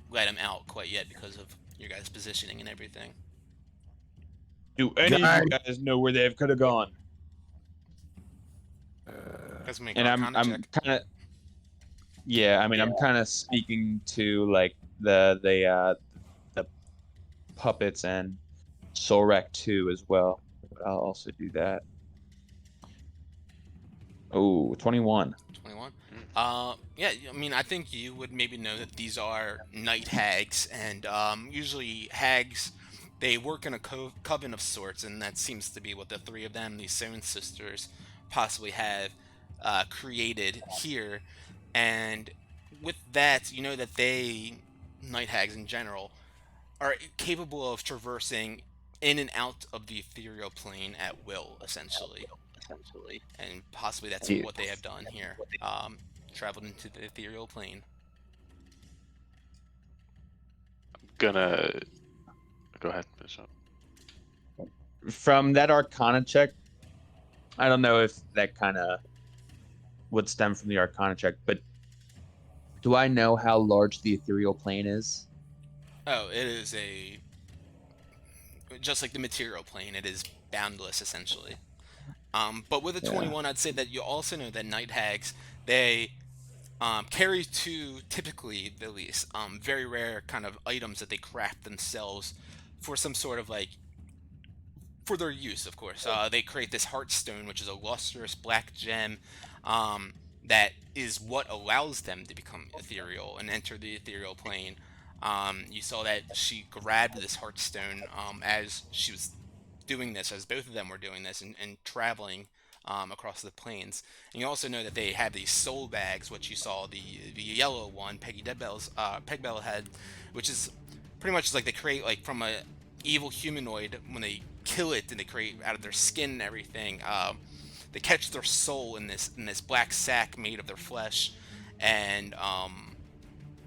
let him out quite yet because of your guys' positioning and everything. Do any of you guys know where they could have gone? And I'm kind of, yeah. I mean, I'm kind of speaking to like the puppets and Solrak 2 as well. I'll also do that. Oh, 21. 21. Yeah, I mean, I think you would maybe know that these are night hags, and usually hags, they work in a coven of sorts, and that seems to be what the three of them, these seven sisters, possibly have created here. And with that, you know that they, night hags in general, are capable of traversing in and out of the ethereal plane at will, essentially. And possibly that's what they have done here. Traveled into the ethereal plane. I'm gonna go ahead. Finish up. From that Arcana check, I don't know if that kind of would stem from the Arcana check, but do I know how large the ethereal plane is? Oh, it is just like the material plane, it is boundless, essentially. But with a Yeah. 21, I'd say that you also know that night hags, they carry two, typically at least, very rare kind of items that they craft themselves for some sort of like, for their use, of course. They create this Heartstone, which is a lustrous black gem that is what allows them to become ethereal and enter the ethereal plane. You saw that she grabbed this Heartstone as she was doing this, as both of them were doing this and traveling across the plains. And you also know that they have these soul bags, which you saw the yellow one, Pegbell had, which is pretty much like they create like from a evil humanoid when they kill it and they create out of their skin and everything. They catch their soul in this black sack made of their flesh, and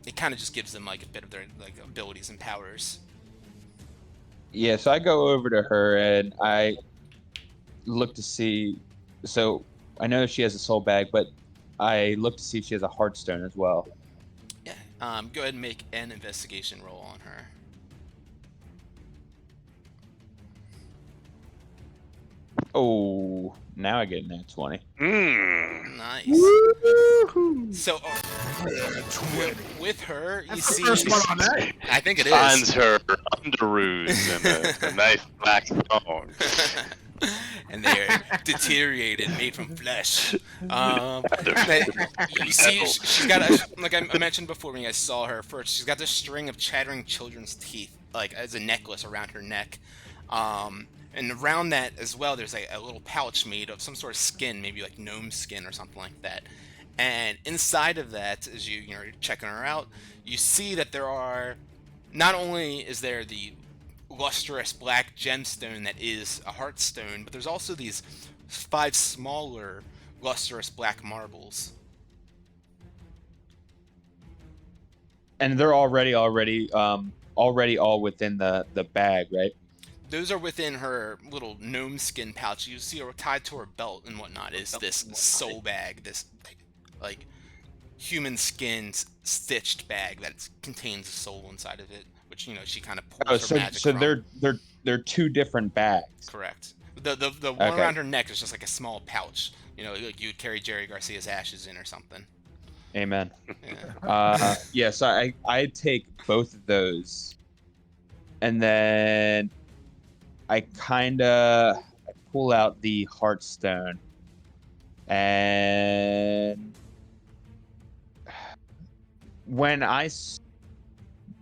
it kind of just gives them like a bit of their like abilities and powers. Yeah, so I go over to her and I look to see. So I know she has a soul bag, but I look to see if she has a Heartstone as well. Yeah. Go ahead and make an investigation roll on her. Oh, now I get an at 20. Nice. So with her, you see. First one on that. I think it is. Finds her underoos and a nice black thong. And they're deteriorated, made from flesh. You see, she's got like I mentioned before when you guys saw her first. She's got this string of chattering children's teeth, like as a necklace around her neck. And around that as well, there's a little pouch made of some sort of skin, maybe like gnome skin or something like that. And inside of that, as you're checking her out, you see that there are, not only is there the lustrous black gemstone that is a Heartstone, but there's also these 5 smaller lustrous black marbles. And they're already all within the bag, right? Those are within her little gnome skin pouch. You see her tied to her belt and whatnot is this soul bag, this like human skin stitched bag that contains a soul inside of it, which she kind of pours her magic from. they're 2 different bags. Correct. The one around her neck is just like a small pouch. Like you would carry Jerry Garcia's ashes in or something. Amen. Yeah. Yeah, so I take both of those, and then I pull out the Heartstone, and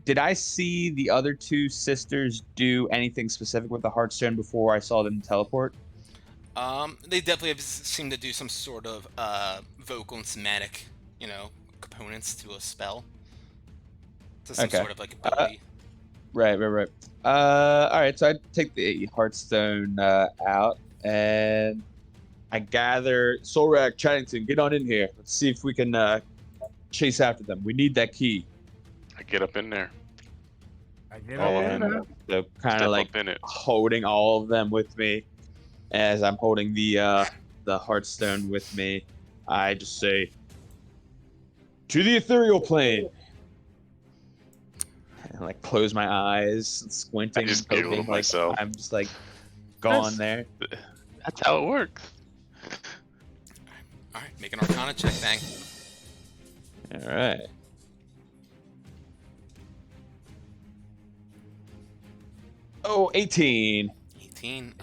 did I see the other 2 sisters do anything specific with the Heartstone before I saw them teleport? They definitely seem to do some sort of vocal and somatic, components to a spell. To some sort of like ability. Right. All right, so I take the Heartstone out, and I gather Solrak, Chaddington, get on in here. Let's see if we can chase after them. We need that key. I get up in there. I get All of it. them. So kind Step of like up in it. holding all of them with me, as I'm holding the Heartstone with me. I just say, "To the ethereal plane." And like close my eyes, squinting, I just and giggle poking, to like myself. I'm just like gone there. That's how it works. All right, make an Arcana check, bang. All right. Oh, 18. 18.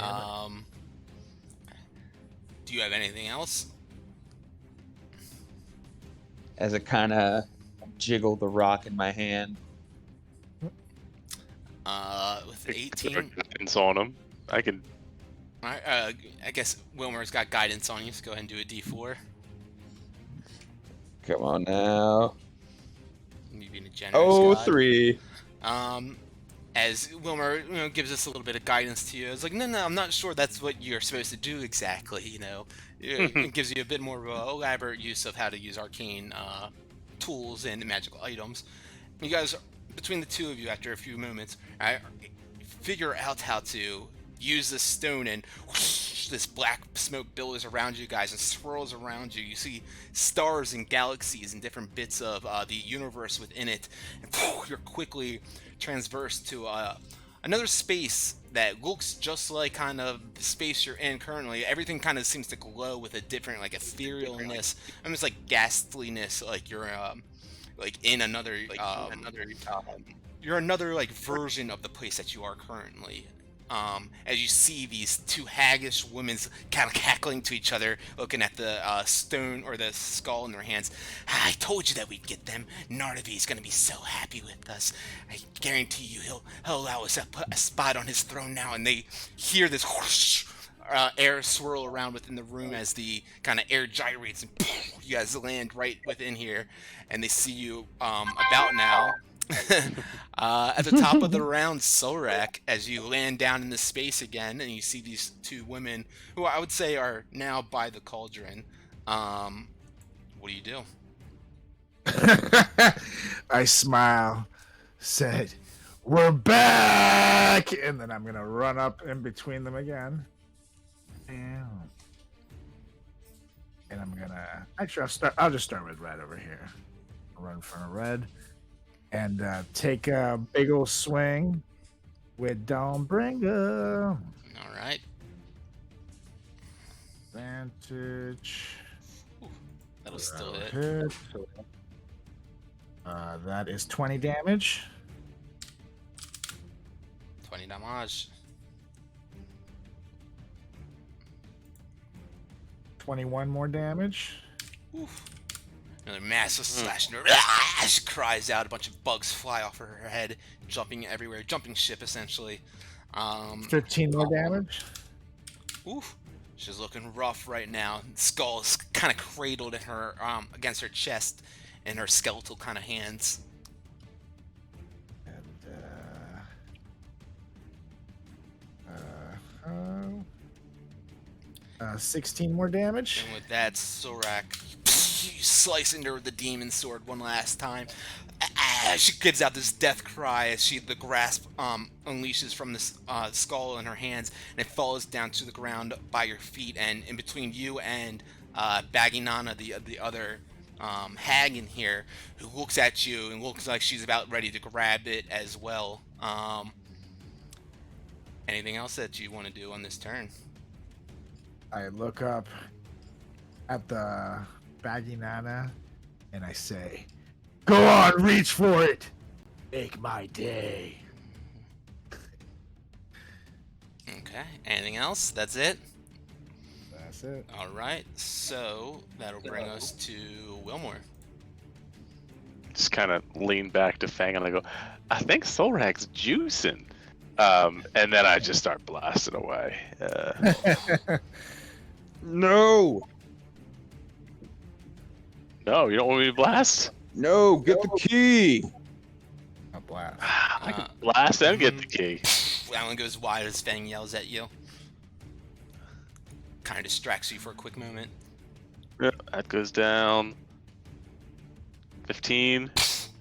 Do you have anything else? As I kind of jiggle the rock in my hand. With Put 18. guidance on them. I can. All right, I guess Wilmer's got guidance on you, so go ahead and do a D4. Come on now. You being a generous Oh, god. 3. As Wilmer, gives us a little bit of guidance to you. It's like, no, I'm not sure that's what you're supposed to do exactly. It gives you a bit more of a elaborate use of how to use arcane tools and magical items. You guys, between the two of you, after a few moments, figure out how to use this stone, and whoosh, this black smoke billows around you guys and swirls around you. You see stars and galaxies and different bits of the universe within it, and you're quickly transversed to another space that looks just like kind of the space you're in currently. Everything kind of seems to glow with a different like etherealness, almost like ghastliness, like you're like in another you're another like version of the place that you are currently. As you see these two haggish women kind of cackling to each other, looking at the stone or the skull in their hands. I told you that we'd get them. Nardavi's gonna be so happy with us. I guarantee you he'll allow us to put a spot on his throne now. And they hear this whoosh, air swirl around within the room as the kind of air gyrates, and you guys land right within here, and they see you about now. At the top of the round, Solrak, as you land down in the space again, and you see these two women who I would say are now by the cauldron. What do you do? I smile, said, "We're back!" And then I'm going to run up in between them again. And I'm going to... Actually, I'll just start with red over here. Run for a red. And take a big old swing with Dawnbringer. All right. Advantage. Ooh, that'll still hit. That is 20 damage. 20 damage. 21 more damage. Oof. Another massive slash. She cries out. A bunch of bugs fly off of her head, jumping everywhere. Jumping ship, essentially. 15 more damage. Oof. She's looking rough right now. Skull is kind of cradled in her against her chest, in her skeletal kind of hands. And 16 more damage. And with that, Sorak, you slice into her with the demon sword one last time. She gives out this death cry as the grasp unleashes from this skull in her hands, and it falls down to the ground by your feet. And in between you and Baginana, the other hag in here, who looks at you and looks like she's about ready to grab it as well. Anything else that you want to do on this turn? I look up at the Baginana and I say, "Go on, reach for it. Make my day." Okay. Anything else? That's it? That's it. All right. So that'll bring us to Wilmore. Just kind of lean back to Fang and I go, I think Solrak's juicing. And then I just start blasting away. No, No, you don't want me to blast? no, get the key. A blast. I can blast and get the key. That one goes wide as Fang yells at you. Kind of distracts you for a quick moment. Yep, that goes down. 15.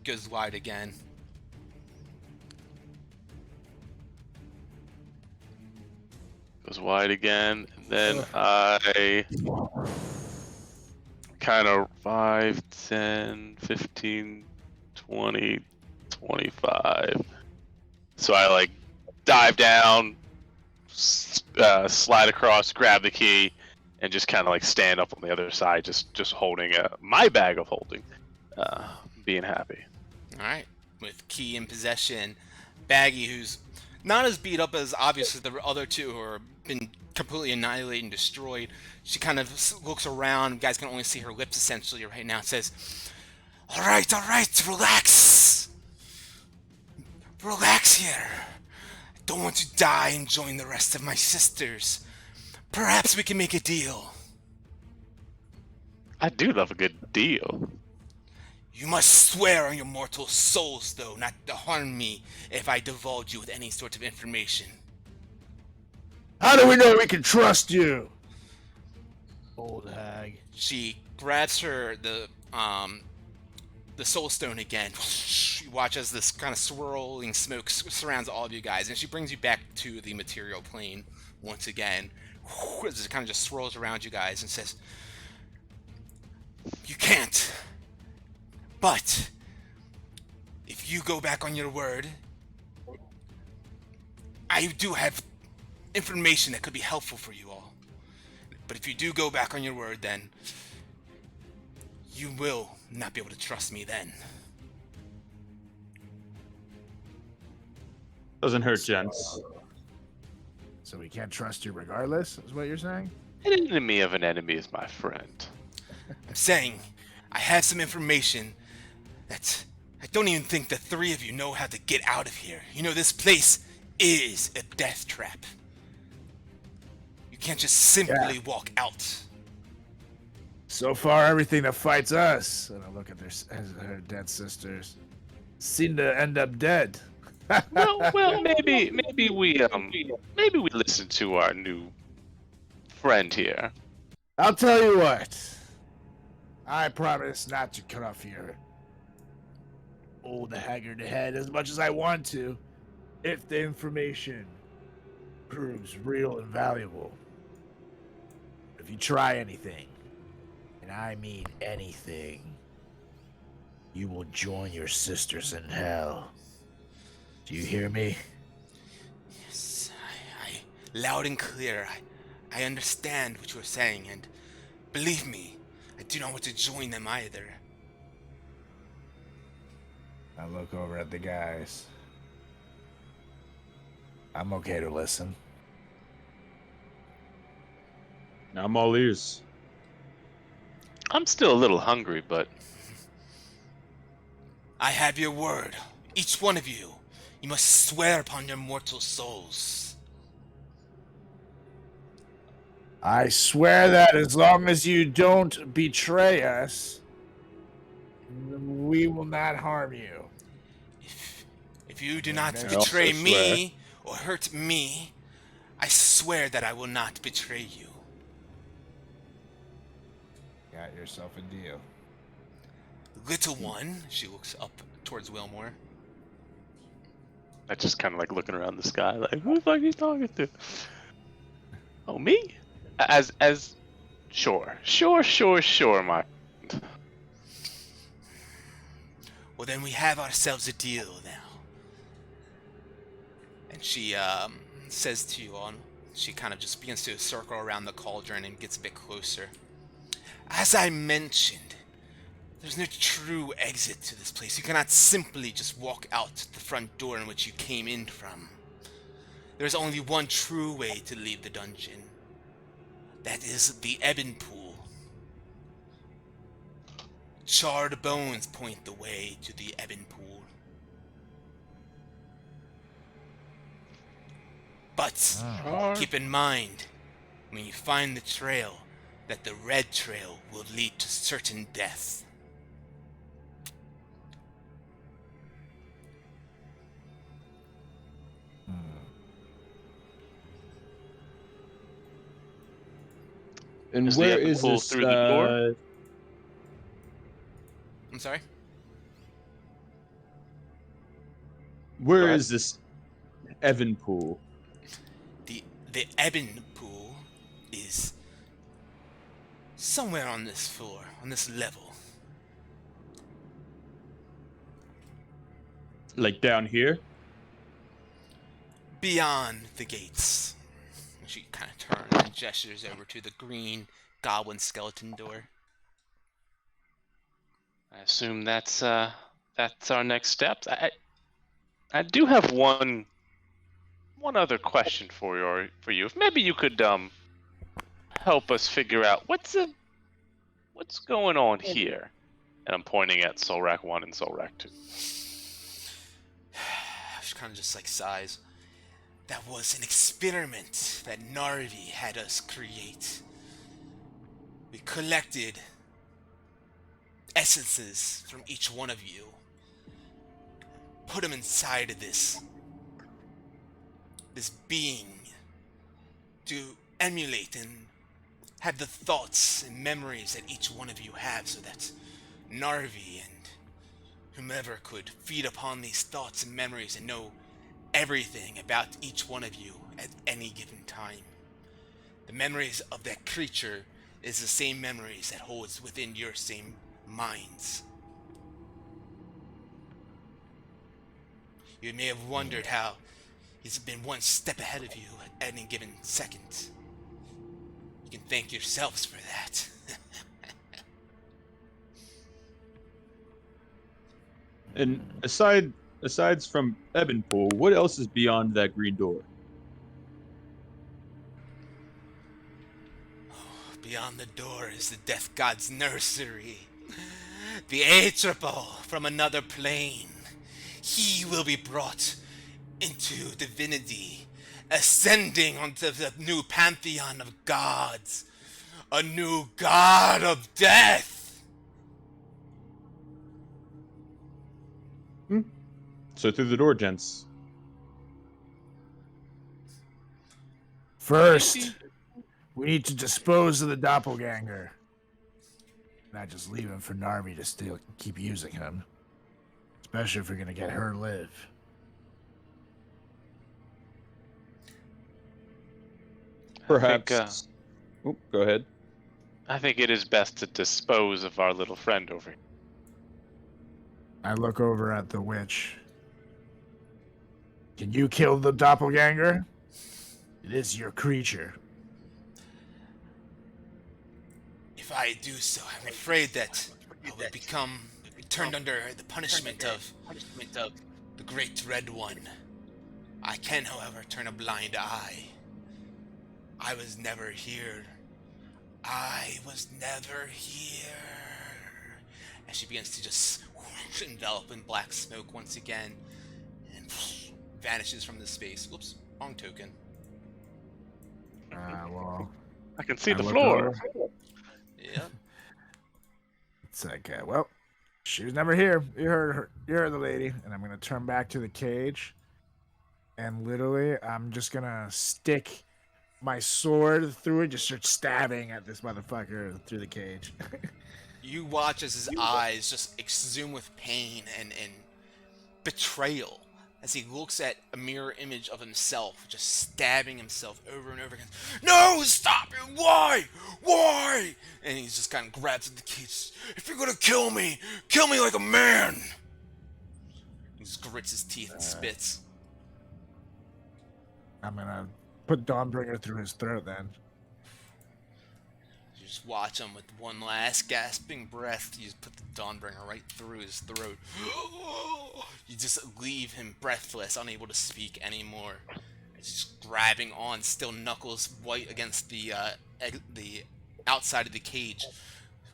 Goes wide again. Goes wide again. And then I kind of 5, 10, 15, 20, 25. So I like dive down, slide across, grab the key, and just kind of like stand up on the other side, just holding my bag of holding, being happy. All right. With key in possession, Baggy, who's not as beat up as obviously the other two who are been completely annihilated and destroyed, she kind of looks around. You guys can only see her lips essentially right now. It says, all right, relax. Relax here. I don't want to die and join the rest of my sisters. Perhaps we can make a deal. I do love a good deal. You must swear on your mortal souls, though, not to harm me if I divulge you with any sort of information. How do we know we can trust you? Old hag. She grabs the soul stone again. You watch as this kind of swirling smoke surrounds all of you guys, and she brings you back to the material plane once again. As it kind of just swirls around you guys and says, "You can't. But if you go back on your word, I do have information that could be helpful for you all. But if you do go back on your word, then you will not be able to trust me then. Doesn't hurt, gents. So we can't trust you regardless, is what you're saying? An enemy of an enemy is my friend. I'm saying I have some information that I don't even think the three of you know how to get out of here. You know, this place is a death trap. You can't just simply walk out. So far, everything that fights us, and I look at her dead sisters, seem to end up dead. Well, maybe we listen to our new friend here. I'll tell you what. I promise not to cut off your old haggard head as much as I want to, if the information proves real and valuable. If you try anything, and I mean anything, you will join your sisters in hell. Do you hear me? Yes, I loud and clear. I understand what you're saying, and believe me, I do not want to join them either. I look over at the guys. I'm okay to listen. I'm all ears. I'm still a little hungry, but I have your word. Each one of you. You must swear upon your mortal souls. I swear that as long as you don't betray us, we will not harm you. If you do not I betray also me or hurt me, I swear that I will not betray you. Got yourself a deal. Little one, she looks up towards Wilmore. I just kind of like looking around the sky, like, who the fuck are you talking to? Oh, me? Sure, my. Well, then we have ourselves a deal now. And she says to you all, she kind of just begins to circle around the cauldron and gets a bit closer. As I mentioned, there's no true exit to this place. You cannot simply just walk out the front door in which you came in from. There's only one true way to leave the dungeon. That is the Ebon Pool. Charred bones point the way to the Ebon Pool. But keep in mind, when you find the trail, that the red trail will lead to certain death. And Is the where Ebon is Pool this? through the door? I'm sorry? Where ahead. is this Evan pool? The Ebon Pool is somewhere on this floor, on this level. Like down here? Beyond the gates. She kind of turns and gestures over to the green goblin skeleton door. I assume that's our next steps. I do have one other question for you. If maybe you could help us figure out what's going on here. And I'm pointing at Solrak 1 and Solrak 2. She kind of just like sighs. That was an experiment that Narvi had us create. We collected essences from each one of you, put them inside of this being to emulate and have the thoughts and memories that each one of you have, so that Narvi and whomever could feed upon these thoughts and memories and know everything about each one of you at any given time. The memories of that creature is the same memories that holds within your same minds. You may have wondered how He's been one step ahead of you at any given second. You can thank yourselves for that. And aside from Ebenpool, what else is beyond that green door? Beyond the door is the Death God's nursery. The A triple from another plane. He will be brought into divinity, ascending onto the new pantheon of gods. A new god of death. So through the door, gents. First, we need to dispose of the doppelganger. Not just leave him for Narvi to still keep using him. Especially if we're gonna get her live. Perhaps. Oh, go ahead. I think it is best to dispose of our little friend over here. I look over at the witch. Can you kill the doppelganger? It is your creature. If I do so, I'm afraid that I will become turned under the punishment of the Great Red One. I can, however, turn a blind eye. I was never here. I was never here. And she begins to just envelop in black smoke once again and vanishes from the space. Whoops, wrong token. Well, I can see I the look floor. over. Yep. It's like, well, she was never here. You heard her. You heard the lady. And I'm gonna turn back to the cage, and literally, I'm just gonna stick my sword through it, just start stabbing at this motherfucker through the cage. You watch as his eyes just exude with pain and betrayal as he looks at a mirror image of himself, just stabbing himself over and over again. No, stop it! Why? Why? And he's just kind of grabs at the cage. If you're gonna kill me like a man! He just grits his teeth and spits. I'm gonna put Dawnbringer through his throat then. You just watch him with one last gasping breath. You just put the Dawnbringer right through his throat. You just leave him breathless, unable to speak anymore. He's just grabbing on, still knuckles white against the outside of the cage.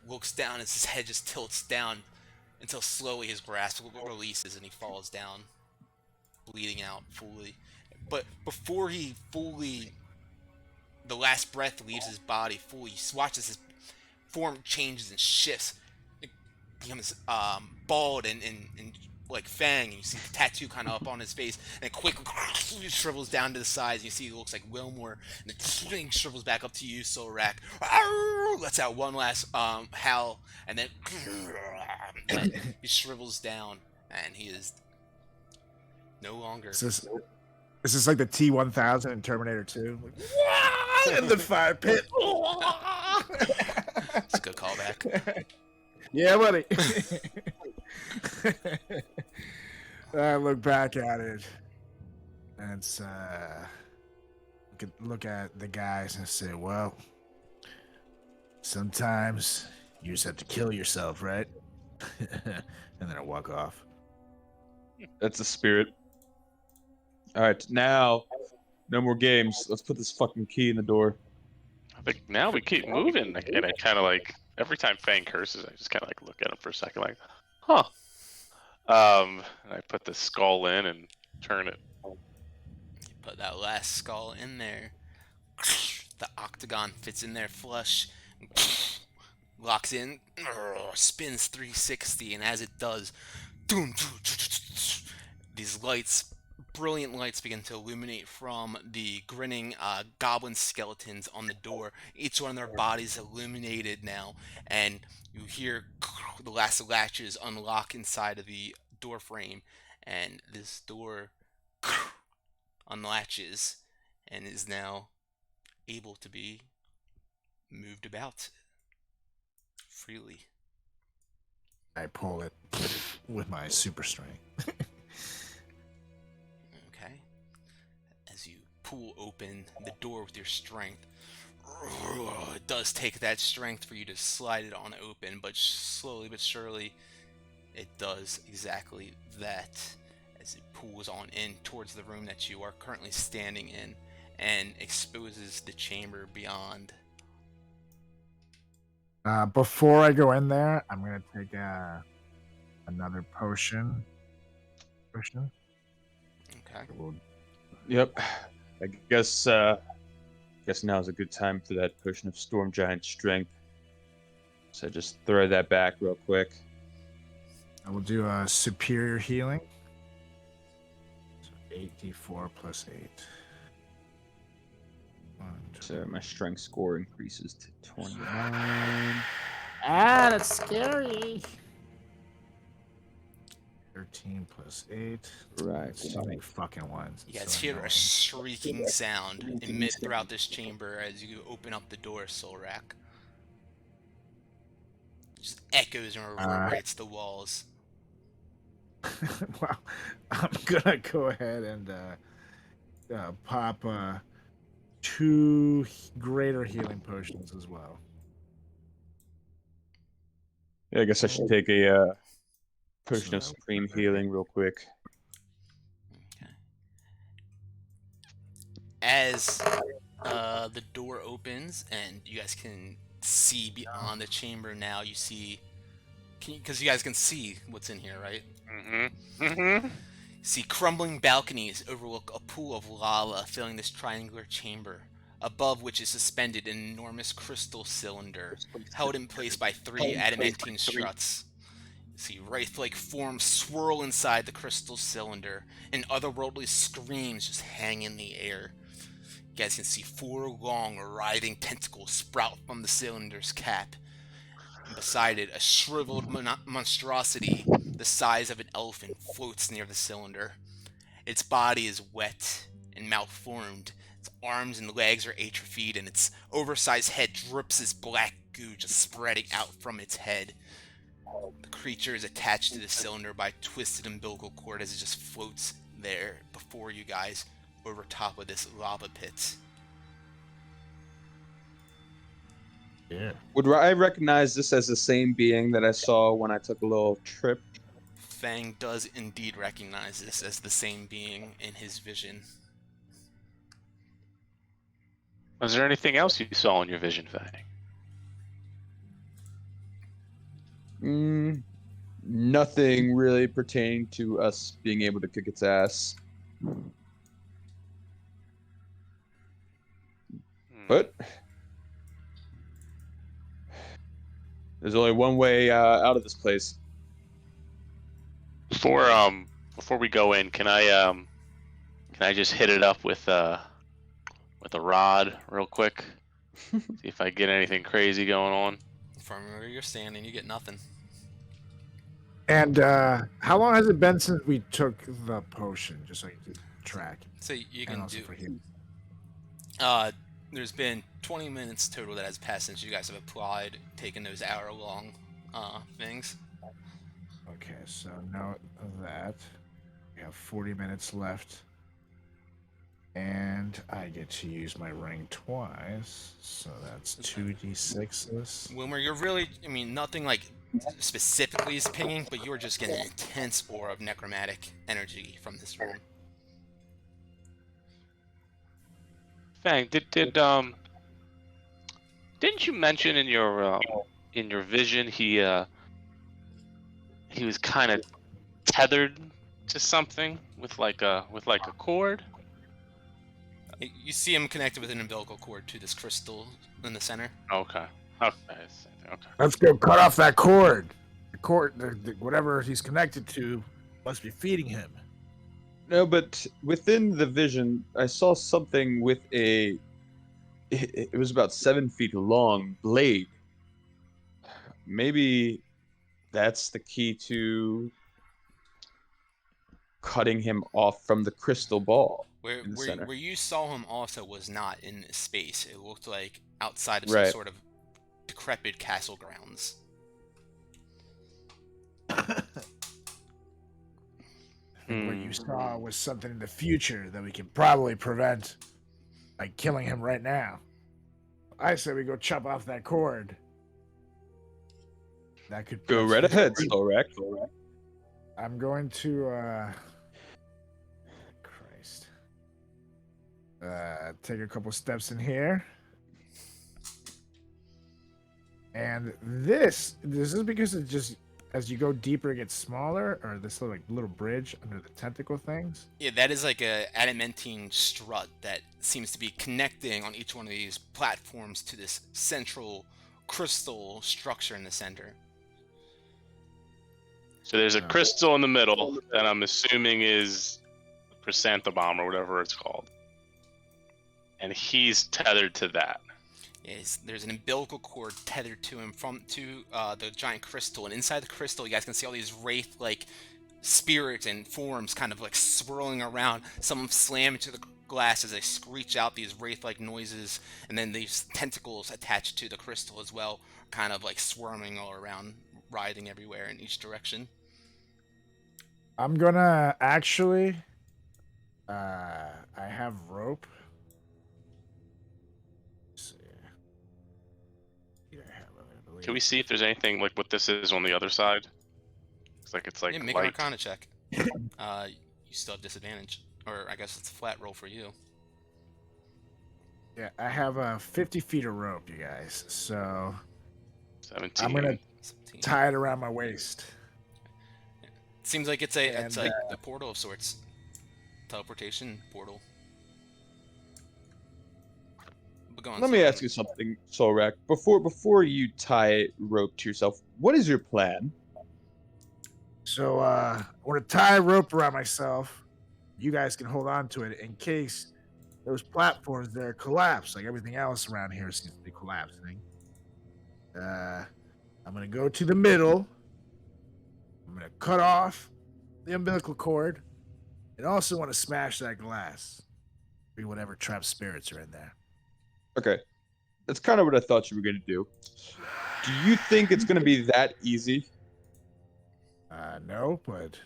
Looks down as his head just tilts down until slowly his grasp releases and he falls down, bleeding out fully. But before he fully, the last breath leaves his body fully, he watches his form changes and shifts. It becomes bald and like Fang. You see the tattoo kind of up on his face, and it quickly shrivels down to the sides. And you see he looks like Wilmore, and it shrivels back up to you, Solrak. Lets out one last howl, and then he shrivels down, and he is no longer. Is this like the T-1000 in Terminator 2? Like, in the fire pit. It's a good callback. Yeah, buddy. I look back at it, and it's look at the guys and say, well, sometimes you just have to kill yourself, right? And then I walk off. That's the spirit. All right, now, no more games. Let's put this fucking key in the door. I think now we keep moving, and I kind of like every time Fang curses, I just kind of like look at him for a second, like, huh. And I put the skull in and turn it. You put that last skull in there. The octagon fits in there flush. Locks in. Spins 360, and as it does, these lights, brilliant lights, begin to illuminate from the grinning goblin skeletons on the door. Each one of their bodies illuminated now, and you hear the last latches unlock inside of the door frame, and this door unlatches and is now able to be moved about freely. I pull it with my super strength. Okay. pull open the door with your strength. It does take that strength for you to slide it on open, but slowly but surely it does exactly that as it pulls on in towards the room that you are currently standing in and exposes the chamber beyond. Before I go in there, I'm gonna take another potion. Okay. Yep. I guess now's a good time for that potion of Storm Giant Strength. So just throw that back real quick. I will do a superior healing. So 8d4 plus 8. So my strength score increases to 29. Ah, that's scary. 13 plus 8. Right. So many fucking ones. You It's guys so hear a annoying. shrieking sound emit throughout this chamber as you open up the door, Solrak. Just echoes and reverberates the walls. Well, I'm gonna go ahead and pop 2 greater healing potions as well. Yeah, I guess I should take a potion of Supreme Healing real quick. Okay. As the door opens and you guys can see beyond the chamber now, you see, because you guys can see what's in here, right? See crumbling balconies overlook a pool of lava filling this triangular chamber, above which is suspended an enormous crystal cylinder, held in place by 3 adamantine struts. See wraith-like forms swirl inside the crystal cylinder, and otherworldly screams just hang in the air. You guys can see 4 long, writhing tentacles sprout from the cylinder's cap. And beside it, a shriveled monstrosity the size of an elephant floats near the cylinder. Its body is wet and malformed. Its arms and legs are atrophied, and its oversized head drips this black goo just spreading out from its head. The creature is attached to the cylinder by a twisted umbilical cord as it just floats there before you guys over top of this lava pit. Yeah. Would I recognize this as the same being that I saw when I took a little trip? Fang does indeed recognize this as the same being in his vision. Was there anything else you saw in your vision, Fang? Nothing really pertaining to us being able to kick its ass. But there's only one way out of this place. Before we go in, can I just hit it up with a rod real quick? See if I get anything crazy going on. From where you're standing, you get nothing. And how long has it been since we took the potion? Just so I can track. So you And can also do. for him. There's been 20 minutes total that has passed since you guys have applied, taken those hour-long things. Okay, so note that we have 40 minutes left, and I get to use my ring twice, so that's 2d6s. Wilmer, you're really, nothing like specifically is pinging, but you're just getting an intense aura of necromantic energy from this room. Fang, didn't you mention in your vision he was kind of tethered to something with like a cord? You see him connected with an umbilical cord to this crystal in the center. Okay. Let's go cut off that cord. The cord, whatever he's connected to, must be feeding him. No, but within the vision, I saw something with it was about 7 feet long blade. Maybe that's the key to cutting him off from the crystal ball. Where you saw him also was not in space. It looked like outside of some sort of decrepit castle grounds. What you saw was something in the future that we can probably prevent like killing him right now. I say we go chop off that cord. That could Go right ahead, Solrak. I'm going to Christ. Take a couple steps in here. And this is because it just, as you go deeper, it gets smaller, or this little bridge under the tentacle things. Yeah, that is like a adamantine strut that seems to be connecting on each one of these platforms to this central crystal structure in the center. So there's a crystal in the middle that I'm assuming is chrysanthemum or whatever it's called. And he's tethered to that. Yes, there's an umbilical cord tethered to him to the giant crystal, and inside the crystal you guys can see all these wraith-like spirits and forms kind of like swirling around. Some of them slam into the glass as they screech out these wraith-like noises, and then these tentacles attached to the crystal as well, kind of like swarming all around, writhing everywhere in each direction. I'm gonna actually I have rope. Let's see. Yeah, I have it, I believe. Can we see if there's anything like what this is on the other side? It's like Yeah, make an light. Arcana check. You still have disadvantage, or I guess it's a flat roll for you. Yeah, I have 50 feet of rope, you guys. So 17. I'm gonna 17. tie it around my waist. Seems like it's like a portal of sorts. Teleportation portal. But go on, Let me Solrak. ask you something, Solrak. Before you tie rope to yourself, what is your plan? So I want to tie a rope around myself. You guys can hold on to it in case those platforms there collapse, like everything else around here seems to be collapsing. I'm gonna go to the middle. I'm gonna cut off the umbilical cord, and also want to smash that glass. Be whatever trapped spirits are in there. Okay, that's kind of what I thought you were gonna do. Do you think it's gonna be that easy? No, but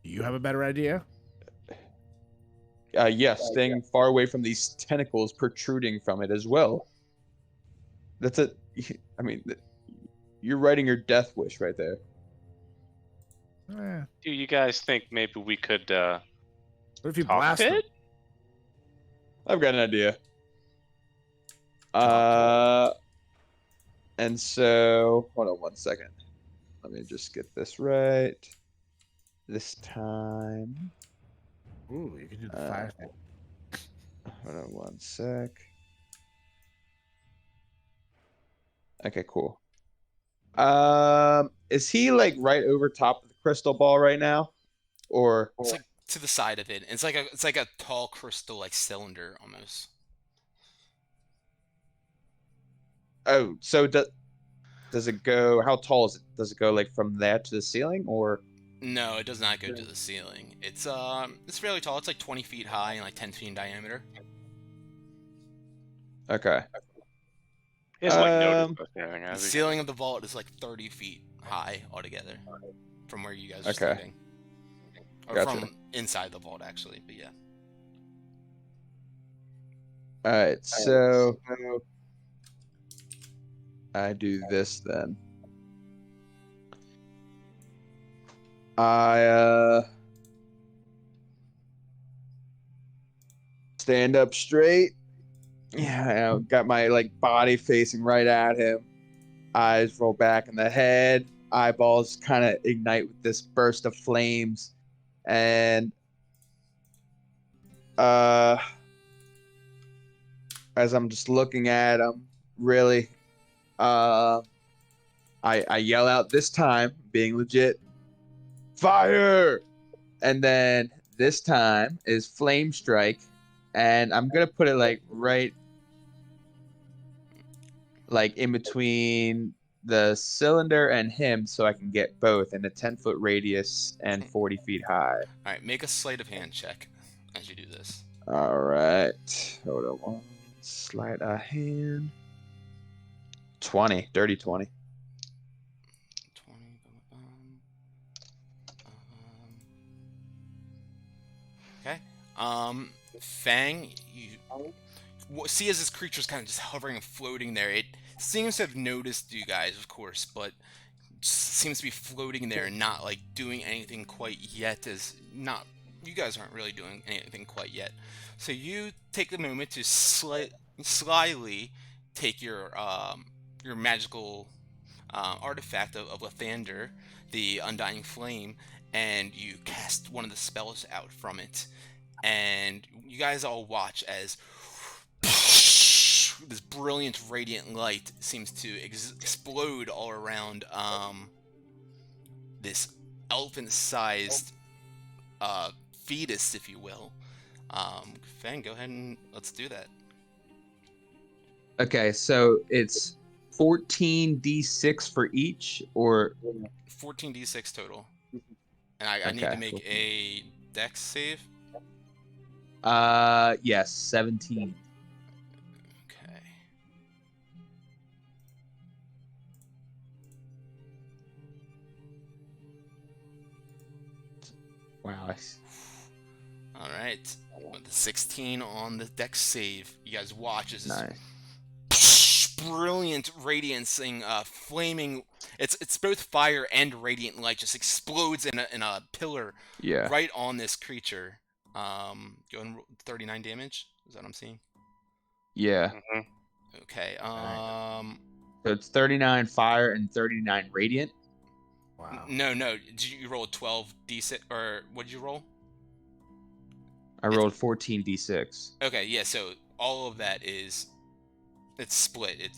do you have a better idea? Yes, staying far away from these tentacles protruding from it as well. That's it. I mean, you're writing your death wish right there. Do you guys think maybe we could What if you talk blast to them? it? I've got an idea. And so, hold on one second. Let me just get this right. This time. Ooh, you can do the fire thing. Hold on one sec. Okay, cool. Is he like right over top of the crystal ball right now, or? It's like to the side of it. It's like a tall crystal like cylinder almost. Oh, so does it go? How tall is it? Does it go like from there to the ceiling, or? No, it does not go to the ceiling. It's fairly tall. It's like 20 feet high and like 10 feet in diameter. Okay. He hasn't like noticed us or anything, The has he? ceiling of the vault is like 30 feet high altogether from where you guys are Okay. standing. Or Gotcha. from inside the vault, actually, but yeah. All right. So I do this then. I stand up straight. Yeah, I got my like body facing right at him. Eyes roll back in the head. Eyeballs kind of ignite with this burst of flames, and as I'm just looking at him, really, I yell out this time, being legit, fire! And then this time is flame strike, and I'm gonna put it like right, like in between the cylinder and him, so I can get both in a 10-foot radius and 40 feet high. All right, make a sleight of hand check as you do this. All right, hold on one sleight of hand. 20, dirty 20. 20. Okay. Fang, see as this creature's kind of just hovering and floating there. It seems to have noticed you guys, of course, but seems to be floating there and not like doing anything quite yet. You guys aren't really doing anything quite yet. So you take the moment to slyly take your magical artifact of Lathander, the Undying Flame, and you cast one of the spells out from it. And you guys all watch as this brilliant radiant light seems to explode all around this elephant-sized fetus, if you will. Fang, go ahead and let's do that. Okay, so it's 14d6 for each, or 14d6 total. And I need to make a dex save. yes, 17. Okay. Wow. All right. With the 16 on the dex save, you guys watch as this brilliant radiancing, flaming. It's both fire and radiant light just explodes in a pillar right on this creature. Go and 39 damage. Is that what I'm seeing? Yeah. Okay. So it's 39 fire and 39 radiant. Wow. No. Did you roll a 12d6 or what did you roll? I rolled 14d6. Okay, yeah. So all of that it's split. It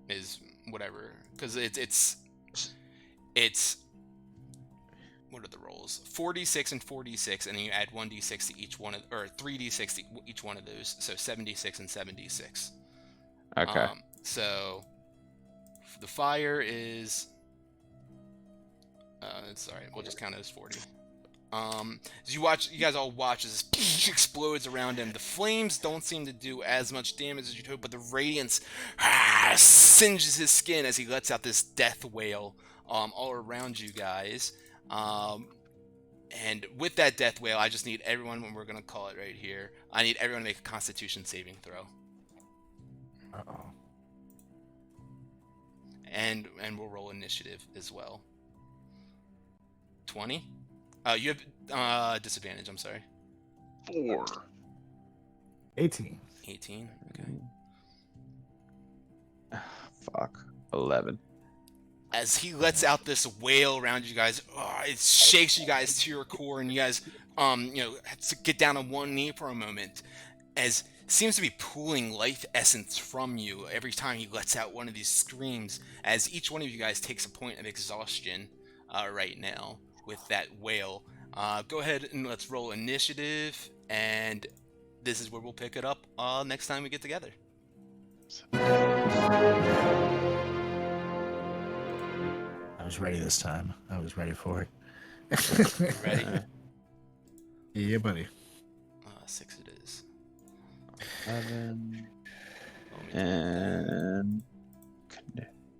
is whatever because it's what are the rolls? 4d6 and 4d6, and then you add 1d6 to each one or 3d6 to each one of those. So 7d6 and 7d6. Okay. So the fire is. It's alright. We'll just count it as 40. As you guys all watch as this explodes around him. The flames don't seem to do as much damage as you'd hope, but the radiance singes his skin as he lets out this death wail all around you guys. And with that death wail, I just need everyone, we're going to call it right here, I need everyone to make a Constitution saving throw. Uh-oh. And we'll roll initiative as well. 20? You have disadvantage, I'm sorry. 4. 18. 18, okay. Fuck. 11. As he lets out this wail around you guys, it shakes you guys to your core, and you guys, have to get down on one knee for a moment, as seems to be pulling life essence from you every time he lets out one of these screams, as each one of you guys takes a point of exhaustion right now with that wail. Go ahead and let's roll initiative, and this is where we'll pick it up next time we get together. I was ready this time. I was ready for it. Ready? Yeah, buddy. 6 it is. 11. And...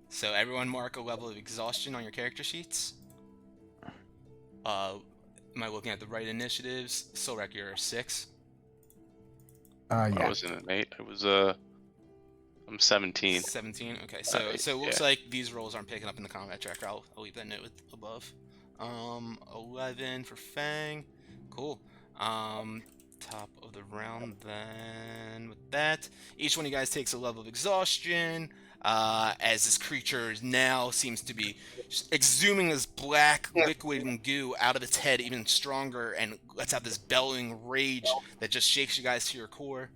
So everyone mark a level of exhaustion on your character sheets. Am I looking at the right initiatives? Solrek, you're 6. I Yeah. wasn't an 8. I was I'm 17. 17. Okay, so it looks like these rolls aren't picking up in the combat tracker. I'll leave that note above. 11 for Fang. Cool. Top of the round then with that. Each one of you guys takes a level of exhaustion. As this creature now seems to be exhuming this black liquid and goo out of its head even stronger, and lets out this bellowing rage that just shakes you guys to your core,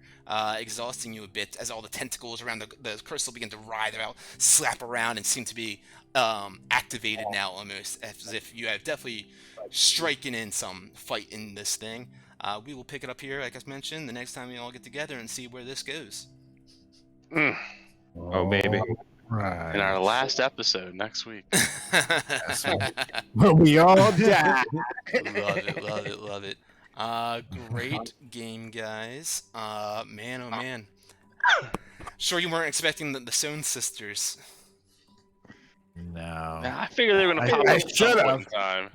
exhausting you a bit as all the tentacles around the crystal begin to writhe about, slap around, and seem to be activated now, almost as if you have definitely striken in some fight in this thing. We will pick it up here, like I mentioned, the next time we all get together and see where this goes. Oh, baby. Right. In our last episode next week. Well, we all die. Love it. Great game, guys. Man, oh man. Sure you weren't expecting the Sohn sisters. No. I figured they were gonna pop I up at some should've. point in time.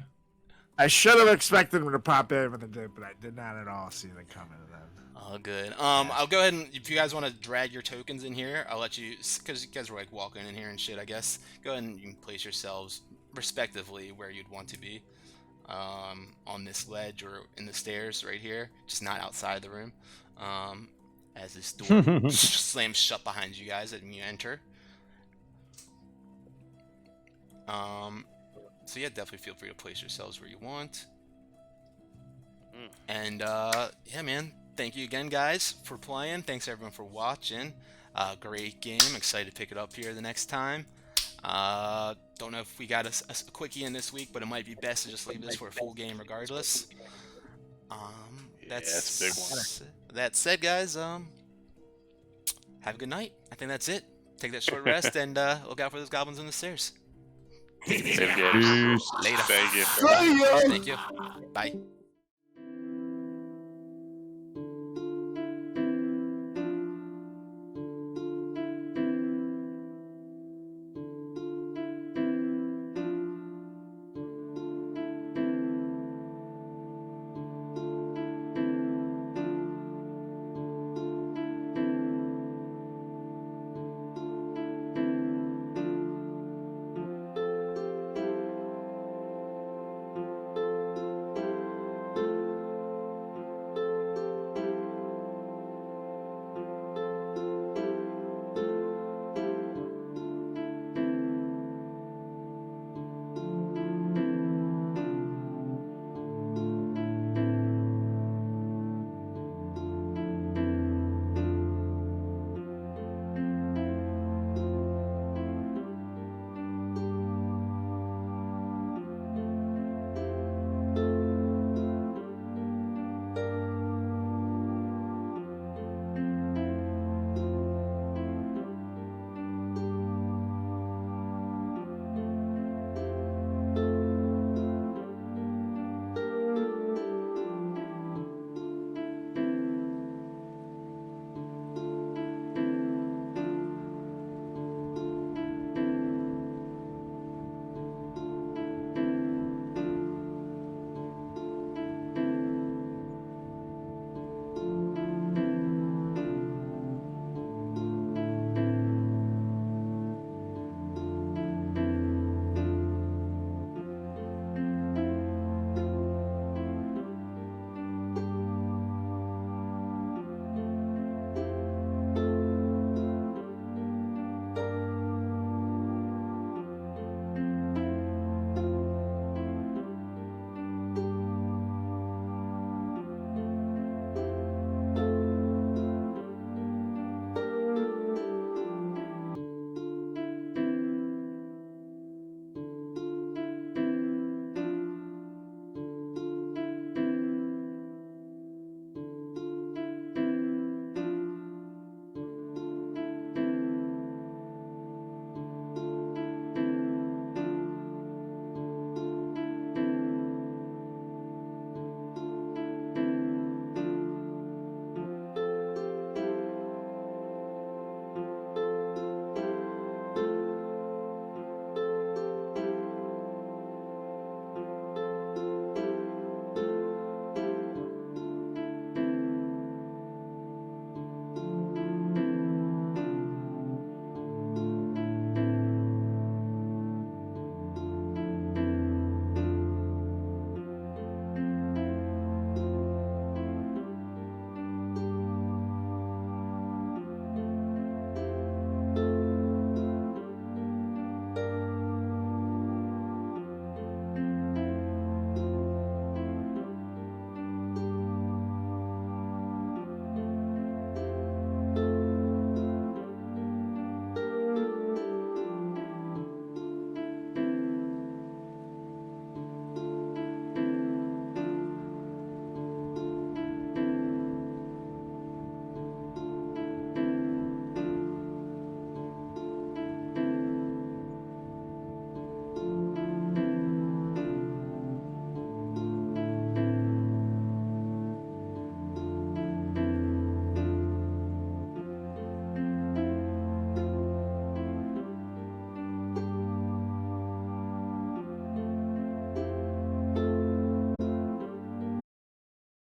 I should have expected them to pop in when they did, but I did not at all see them coming. Then. All good. I'll go ahead and if you guys want to drag your tokens in here, I'll let you because you guys were like walking in here and shit. I guess go ahead and you can place yourselves respectively where you'd want to be, on this ledge or in the stairs right here, just not outside the room. As this door slams shut behind you guys and you enter. So yeah, definitely feel free to place yourselves where you want. And yeah, man. Thank you again, guys, for playing. Thanks everyone for watching. Great game. Excited to pick it up here the next time. Don't know if we got a quickie in this week, but it might be best to just leave this for a full game regardless. That's a big one. That said, guys, have a good night. I think that's it. Take that short rest and look out for those goblins on the stairs. Save games. Later. Thank you. Thank you. Bye.